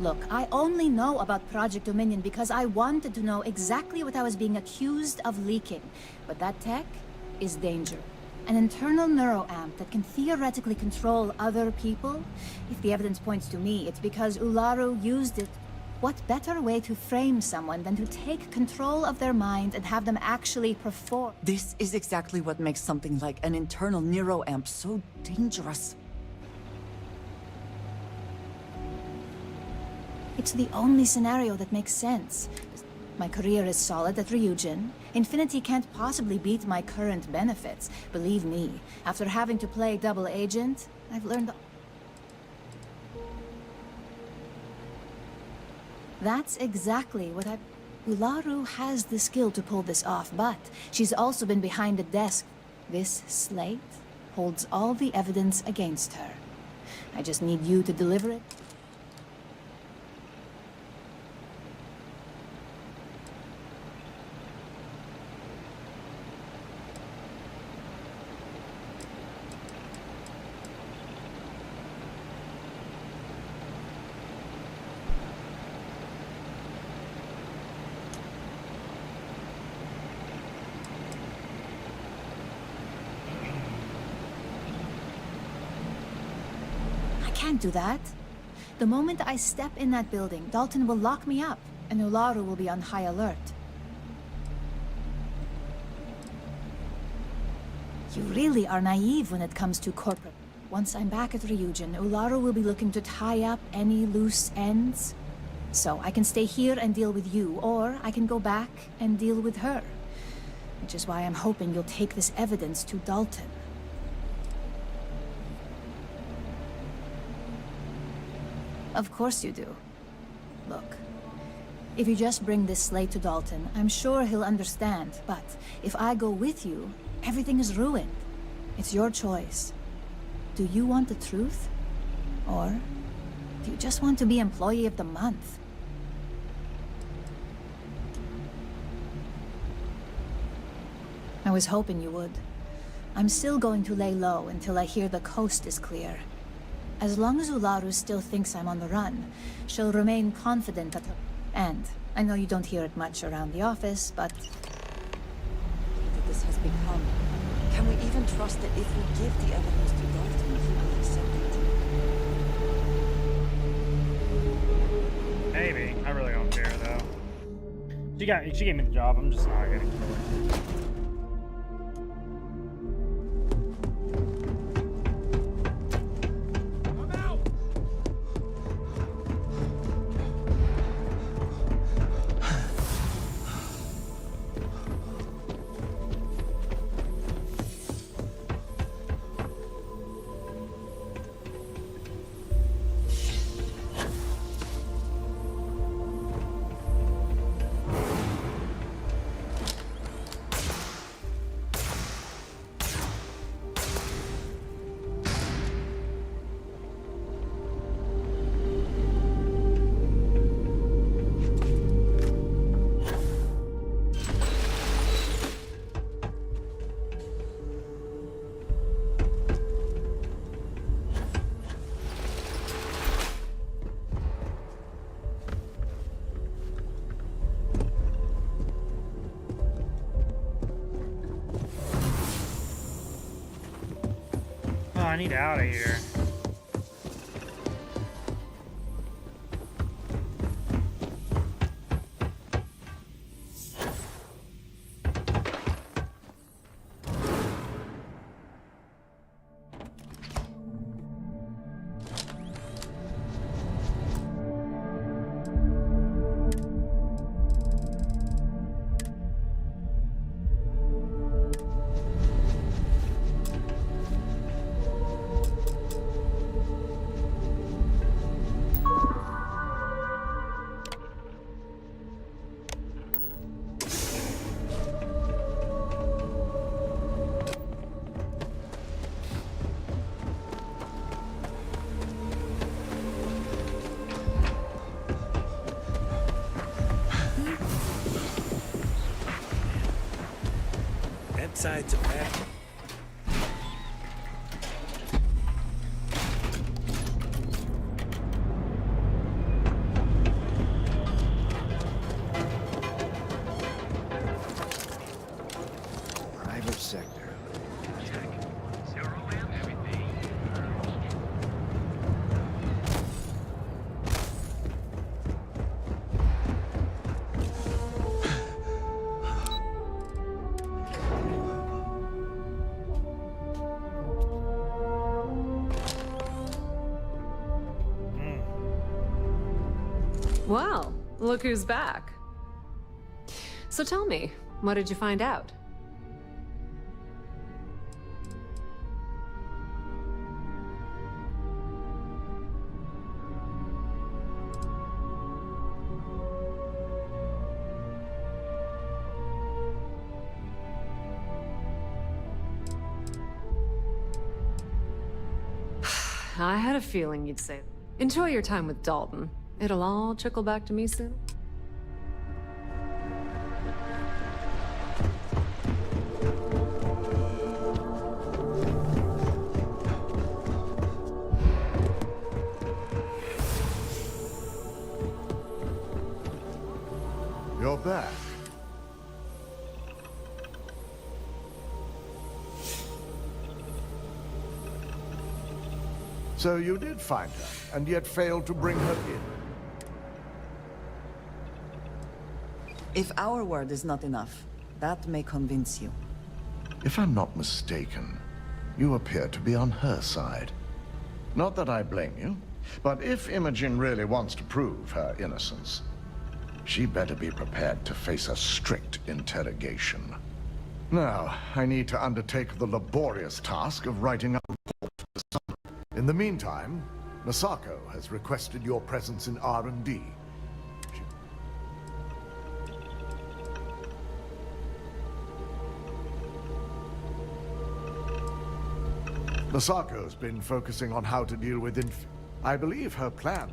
Look, I only know about Project Dominion because I wanted to know exactly what I was being accused of leaking. But that tech is danger. An internal neuroamp that can theoretically control other people? If the evidence points to me, it's because Ularu used it. What better way to frame someone than to take control of their mind and have them actually perform? This is exactly what makes something like an internal neuroamp so dangerous. It's the only scenario that makes sense. My career is solid at Ryujin. Infinity can't possibly beat my current benefits. Believe me, after having to play double agent, I've learned... That's exactly what Ularu has the skill to pull this off, but she's also been behind the desk. This slate holds all the evidence against her. I just need you to deliver it. Can't do that. The moment I step in that building, Dalton will lock me up, and Ularu will be on high alert. You really are naive when it comes to corporate. Once I'm back at Ryujin, Ularu will be looking to tie up any loose ends. So I can stay here and deal with you, or I can go back and deal with her. Which is why I'm hoping you'll take this evidence to Dalton. Of course you do. Look, if you just bring this slate to Dalton, I'm sure he'll understand. But if I go with you, everything is ruined. It's your choice. Do you want the truth? Or do you just want to be Employee of the Month? I was hoping you would. I'm still going to lay low until I hear the coast is clear. As long as Ularu still thinks I'm on the run, she'll remain confident that her... And I know you don't hear it much around the office, but... That this has become. Can we even trust that if we give the evidence to Dalton, he will accept it? Maybe. I really don't care, though. She gave me the job. I'm just not getting to it. I need out of here. inside to bed. Private sector. Well, look who's back. So tell me, what did you find out? I had a feeling you'd say that. Enjoy your time with Dalton. It'll all trickle back to me soon. You're back. So you did find her, and yet failed to bring her in. If our word is not enough, that may convince you. If I'm not mistaken, you appear to be on her side. Not that I blame you, but if Imogen really wants to prove her innocence, she better be prepared to face a strict interrogation. Now, I need to undertake the laborious task of writing a report for the summer. In the meantime, Masako has requested your presence in R&D. Masako's been focusing on how to deal with I believe her plan.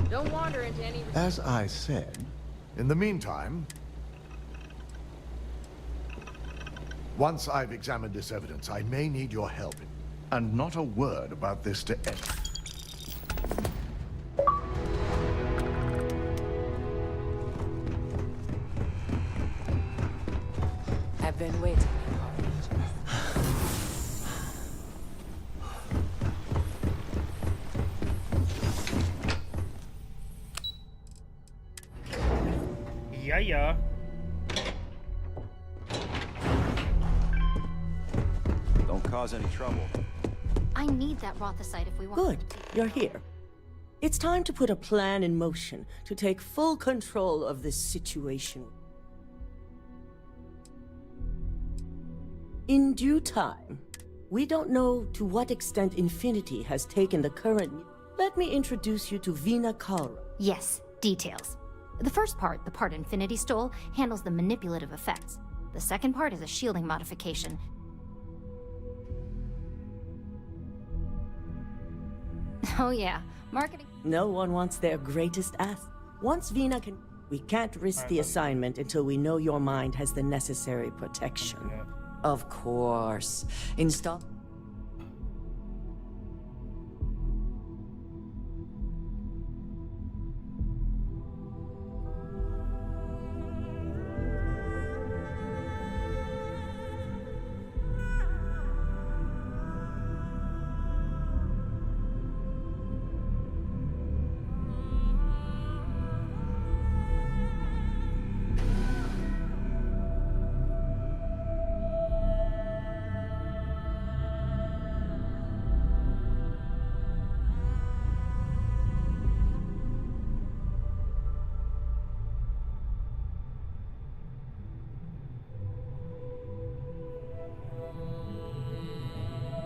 Don't wander into any... As I said, in the meantime, once I've examined this evidence, I may need your help. And not a word about this to anyone. I've been waiting. Yeah. Don't cause any trouble. I need that Rothicite if we want. Good, you're here. It's time to put a plan in motion to take full control of this situation. In due time. We don't know to what extent Infinity has taken the current... Let me introduce you to Vina Kalra. Yes, details. The first part, the part Infinity stole, handles the manipulative effects. The second part is a shielding modification. Oh yeah, marketing... No one wants their greatest asset. Once Vina can... We can't risk the assignment until we know your mind has the necessary protection. Of course. Install...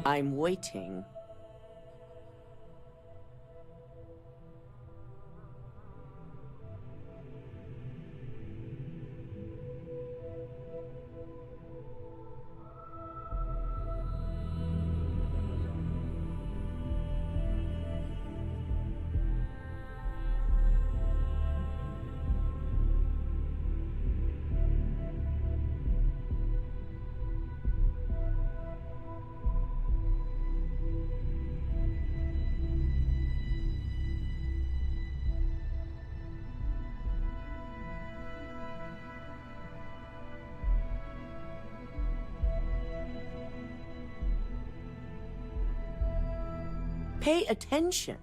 I'm waiting. Pay attention.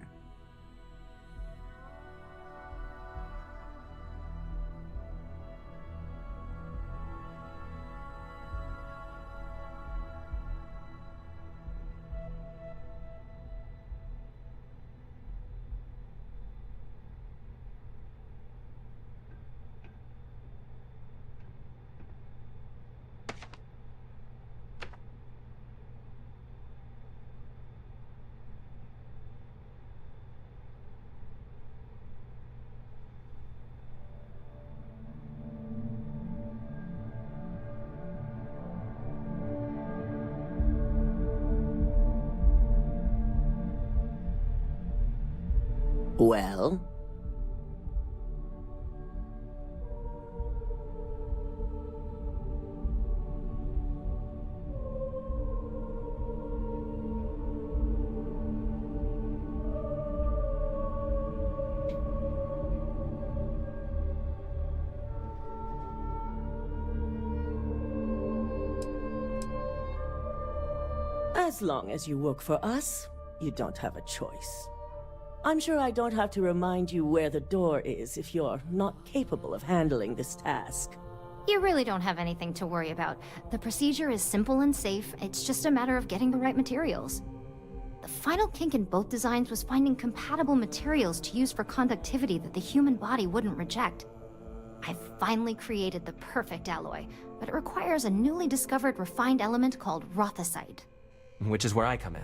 Well? As long as you work for us, you don't have a choice. I'm sure I don't have to remind you where the door is if you're not capable of handling this task. You really don't have anything to worry about. The procedure is simple and safe. It's just a matter of getting the right materials. The final kink in both designs was finding compatible materials to use for conductivity that the human body wouldn't reject. I've finally created the perfect alloy, but it requires a newly discovered refined element called rothicite. Which is where I come in.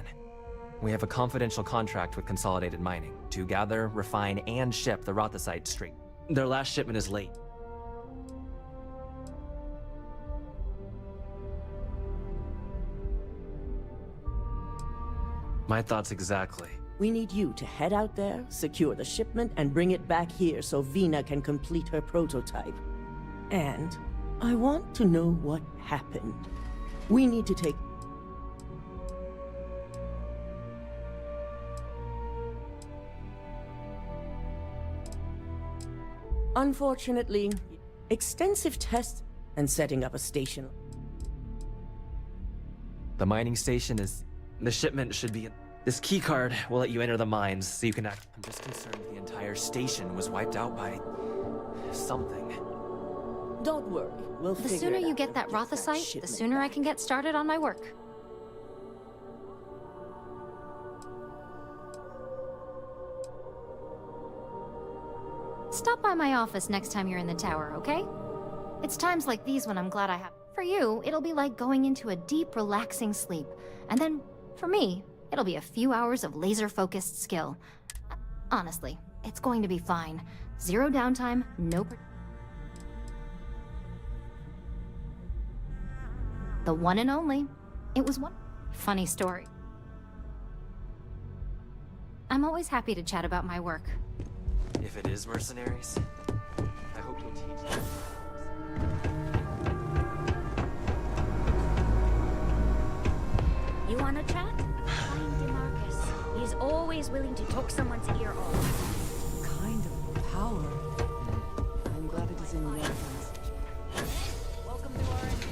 We have a confidential contract with Consolidated Mining to gather, refine, and ship the rothicite straight. Their last shipment is late. My thoughts exactly. We need you to head out there, secure the shipment, and bring it back here so Vina can complete her prototype. And I want to know what happened. We need to take... Unfortunately, extensive tests and setting up a station. The mining station is... The shipment should be... This keycard will let you enter the mines so you can act... I'm just concerned the entire station was wiped out by... something. Don't worry, we'll The figure sooner it you out. get that rothicite, the sooner I can get started on my work. Stop by my office next time you're in the tower, okay? It's times like these when I'm glad I have... For you, it'll be like going into a deep, relaxing sleep. And then, for me, it'll be a few hours of laser-focused skill. Honestly, it's going to be fine. Zero downtime, no... The one and only. It was one... Funny story. I'm always happy to chat about my work. If it is mercenaries, I hope you'll teach them. You wanna chat? Find DeMarcus. He's always willing to talk someone's ear off. Kind of power. I'm glad it is in your hands. Welcome to our...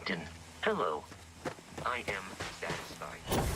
Captain. Hello. I am satisfied.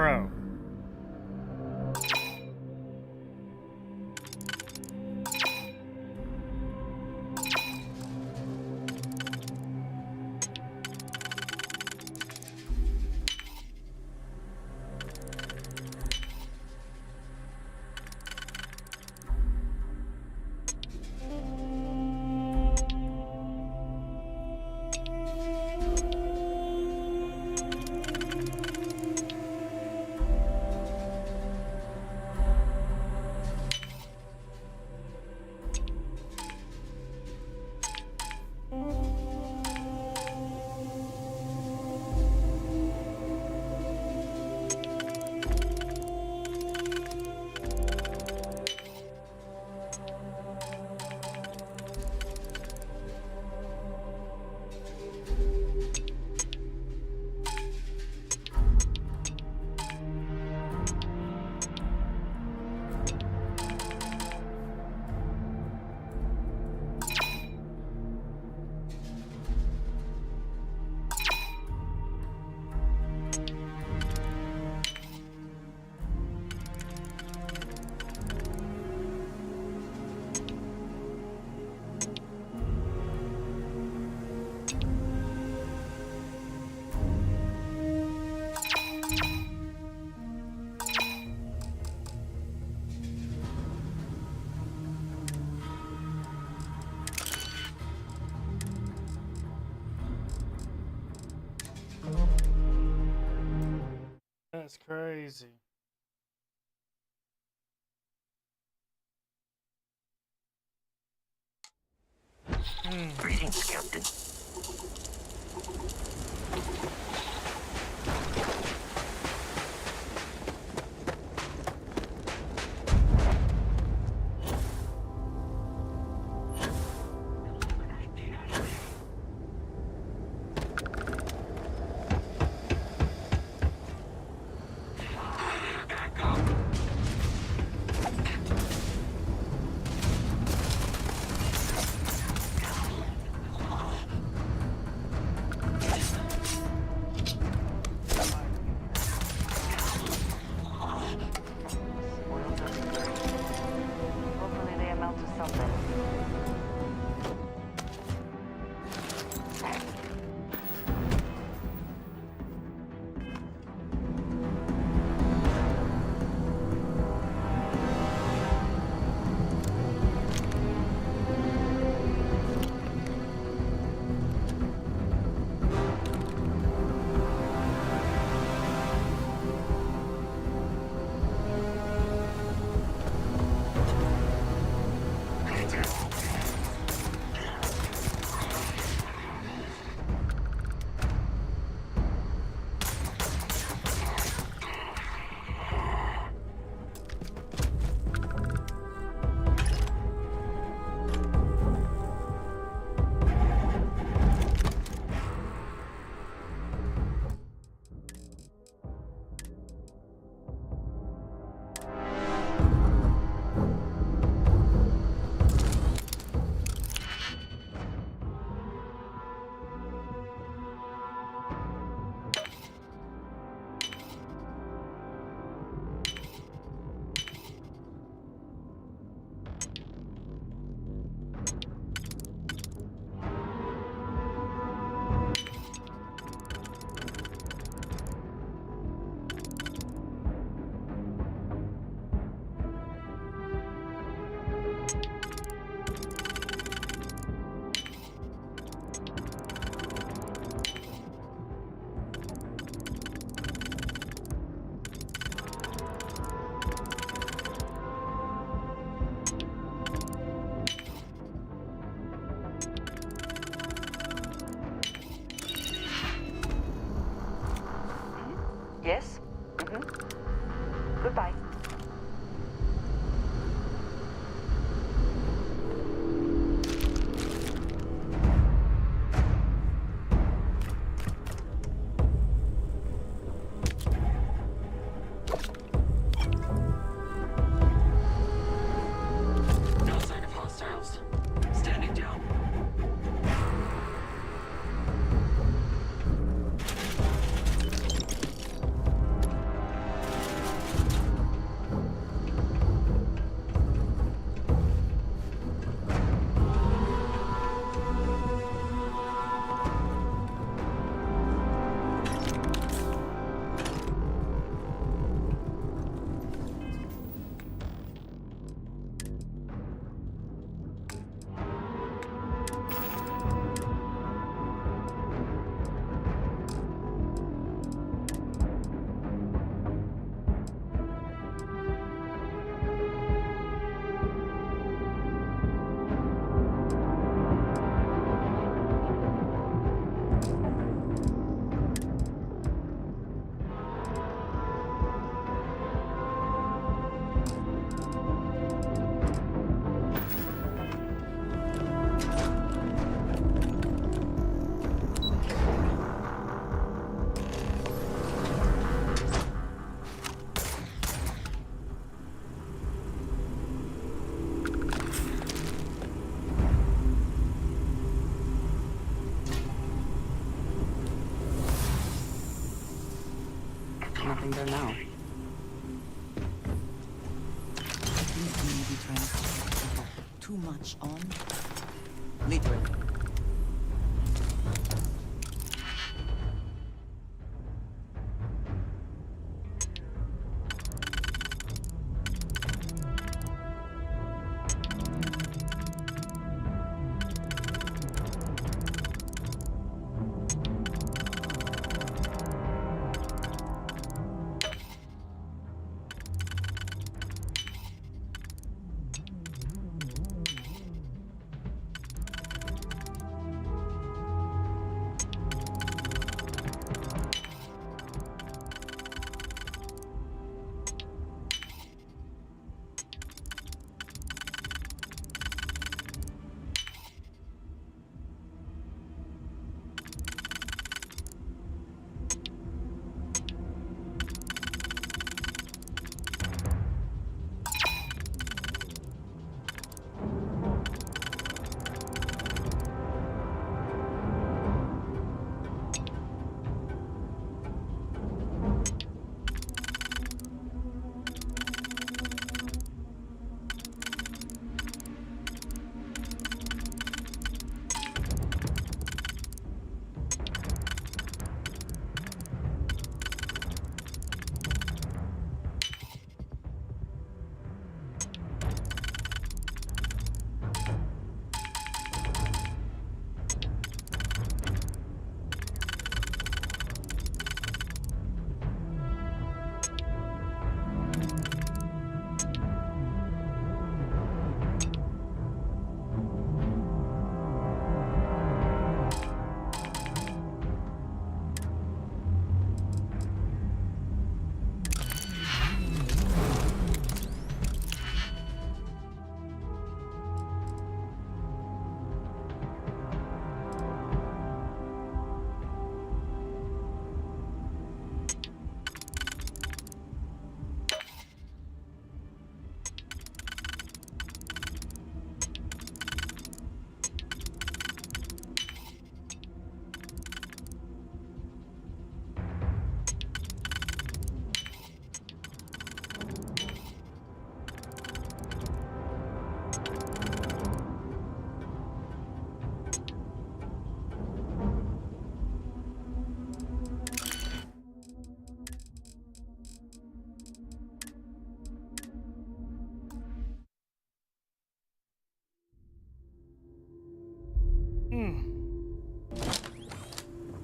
Bro. That's crazy. Greetings, Captain. Hopefully they amount to something. Yes? Goodbye. No sign of hostiles. Standing down. around there now. I think we may be trying to put too much on. Literally.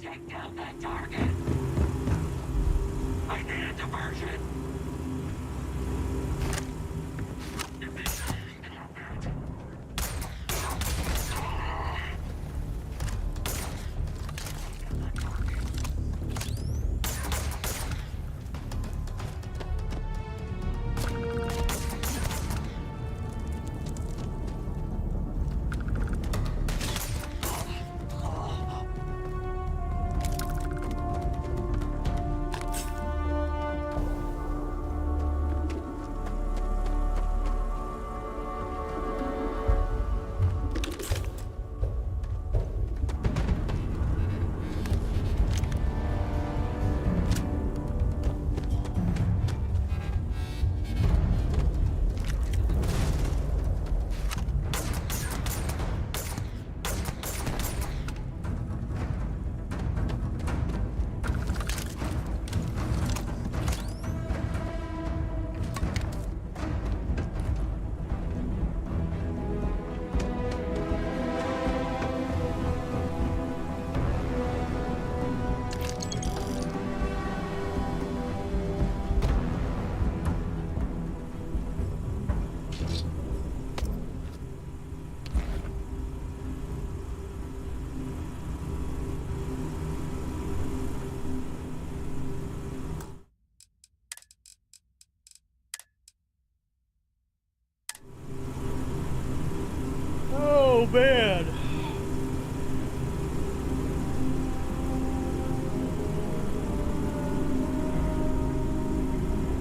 Take down that target. I need a diversion. Oh man.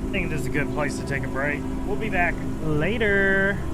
I think this is a good place to take a break. We'll be back later.